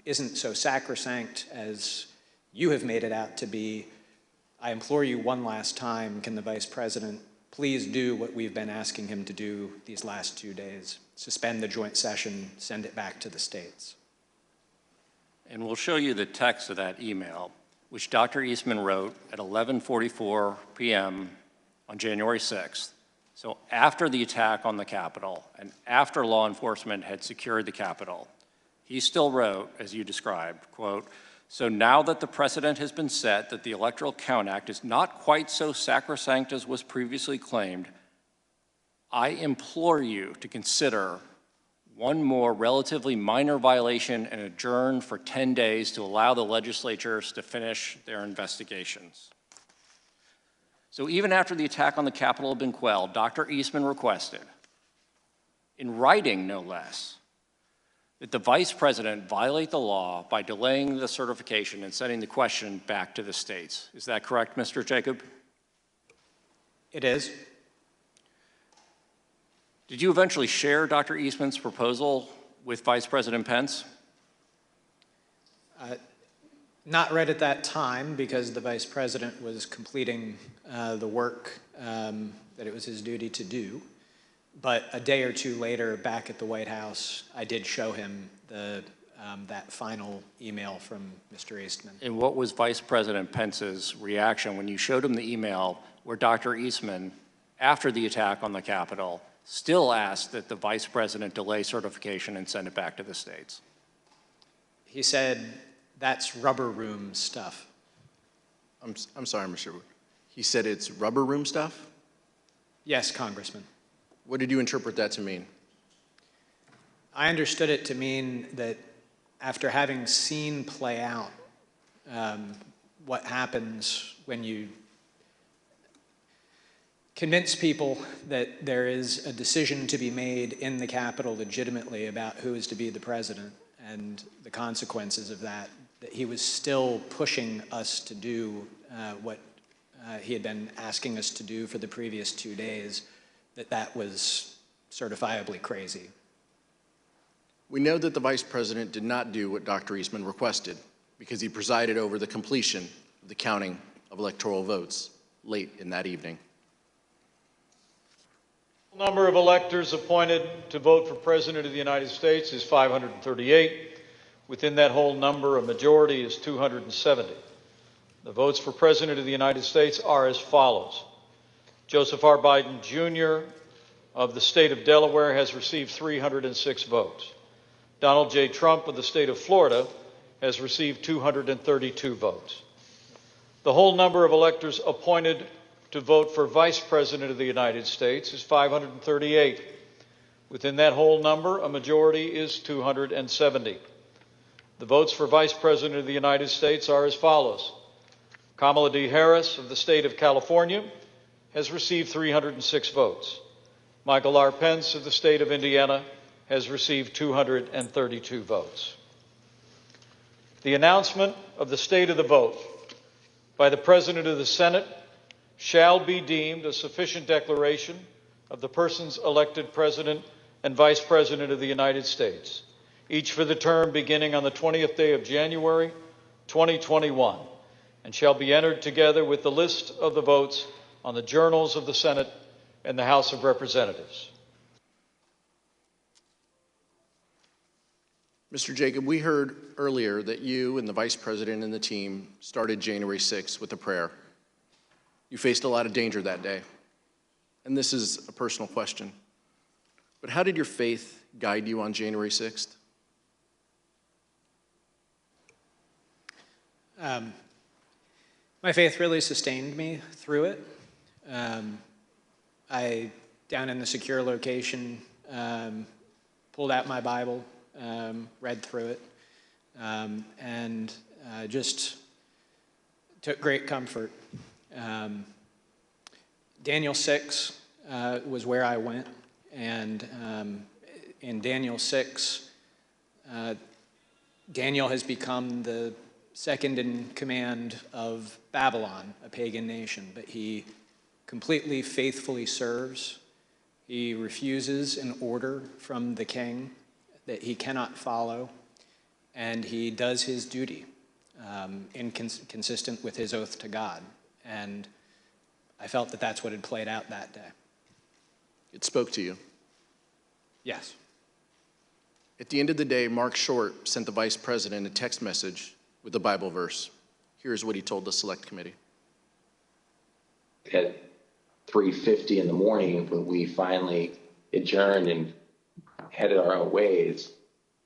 isn't so sacrosanct as you have made it out to be, I implore you one last time, can the Vice President please do what we've been asking him to do these last 2 days? Suspend the joint session, send it back to the states. And we'll show you the text of that email, which Dr. Eastman wrote at 11:44 p.m. on January 6th. So after the attack on the Capitol and after law enforcement had secured the Capitol, he still wrote, as you described, quote, "So now that the precedent has been set that the Electoral Count Act is not quite so sacrosanct as was previously claimed, I implore you to consider one more relatively minor violation and adjourn for 10 days to allow the legislatures to finish their investigations." So even after the attack on the Capitol had been quelled, Dr. Eastman requested, in writing no less, that the Vice President violate the law by delaying the certification and sending the question back to the states. Is that correct, Mr. Jacob? It is. Did you eventually share Dr. Eastman's proposal with Vice President Pence? Not right at that time, because the Vice President was completing the work that it was his duty to do. But a day or two later, back at the White House, I did show him that final email from Mr. Eastman. And what was Vice President Pence's reaction when you showed him the email where Dr. Eastman, after the attack on the Capitol, still asked that the Vice President delay certification and send it back to the states? He said, "That's rubber room stuff." I'm sorry, Mr. Wood. He said it's rubber room stuff? Yes, Congressman. What did you interpret that to mean? I understood it to mean that after having seen play out what happens when you convince people that there is a decision to be made in the Capitol legitimately about who is to be the president and the consequences of that, that he was still pushing us to do what he had been asking us to do for the previous 2 days, that was certifiably crazy. We know that the Vice President did not do what Dr. Eastman requested because he presided over the completion of the counting of electoral votes late in that evening. The number of electors appointed to vote for President of the United States is 538. Within that whole number, a majority is 270. The votes for President of the United States are as follows. Joseph R. Biden, Jr. of the state of Delaware has received 306 votes. Donald J. Trump of the state of Florida has received 232 votes. The whole number of electors appointed to vote for Vice President of the United States is 538. Within that whole number, a majority is 270. The votes for Vice President of the United States are as follows. Kamala D. Harris of the state of California has received 306 votes. Michael R. Pence of the state of Indiana has received 232 votes. The announcement of the state of the vote by the President of the Senate shall be deemed a sufficient declaration of the persons elected President and Vice President of the United States, each for the term beginning on the 20th day of January, 2021, and shall be entered together with the list of the votes on the journals of the Senate and the House of Representatives. Mr. Jacob, we heard earlier that you and the Vice President and the team started January 6th with a prayer. You faced a lot of danger that day, and this is a personal question. But how did your faith guide you on January 6th? My faith really sustained me through it. I, down in the secure location, pulled out my Bible, read through it, and just took great comfort. Daniel 6 was where I went, and in Daniel 6, Daniel has become the second in command of Babylon, a pagan nation, but he completely faithfully serves. He refuses an order from the king that he cannot follow, and he does his duty consistent with his oath to God. And I felt that that's what had played out that day. It spoke to you? Yes. At the end of the day, Mark Short sent the Vice President a text message with a Bible verse. Here's what he told the Select Committee. At 3:50 in the morning, when we finally adjourned and headed our own ways,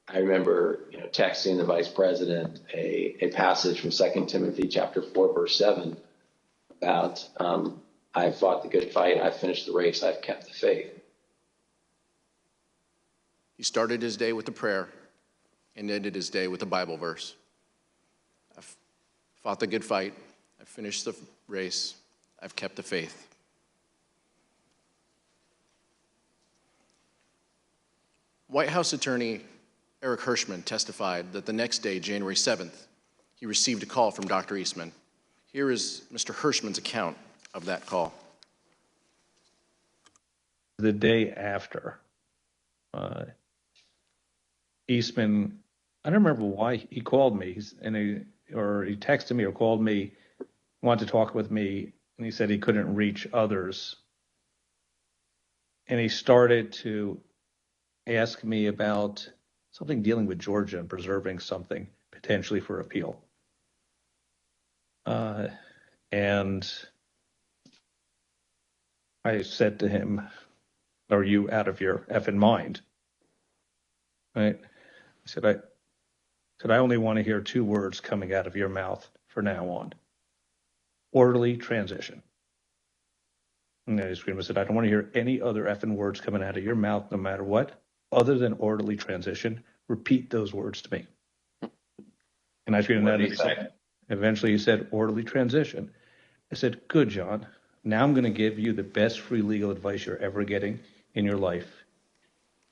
I remember, texting the Vice President a passage from 2 Timothy chapter 4, verse 7 about, I fought the good fight, I've finished the race, I've kept the faith. He started his day with a prayer and ended his day with a Bible verse. I've fought the good fight, I've finished the race, I've kept the faith. White House Attorney Eric Hirschman testified that the next day, January 7th, he received a call from Dr. Eastman. Here is Mr. Hirschman's account of that call. The day after, Eastman, I don't remember why he called me, or he texted me or called me, wanted to talk with me, and he said he couldn't reach others. And he started to ask me about something dealing with Georgia and preserving something potentially for appeal. And I said to him, "Are you out of your effing mind?" Right? I said, I only want to hear two words coming out of your mouth from now on. Orderly transition. And I screamed, I said, I don't want to hear any other effing words coming out of your mouth, no matter what, other than orderly transition. Repeat those words to me. And I screamed that, and eventually he said, orderly transition. I said, good, John. Now I'm going to give you the best free legal advice you're ever getting in your life.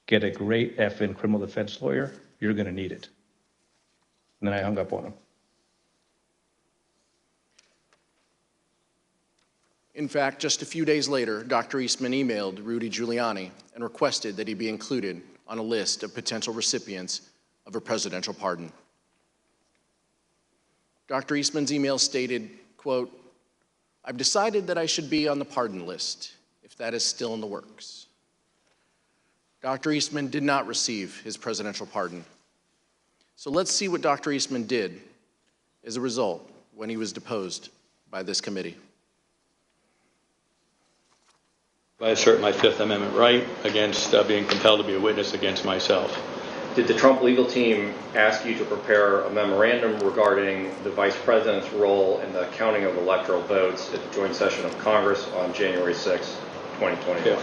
Get a great effing criminal defense lawyer. You're going to need it. And then I hung up on him. In fact, just a few days later, Dr. Eastman emailed Rudy Giuliani and requested that he be included on a list of potential recipients of a presidential pardon. Dr. Eastman's email stated, quote, I've decided that I should be on the pardon list, if that is still in the works. Dr. Eastman did not receive his presidential pardon. So let's see what Dr. Eastman did as a result when he was deposed by this committee. I assert my Fifth Amendment right against being compelled to be a witness against myself. Did the Trump legal team ask you to prepare a memorandum regarding the Vice President's role in the counting of electoral votes at the joint session of Congress on January 6, 2021? Yeah.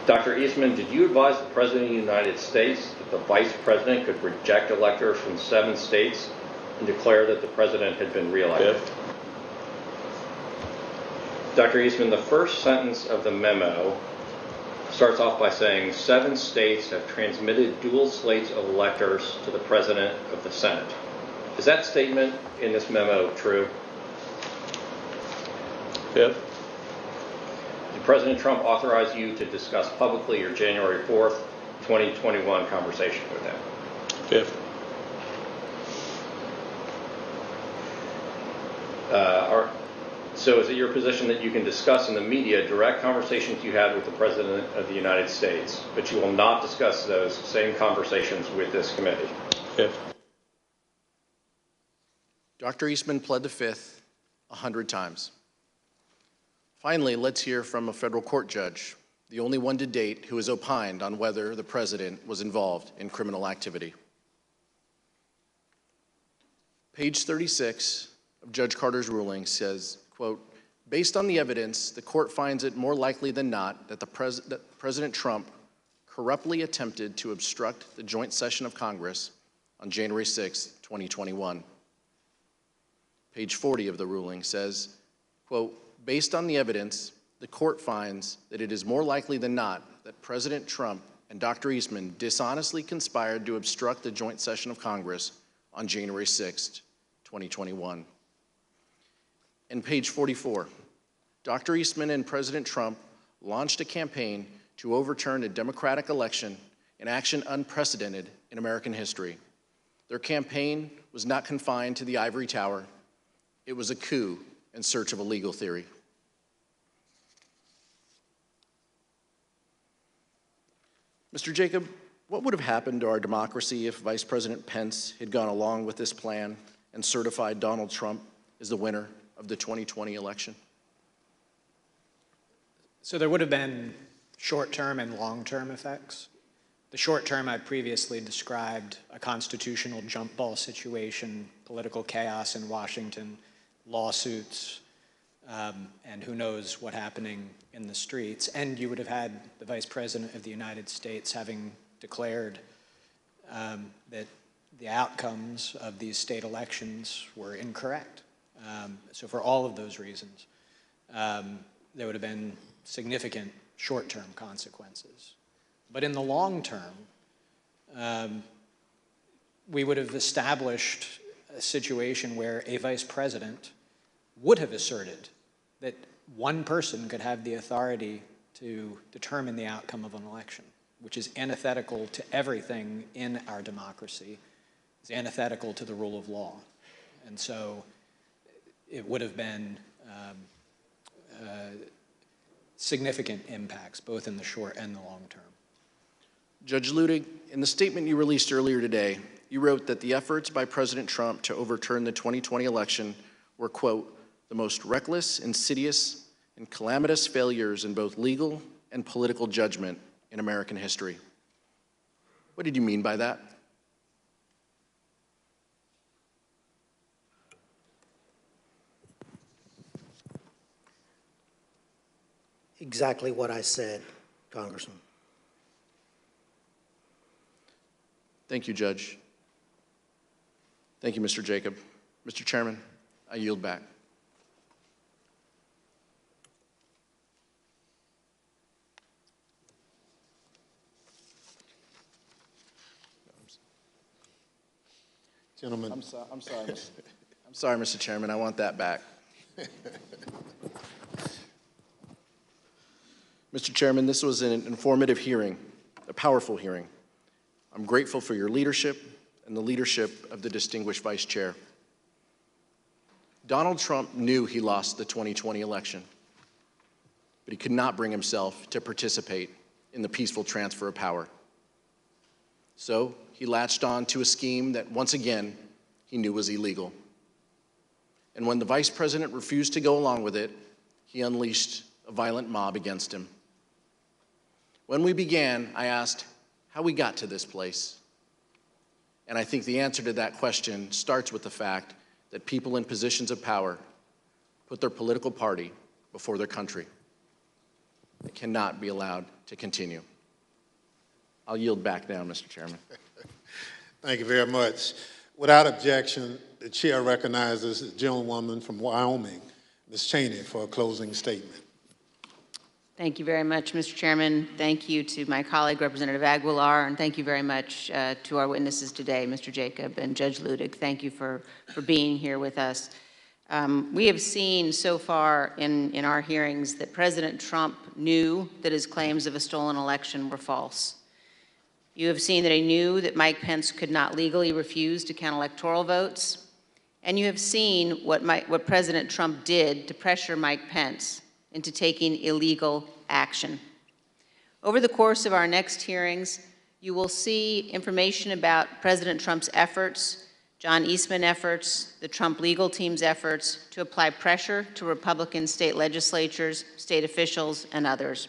Dr. Eastman, did you advise the President of the United States that the Vice President could reject electors from 7 states and declare that the President had been reelected? Yeah. Dr. Eastman, the first sentence of the memo starts off by saying 7 states have transmitted dual slates of electors to the President of the Senate. Is that statement in this memo true? Yeah. Did President Trump authorize you to discuss publicly your January 4th, 2021 conversation with him? Yeah. So is it your position that you can discuss in the media direct conversations you had with the President of the United States, but you will not discuss those same conversations with this committee? Fifth. Dr. Eastman pled the fifth 100 times. Finally, let's hear from a federal court judge, the only one to date who has opined on whether the president was involved in criminal activity. Page 36 of Judge Carter's ruling says, quote, based on the evidence, the court finds it more likely than not that President Trump corruptly attempted to obstruct the joint session of Congress on January 6, 2021. Page 40 of the ruling says, quote, based on the evidence, the court finds that it is more likely than not that President Trump and Dr. Eastman dishonestly conspired to obstruct the joint session of Congress on January 6, 2021. And page 44, Dr. Eastman and President Trump launched a campaign to overturn a democratic election, an action unprecedented in American history. Their campaign was not confined to the ivory tower. It was a coup in search of a legal theory. Mr. Jacob, what would have happened to our democracy if Vice President Pence had gone along with this plan and certified Donald Trump as the winner of the 2020 election? So there would have been short-term and long-term effects. The short-term I previously described, a constitutional jump ball situation, political chaos in Washington, lawsuits, and who knows what happening in the streets. And you would have had the Vice President of the United States having declared that the outcomes of these state elections were incorrect. So for all of those reasons, there would have been significant short-term consequences. But in the long term, we would have established a situation where a vice president would have asserted that one person could have the authority to determine the outcome of an election, which is antithetical to everything in our democracy, is antithetical to the rule of law. And so it would have been significant impacts, both in the short and the long term. Judge Ludig, in the statement you released earlier today, you wrote that the efforts by President Trump to overturn the 2020 election were, quote, the most reckless, insidious, and calamitous failures in both legal and political judgment in American history. What did you mean by that? Exactly what I said, Congressman. Thank you, Judge. Thank you, Mr. Jacob. Mr. Chairman, I yield back. Gentlemen. I'm sorry, Mr. Chairman. I want that back. Mr. Chairman, this was an informative hearing, a powerful hearing. I'm grateful for your leadership and the leadership of the distinguished Vice Chair. Donald Trump knew he lost the 2020 election, but he could not bring himself to participate in the peaceful transfer of power. So he latched on to a scheme that, once again, he knew was illegal. And when the Vice President refused to go along with it, he unleashed a violent mob against him. When we began, I asked how we got to this place. And I think the answer to that question starts with the fact that people in positions of power put their political party before their country. It cannot be allowed to continue. I'll yield back now, Mr. Chairman. Thank you very much. Without objection, the chair recognizes the gentlewoman from Wyoming, Ms. Cheney, for a closing statement. Thank you very much, Mr. Chairman. Thank you to my colleague, Representative Aguilar, and thank you very much to our witnesses today, Mr. Jacob and Judge Ludig. Thank you for being here with us. We have seen so far in our hearings that President Trump knew that his claims of a stolen election were false. You have seen that he knew that Mike Pence could not legally refuse to count electoral votes, And you have seen what President Trump did to pressure Mike Pence into taking illegal action. Over the course of our next hearings, you will see information about President Trump's efforts, John Eastman efforts, the Trump legal team's efforts to apply pressure to Republican state legislatures, state officials, and others.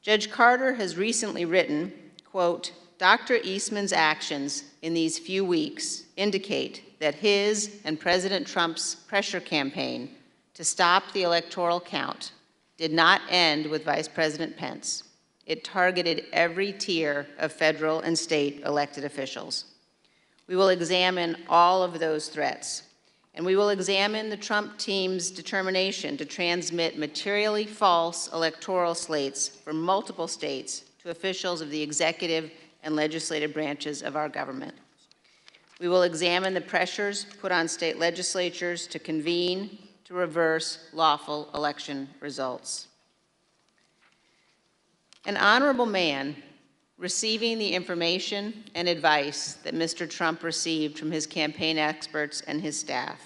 Judge Carter has recently written, quote, Dr. Eastman's actions in these few weeks indicate that his and President Trump's pressure campaign to stop the electoral count did not end with Vice President Pence. It targeted every tier of federal and state elected officials. We will examine all of those threats, and we will examine the Trump team's determination to transmit materially false electoral slates from multiple states to officials of the executive and legislative branches of our government. We will examine the pressures put on state legislatures to convene to reverse lawful election results. An honorable man receiving the information and advice that Mr. Trump received from his campaign experts and his staff,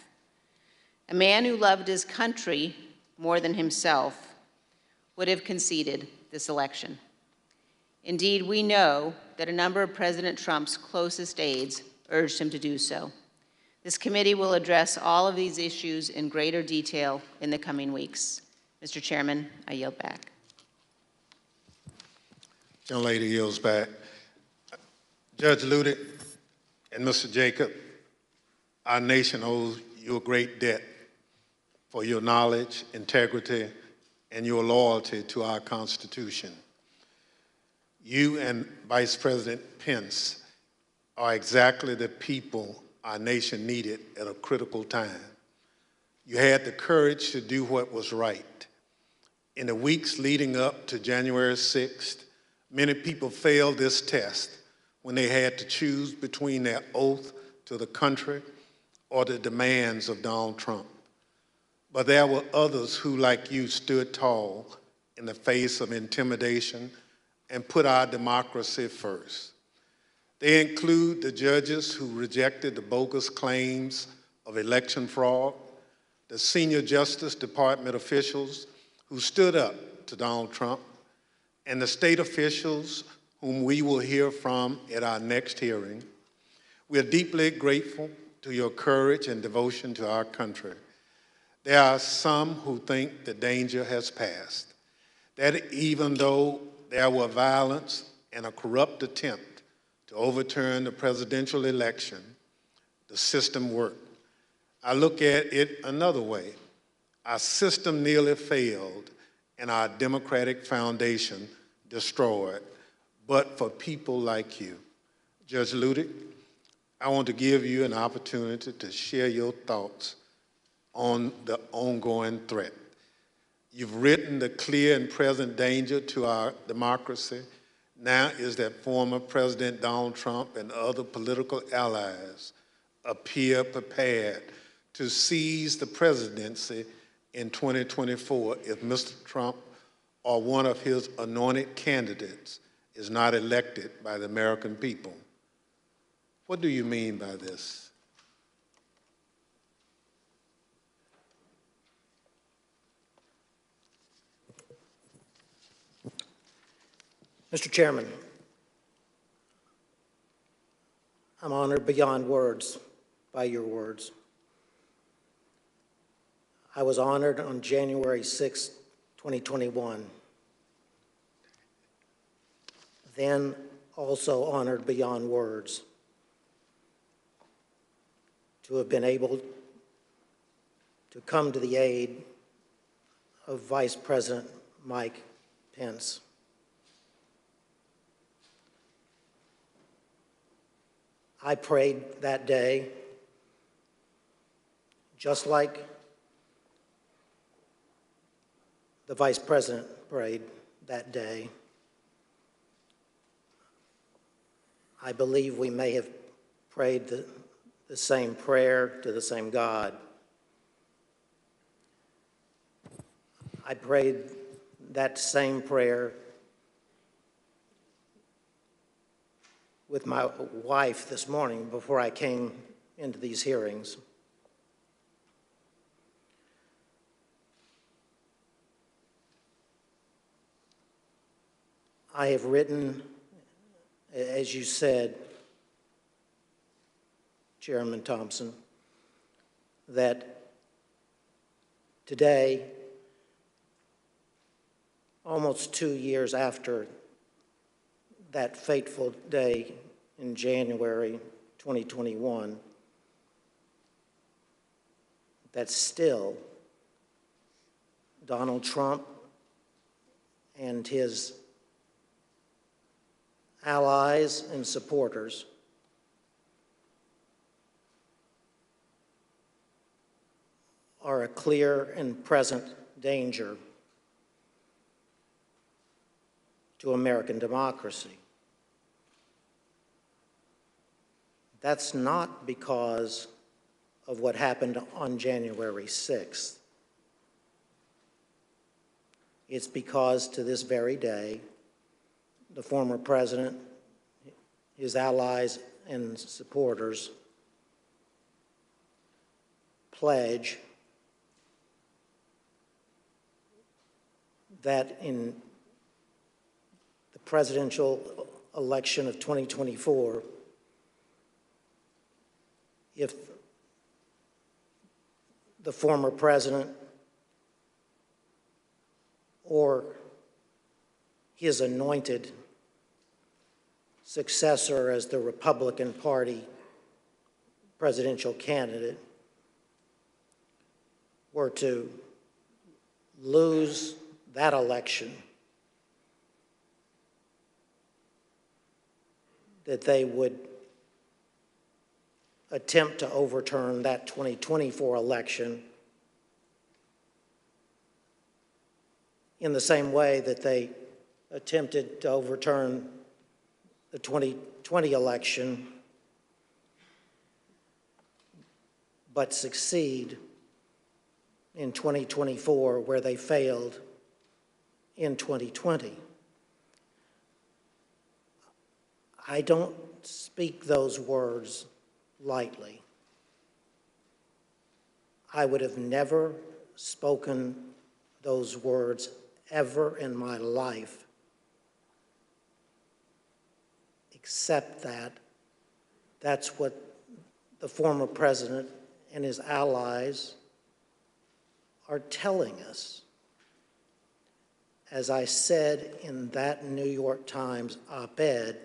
a man who loved his country more than himself, would have conceded this election. Indeed, we know that a number of President Trump's closest aides urged him to do so. This committee will address all of these issues in greater detail in the coming weeks. Mr. Chairman, I yield back. Young lady yields back. Judge Ludick and Mr. Jacob, our nation owes you a great debt for your knowledge, integrity, and your loyalty to our Constitution. You and Vice President Pence are exactly the people our nation needed at a critical time. You had the courage to do what was right. In the weeks leading up to January 6th, many people failed this test when they had to choose between their oath to the country or the demands of Donald Trump. But there were others who, like you, stood tall in the face of intimidation and put our democracy first. They include the judges who rejected the bogus claims of election fraud, the senior Justice Department officials who stood up to Donald Trump, and the state officials whom we will hear from at our next hearing. We are deeply grateful to your courage and devotion to our country. There are some who think the danger has passed, that even though there were violence and a corrupt attempt to overturn the presidential election, the system worked. I look at it another way. Our system nearly failed and our democratic foundation destroyed, but for people like you. Judge Ludick, I want to give you an opportunity to share your thoughts on the ongoing threat. You've written the clear and present danger to our democracy. Now is that former President Donald Trump and other political allies appear prepared to seize the presidency in 2024 if Mr. Trump or one of his anointed candidates is not elected by the American people. What do you mean by this? Mr. Chairman, I'm honored beyond words by your words. I was honored on January 6, 2021, then also honored beyond words to have been able to come to the aid of Vice President Mike Pence. I prayed that day, just like the Vice President prayed that day. I believe we may have prayed the same prayer to the same God. I prayed that same prayer with my wife this morning before I came into these hearings. I have written, as you said, Chairman Thompson, that today, almost 2 years after that fateful day in January 2021, that still Donald Trump and his allies and supporters are a clear and present danger to American democracy. That's not because of what happened on January 6th. It's because to this very day, the former president, his allies and supporters pledge that in the presidential election of 2024, if the former president or his anointed successor as the Republican Party presidential candidate were to lose that election, that they would attempt to overturn that 2024 election in the same way that they attempted to overturn the 2020 election, but succeed in 2024 where they failed in 2020. I don't speak those words lightly. I would have never spoken those words ever in my life, except that that's what the former president and his allies are telling us. As I said in that New York Times op-ed,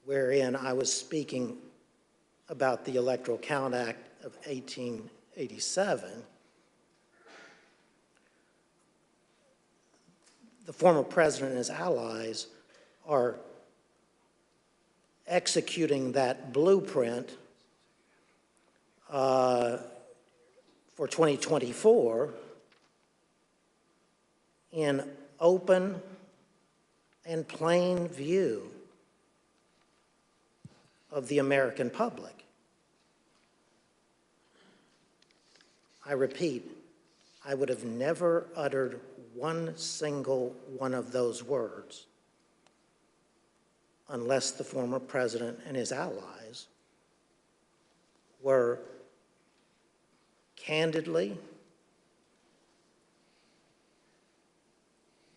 wherein I was speaking about the Electoral Count Act of 1887, the former president and his allies are executing that blueprint for 2024 in open and plain view of the American public. I repeat, I would have never uttered one single one of those words unless the former president and his allies were candidly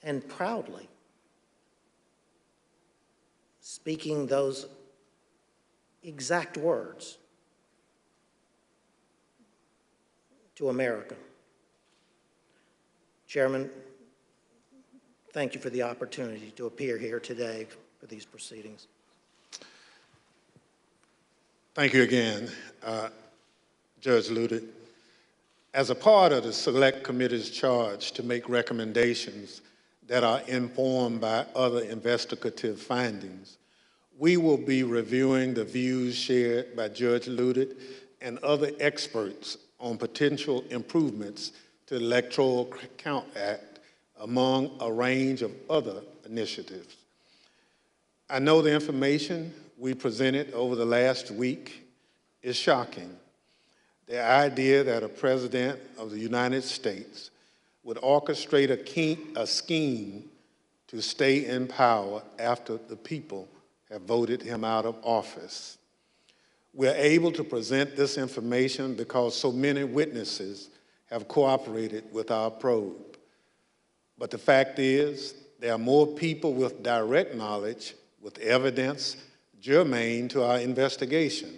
and proudly speaking those exact words to America. Chairman, thank you for the opportunity to appear here today for these proceedings. Thank you again, Judge Ludick. As a part of the Select Committee's charge to make recommendations that are informed by other investigative findings, we will be reviewing the views shared by Judge Ludick and other experts on potential improvements to the Electoral Count Act, among a range of other initiatives. I know the information we presented over the last week is shocking. The idea that a president of the United States would orchestrate a scheme to stay in power after the people have voted him out of office. We're able to present this information because so many witnesses have cooperated with our probe. But the fact is, there are more people with direct knowledge, with evidence germane to our investigation.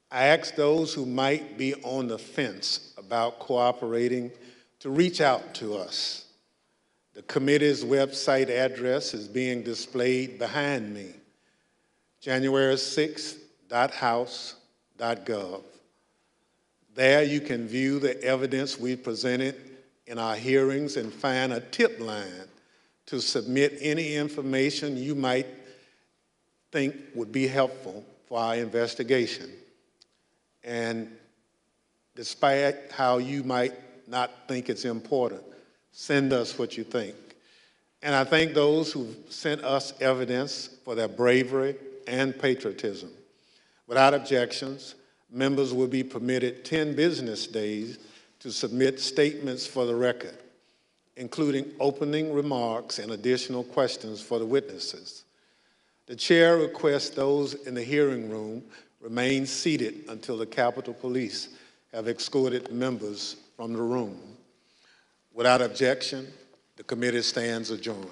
I ask those who might be on the fence about cooperating to reach out to us. The committee's website address is being displayed behind me, january6.house.gov. There you can view the evidence we presented in our hearings and find a tip line to submit any information you might think would be helpful for our investigation. And despite how you might not think it's important, send us what you think. And I thank those who sent us evidence for their bravery and patriotism. Without objections, members will be permitted 10 business days to submit statements for the record, including opening remarks and additional questions for the witnesses. The chair requests those in the hearing room remain seated until the Capitol Police have escorted members from the room. Without objection, the committee stands adjourned.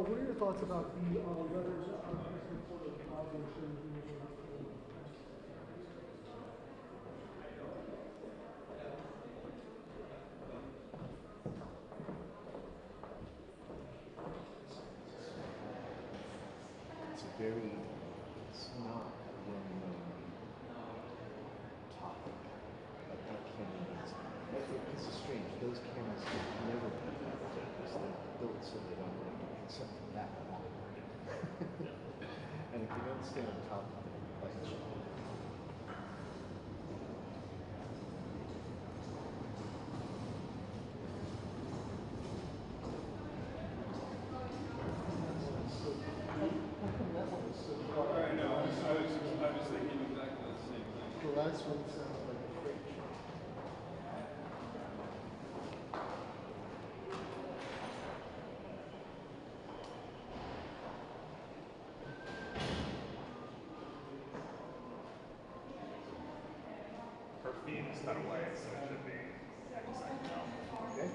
What are your thoughts about the letters of President Porter showing It's a very, it's not a well-known topic, but that camera is, this is strange, those cameras have never been cameras, they're built so they don't work except for that one. And if you don't stay on top of it, like that's what it sounds like a fridge. Her feed is cut away, so it should be. Okay.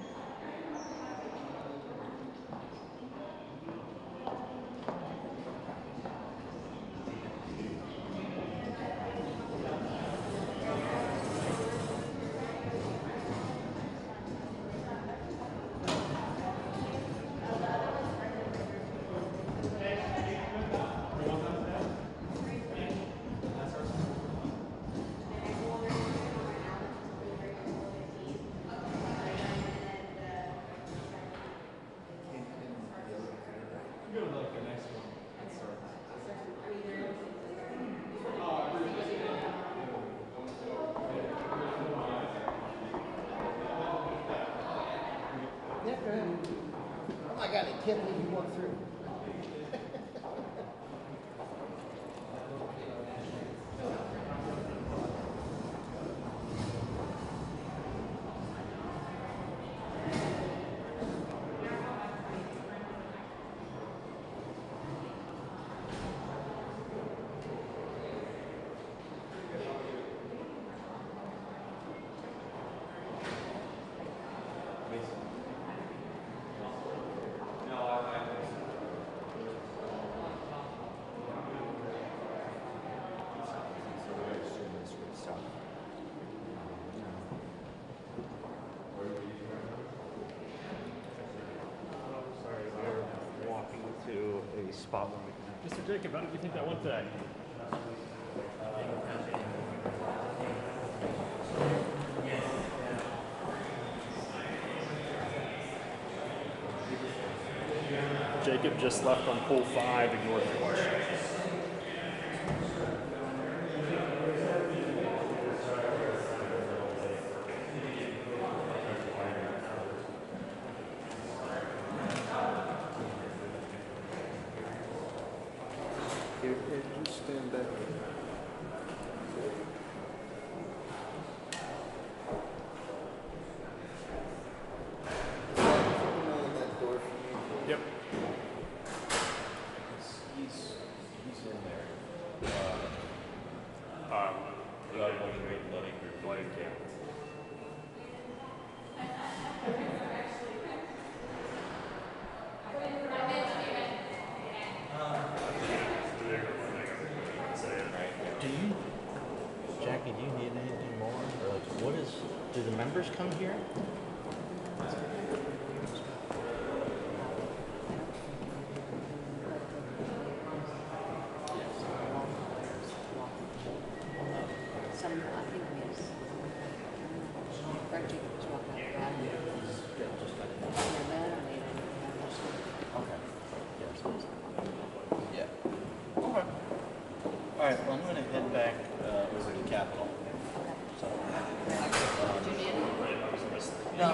can't believe you walked through. Spot when we can. Mr. Jacob, how did you think that went today? Jacob just left on pole 5, ignored the question. Just stand back. Yep. He's in there. Without letting your flight camp. Jackie, do you need anything more? Or like, what is, do the members come here? All right, well, I'm going to head back over to Capitol. So, no.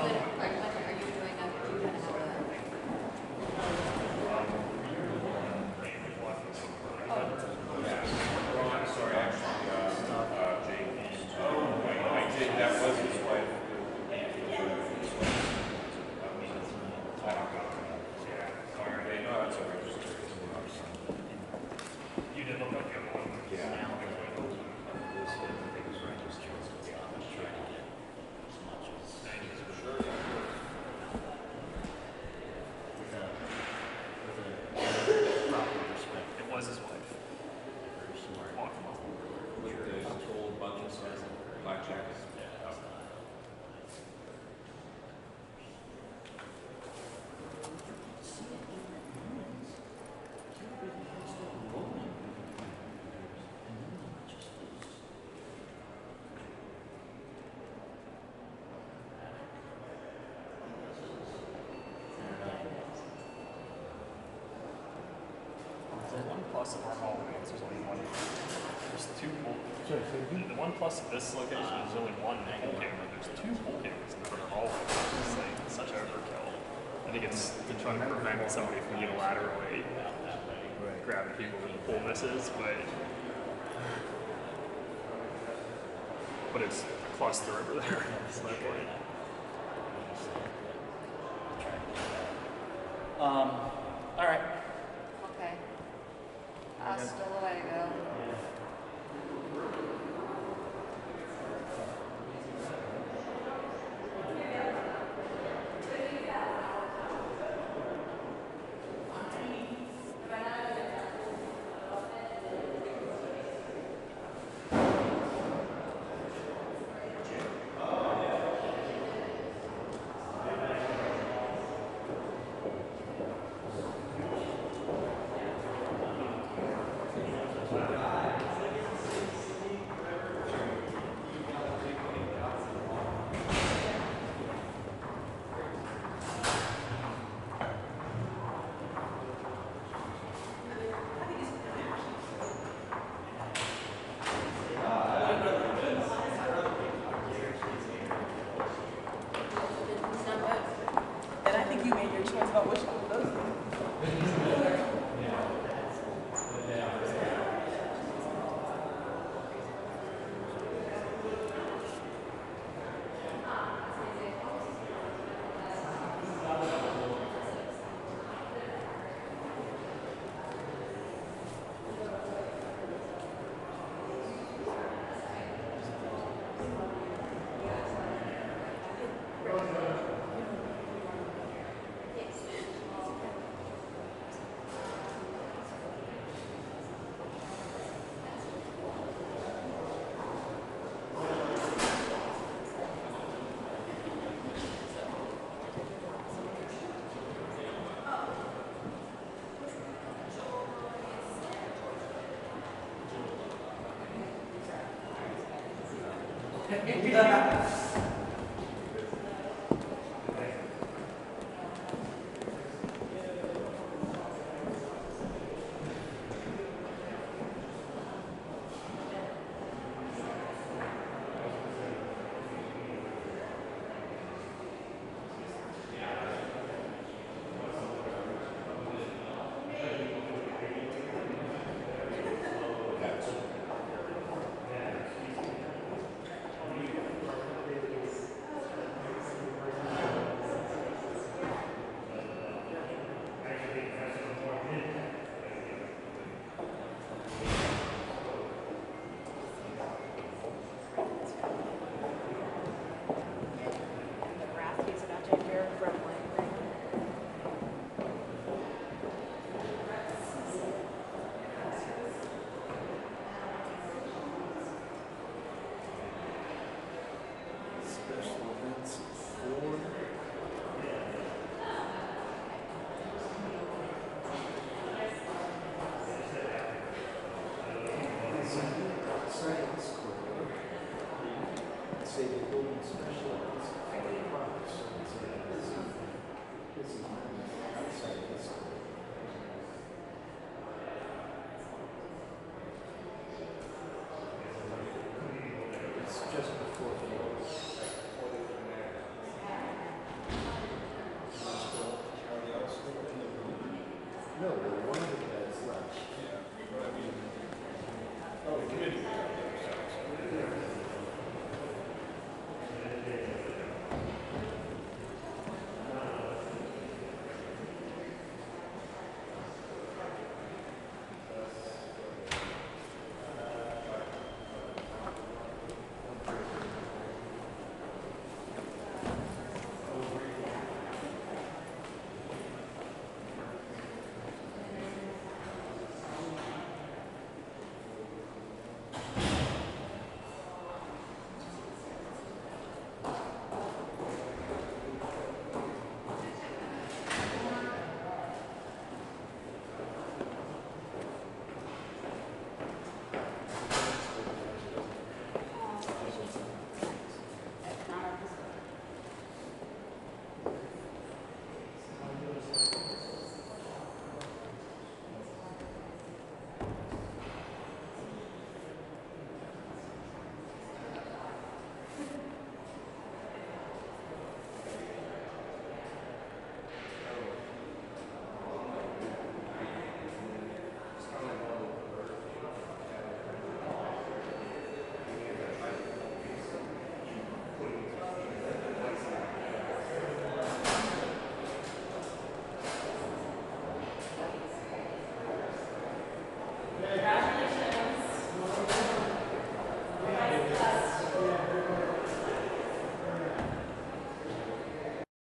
Plus of our hallways, there's only one. There's two pool. The one plus of this location is only one pool camera. There's two pool cameras in the front of hallway. It's like such overkill. I think it's to try to prevent somebody from unilaterally grabbing people when the pool misses, but it's a cluster over there. That's my point. All right. Okay. Hasta luego.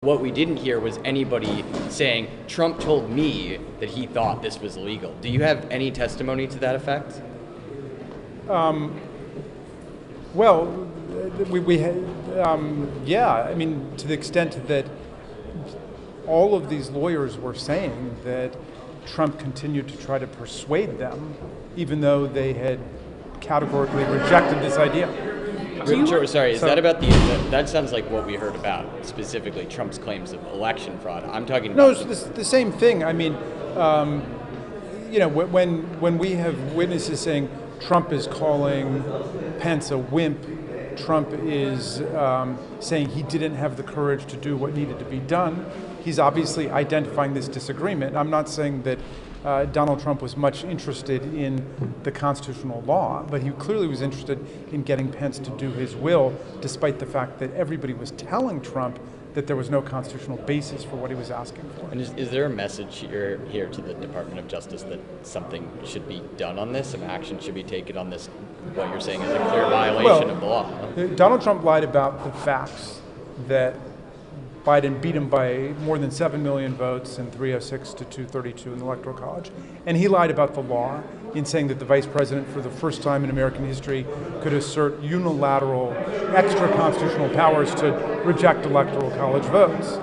What we didn't hear was anybody saying, Trump told me that he thought this was illegal. Do you have any testimony to that effect? Well, yeah, I mean, to the extent that all of these lawyers were saying that Trump continued to try to persuade them, even though they had categorically rejected this idea. Sorry, is that about that sounds like what we heard about, specifically Trump's claims of election fraud. I'm talking about... No, it's the same thing. I mean, you know, when we have witnesses saying Trump is calling Pence a wimp, Trump is saying he didn't have the courage to do what needed to be done, he's obviously identifying this disagreement. I'm not saying that Donald Trump was much interested in the constitutional law, but he clearly was interested in getting Pence to do his will, despite the fact that everybody was telling Trump that there was no constitutional basis for what he was asking for. And is there a message here to the Department of Justice that something should be done on this, some action should be taken on this, what you're saying is a clear violation of the law? Huh? Donald Trump lied about the facts that Biden beat him by more than 7 million votes in 306 to 232 in the Electoral College. And he lied about the law in saying that the vice president, for the first time in American history, could assert unilateral extra constitutional powers to reject Electoral College votes.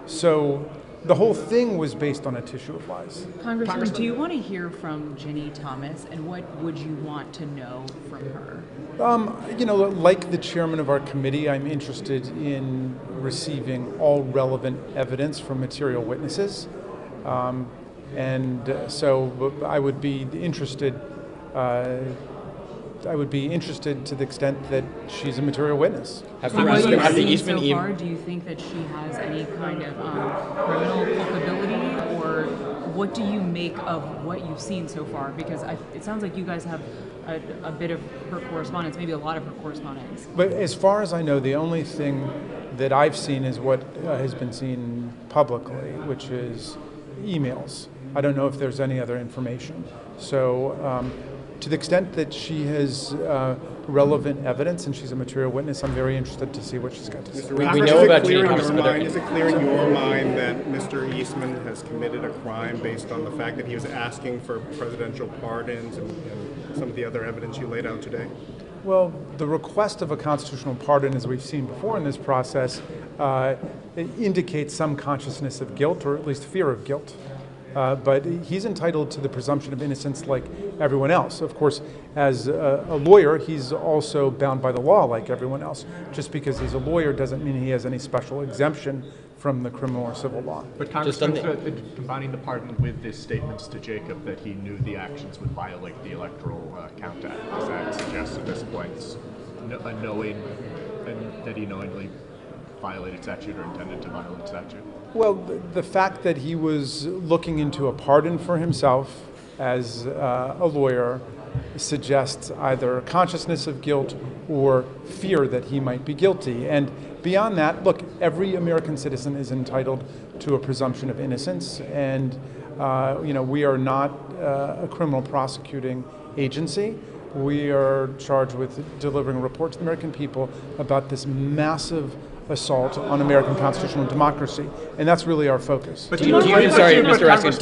So the whole thing was based on a tissue of lies. Congressman, do you want to hear from Ginny Thomas, and what would you want to know from her? Like the chairman of our committee, I'm interested in receiving all relevant evidence from material witnesses. So I would be interested. I would be interested to the extent that she's a material witness. From what you've seen so far, do you think that she has any kind of criminal culpability, or what do you make of what you've seen so far? Because it sounds like you guys have a bit of her correspondence, maybe a lot of her correspondence. But as far as I know, the only thing that I've seen is what has been seen publicly, which is emails. I don't know if there's any other information. So to the extent that she has relevant evidence and she's a material witness, I'm very interested to see what she's got to say. We know about Ginny Thomas. Is it clear in your mind that Mr. Eastman has committed a crime based on the fact that he was asking for presidential pardons and some of the other evidence you laid out today? Well, the request of a constitutional pardon, as we've seen before in this process, it indicates some consciousness of guilt, or at least fear of guilt. But he's entitled to the presumption of innocence like everyone else. Of course, as a lawyer, he's also bound by the law like everyone else. Just because he's a lawyer doesn't mean he has any special exemption from the criminal or civil law. But Congressman, combining the pardon with his statements to Jacob that he knew the actions would violate the Electoral Count Act, does that suggest at this point a knowing and that he knowingly violated statute or intended to violate statute? Well, the fact that he was looking into a pardon for himself as a lawyer suggests either consciousness of guilt or fear that he might be guilty. And beyond that, look, every American citizen is entitled to a presumption of innocence. And, we are not a criminal prosecuting agency. We are charged with delivering a report to the American people about this massive assault on American constitutional democracy, and that's really our focus. But Mr. Raskin,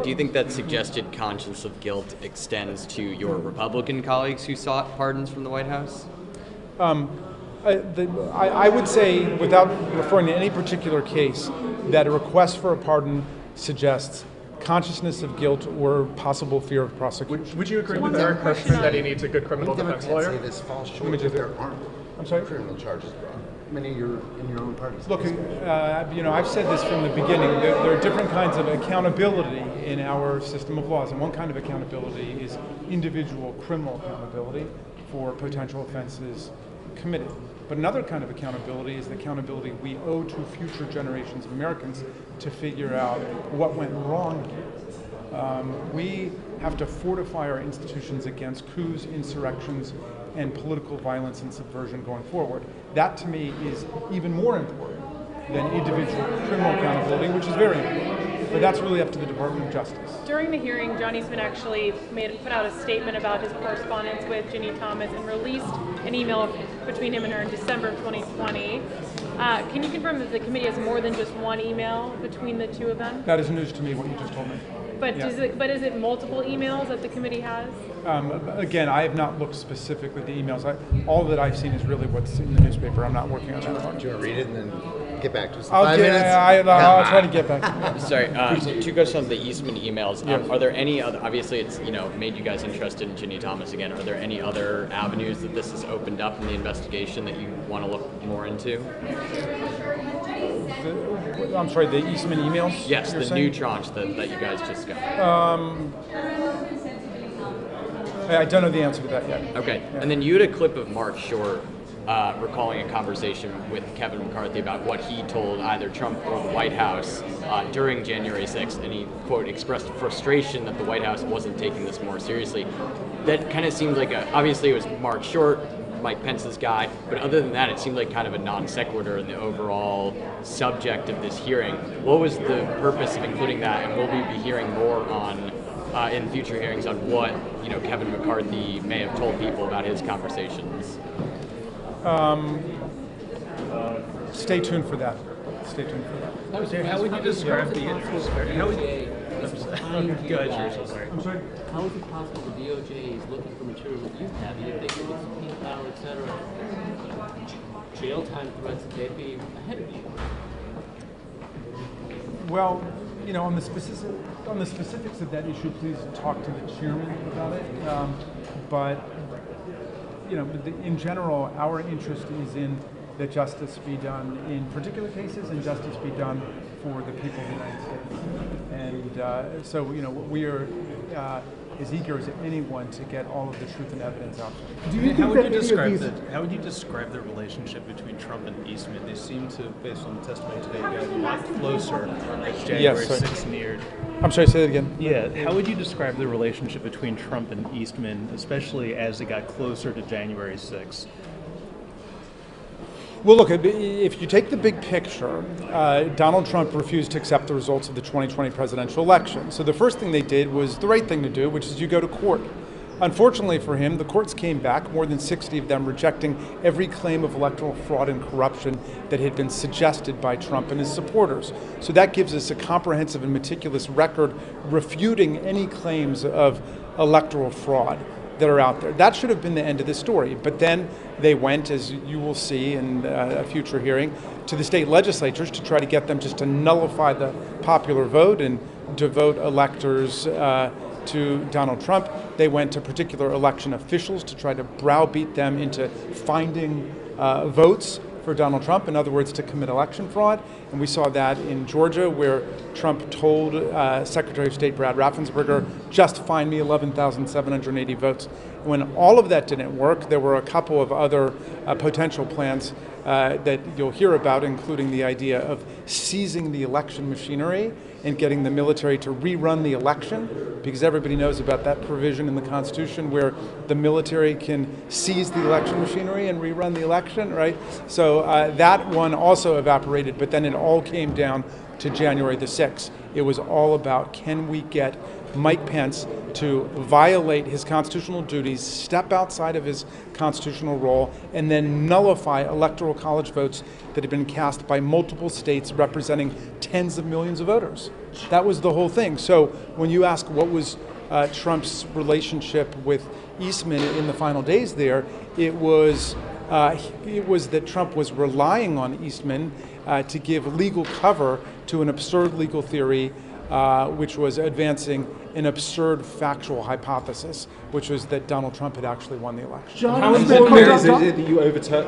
do you think that suggested conscience of guilt extends to your Republican colleagues who sought pardons from the White House? I would say, without referring to any particular case, that a request for a pardon suggests consciousness of guilt or possible fear of prosecution. Would you agree with Eric Christian that he needs a good criminal defense lawyer? Say this falls short if there aren't criminal charges brought. Many of your in your own parties. Look, I've said this from the beginning. There are different kinds of accountability in our system of laws, and one kind of accountability is individual criminal accountability for potential offenses committed. But another kind of accountability is the accountability we owe to future generations of Americans to figure out what went wrong here. We have to fortify our institutions against coups, insurrections, and political violence and subversion going forward. That, to me, is even more important than individual criminal accountability, which is very important. But that's really up to the Department of Justice. During the hearing, John Eastman actually put out a statement about his correspondence with Ginny Thomas and released an email between him and her in December of 2020. Can you confirm that the committee has more than just one email between the two of them? That is news to me, what you just told me. But Yeah. is it multiple emails that the committee has? Again, I have not looked specifically at the emails. All that I've seen is really what's in the newspaper. I'm not working on that. Do you want to read it and then get back to us in I'll 5 minutes? I'll try to get back to you. Sorry, two questions on the Eastman emails. Yes. Are there any other, obviously it's, made you guys interested in Ginny Thomas again. Are there any other avenues that this has opened up in the investigation that you want to look more into? I'm sorry, the Eastman emails? Yes, the saying? new tranche that you guys just got. I don't know the answer to that yet. Okay, and then you had a clip of Mark Short recalling a conversation with Kevin McCarthy about what he told either Trump or the White House during January 6th, and he, quote, expressed frustration that the White House wasn't taking this more seriously. That kind of seemed like obviously it was Mark Short, Mike Pence's guy, but other than that, it seemed like kind of a non sequitur in the overall subject of this hearing. What was the purpose of including that, and will we be hearing more on in future hearings on what Kevin McCarthy may have told people about his conversations? Stay tuned for that. Stay tuned for that. How would you describe the interest? How would you? I'm sorry? How is it possible the DOJ is looking for material that you have? You think it was subpoena power, et cetera, jail time threats that they'd be ahead of you? Well, you know, on the specifics of that issue, please talk to the chairman about it. But you know, in general, our interest is in that justice be done in particular cases and justice be done for the people of the United States. And so, you know, we are as eager as anyone to get all of the truth and evidence out there. How would you describe the relationship between Trump and Eastman? They seem to, based on the testimony today, get a lot closer as January 6th neared. I'm sorry, say that again. Yeah, how would you describe the relationship between Trump and Eastman, especially as it got closer to January 6th? Well, look, if you take the big picture, Donald Trump refused to accept the results of the 2020 presidential election. So the first thing they did was the right thing to do, which is you go to court. Unfortunately for him, the courts came back, more than 60 of them rejecting every claim of electoral fraud and corruption that had been suggested by Trump and his supporters. So that gives us a comprehensive and meticulous record refuting any claims of electoral fraud that are out there. That should have been the end of the story. But then they went, as you will see in a future hearing, to the state legislatures to try to get them just to nullify the popular vote and devote electors to Donald Trump. They went to particular election officials to try to browbeat them into finding votes for Donald Trump, in other words, to commit election fraud. And we saw that in Georgia, where Trump told Secretary of State Brad Raffensperger, just find me 11,780 votes. When all of that didn't work, there were a couple of other potential plans that you'll hear about, including the idea of seizing the election machinery and getting the military to rerun the election, because everybody knows about that provision in the Constitution where the military can seize the election machinery and rerun the election, right? So that one also evaporated, but then it all came down to January the 6th. It was all about, can we get Mike Pence to violate his constitutional duties, step outside of his constitutional role, and then nullify electoral college votes that had been cast by multiple states representing tens of millions of voters. That was the whole thing. So when you ask what was Trump's relationship with Eastman in the final days there, it was that Trump was relying on Eastman to give legal cover to an absurd legal theory, which was advancing an absurd factual hypothesis, which was that Donald Trump had actually won the election. How important is it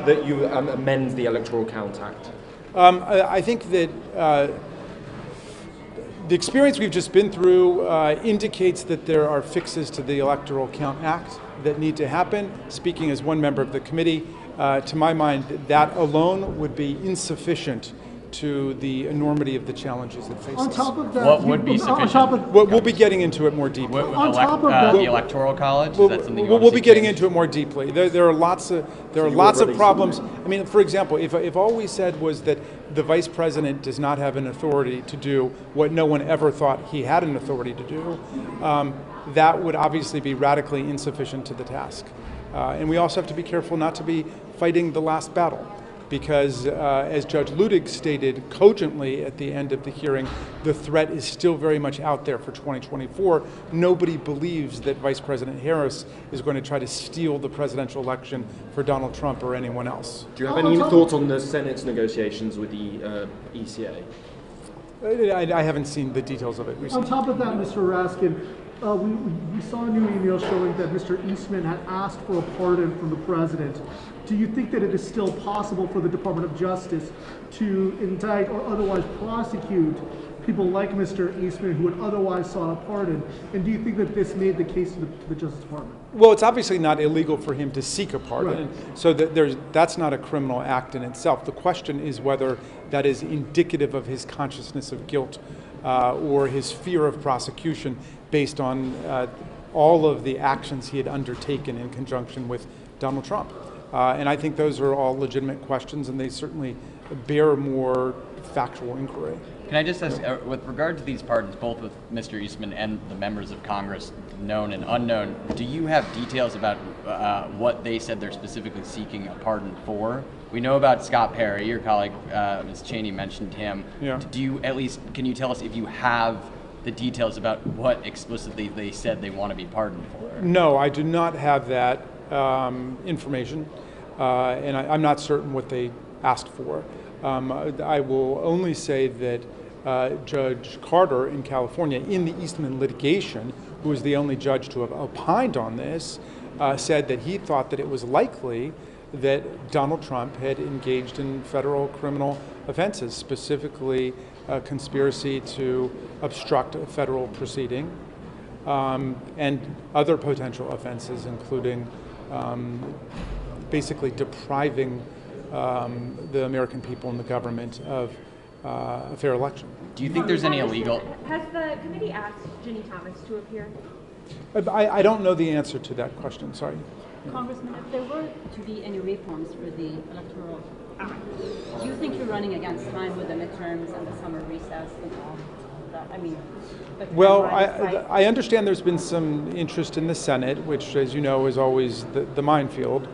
that you amend the Electoral Count Act? I think that the experience we've just been through indicates that there are fixes to the Electoral Count Act that need to happen. Speaking as one member of the committee, to my mind, that alone would be insufficient to the enormity of the challenges that face us. On top of that, what would be sufficient? We'll be getting into it more deeply. On top of that, the Electoral College, is that something you want we'll to be see getting changed? into it more deeply. There are lots of problems. I mean, for example, if all we said was that the vice president does not have an authority to do what no one ever thought he had an authority to do, that would obviously be radically insufficient to the task. And we also have to be careful not to be fighting the last battle, because as Judge Ludig stated cogently at the end of the hearing, the threat is still very much out there for 2024. Nobody believes that Vice President Harris is going to try to steal the presidential election for Donald Trump or anyone else. Do you have any thoughts on the Senate's negotiations with the ECA? I haven't seen the details of it recently. On top of that, Mr. Raskin, we saw a new email showing that Mr. Eastman had asked for a pardon from the president. Do you think that it is still possible for the Department of Justice to indict or otherwise prosecute people like Mr. Eastman who would otherwise sought a pardon? And do you think that this made the case to the Justice Department? Well, it's obviously not illegal for him to seek a pardon, right. So that's not a criminal act in itself. The question is whether that is indicative of his consciousness of guilt or his fear of prosecution based on all of the actions he had undertaken in conjunction with Donald Trump. And I think those are all legitimate questions, and they certainly bear more factual inquiry. Can I just ask, with regard to these pardons, both with Mr. Eastman and the members of Congress, known and unknown, do you have details about what they said they're specifically seeking a pardon for? We know about Scott Perry, your colleague, Ms. Cheney mentioned him. Yeah. Do you can you tell us if you have the details about what explicitly they said they want to be pardoned for? No, I do not have that information, and I'm not certain what they asked for. I will only say that Judge Carter in California in the Eastman litigation, who was the only judge to have opined on this, said that he thought that it was likely that Donald Trump had engaged in federal criminal offenses, specifically conspiracy to obstruct a federal proceeding, and other potential offenses, including basically depriving the American people and the government of a fair election. Do you think there's any illegal? Has the committee asked Ginny Thomas to appear? I don't know the answer to that question, sorry. Congressman, if there were to be any reforms for the Electoral Act, do you think you're running against time with the midterms and the summer recess and all that? I mean, well, I understand there's been some interest in the Senate, which, as you know, is always the minefield,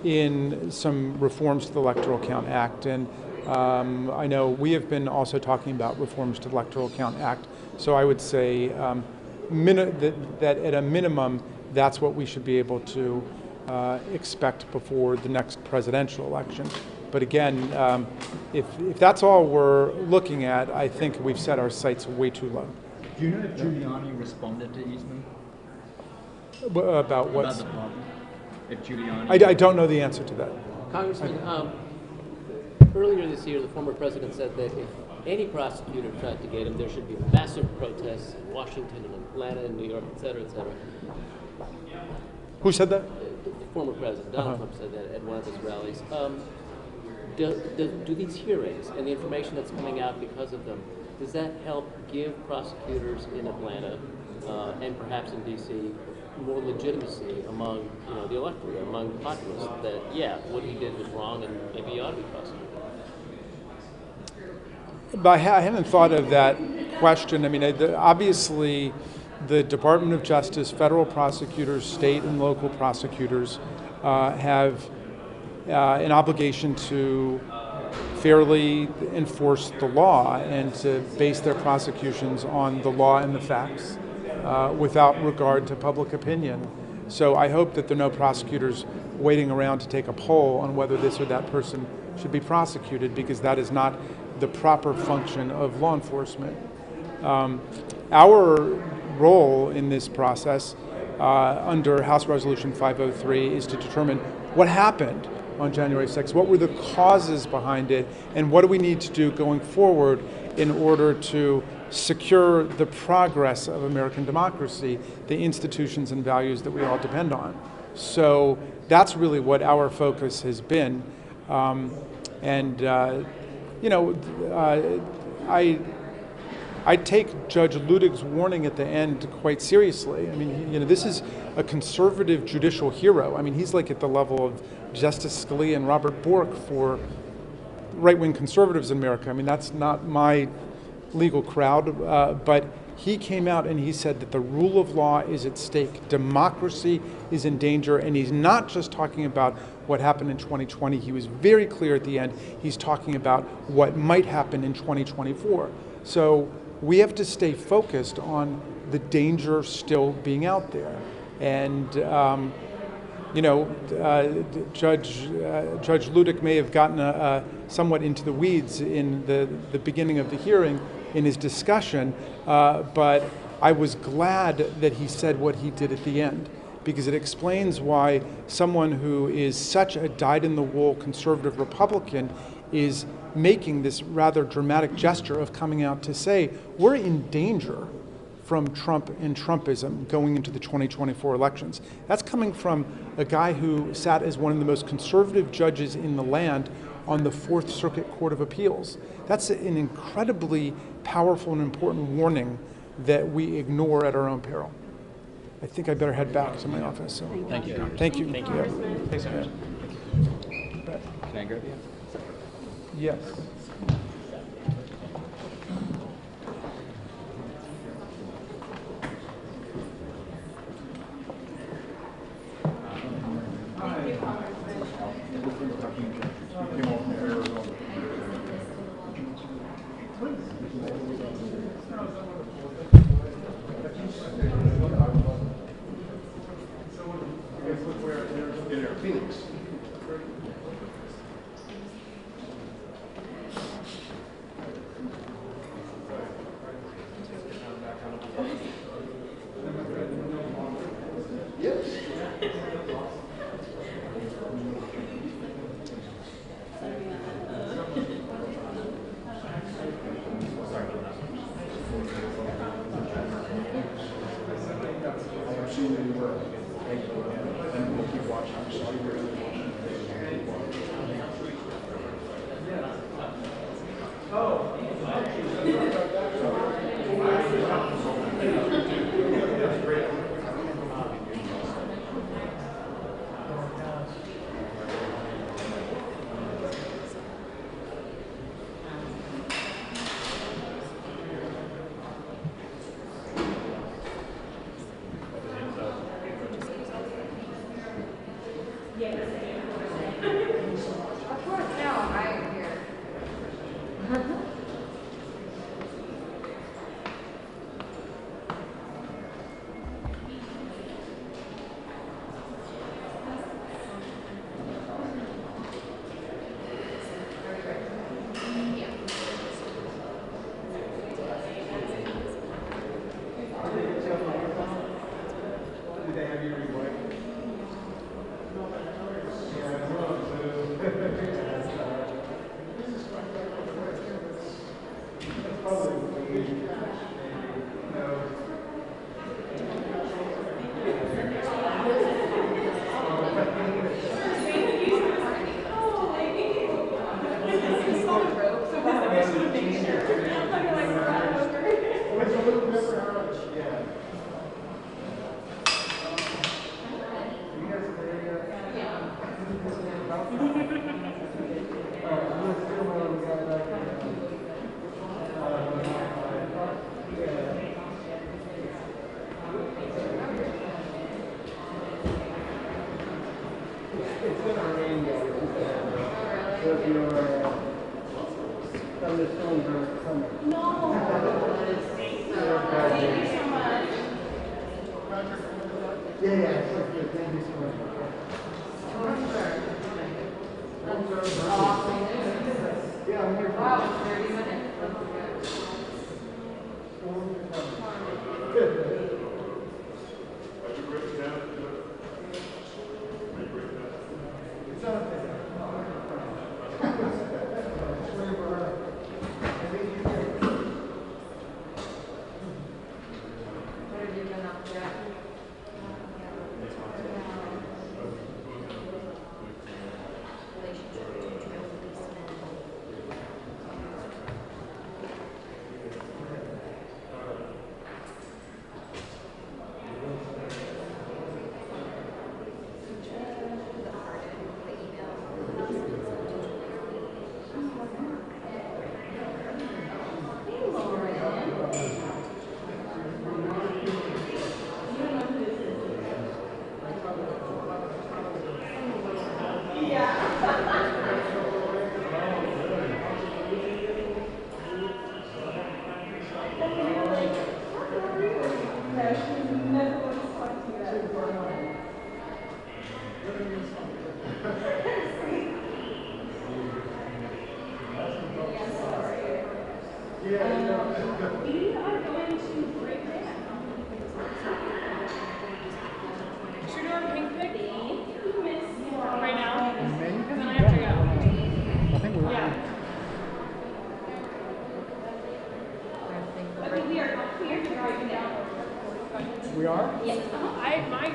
in some reforms to the Electoral Count Act. And I know we have been also talking about reforms to the Electoral Count Act. So I would say that at a minimum, that's what we should be able to expect before the next presidential election. But again, if that's all we're looking at, I think we've set our sights way too low. Do you know if Giuliani responded to Eastman? About what? About the problem. If Giuliani... I don't know the answer to that. Congressman, earlier this year, the former president said that if any prosecutor tried to get him, there should be massive protests in Washington and Atlanta and New York, et cetera, et cetera. Who said that? The former president, Donald Trump, said that at one of his rallies. Do these hearings and the information that's coming out because of them, does that help give prosecutors in Atlanta and perhaps in D.C. more legitimacy among the electorate, among the populace, that, yeah, what he did was wrong and maybe he ought to be prosecuted? But I haven't thought of that question. I mean, obviously, the Department of Justice, federal prosecutors, state and local prosecutors have an obligation to fairly enforce the law and to base their prosecutions on the law and the facts without regard to public opinion. So I hope that there are no prosecutors waiting around to take a poll on whether this or that person should be prosecuted, because that is not the proper function of law enforcement. Our role in this process under House Resolution 503 is to determine what happened on January 6th, what were the causes behind it, and what do we need to do going forward in order to secure the progress of American democracy, the institutions and values that we all depend on. So that's really what our focus has been. I take Judge Ludig's warning at the end quite seriously. I mean, this is a conservative judicial hero. I mean, he's like at the level of Justice Scalia and Robert Bork for right-wing conservatives in America. I mean, that's not my legal crowd, but he came out and he said that the rule of law is at stake. Democracy is in danger, and he's not just talking about what happened in 2020. He was very clear at the end. He's talking about what might happen in 2024. So we have to stay focused on the danger still being out there. And, Judge Ludig may have gotten somewhat into the weeds in the beginning of the hearing in his discussion, but I was glad that he said what he did at the end, because it explains why someone who is such a dyed-in-the-wool conservative Republican is making this rather dramatic gesture of coming out to say, we're in danger from Trump and Trumpism going into the 2024 elections. That's coming from a guy who sat as one of the most conservative judges in the land on the Fourth Circuit Court of Appeals. That's an incredibly powerful and important warning that we ignore at our own peril. I think I better head back to my office. So. Thank you. Thank you. Thank you. Yeah. Thanks so much. Yeah. Can I grab you? Yes. Of course, no, I am here. We are? Yes. My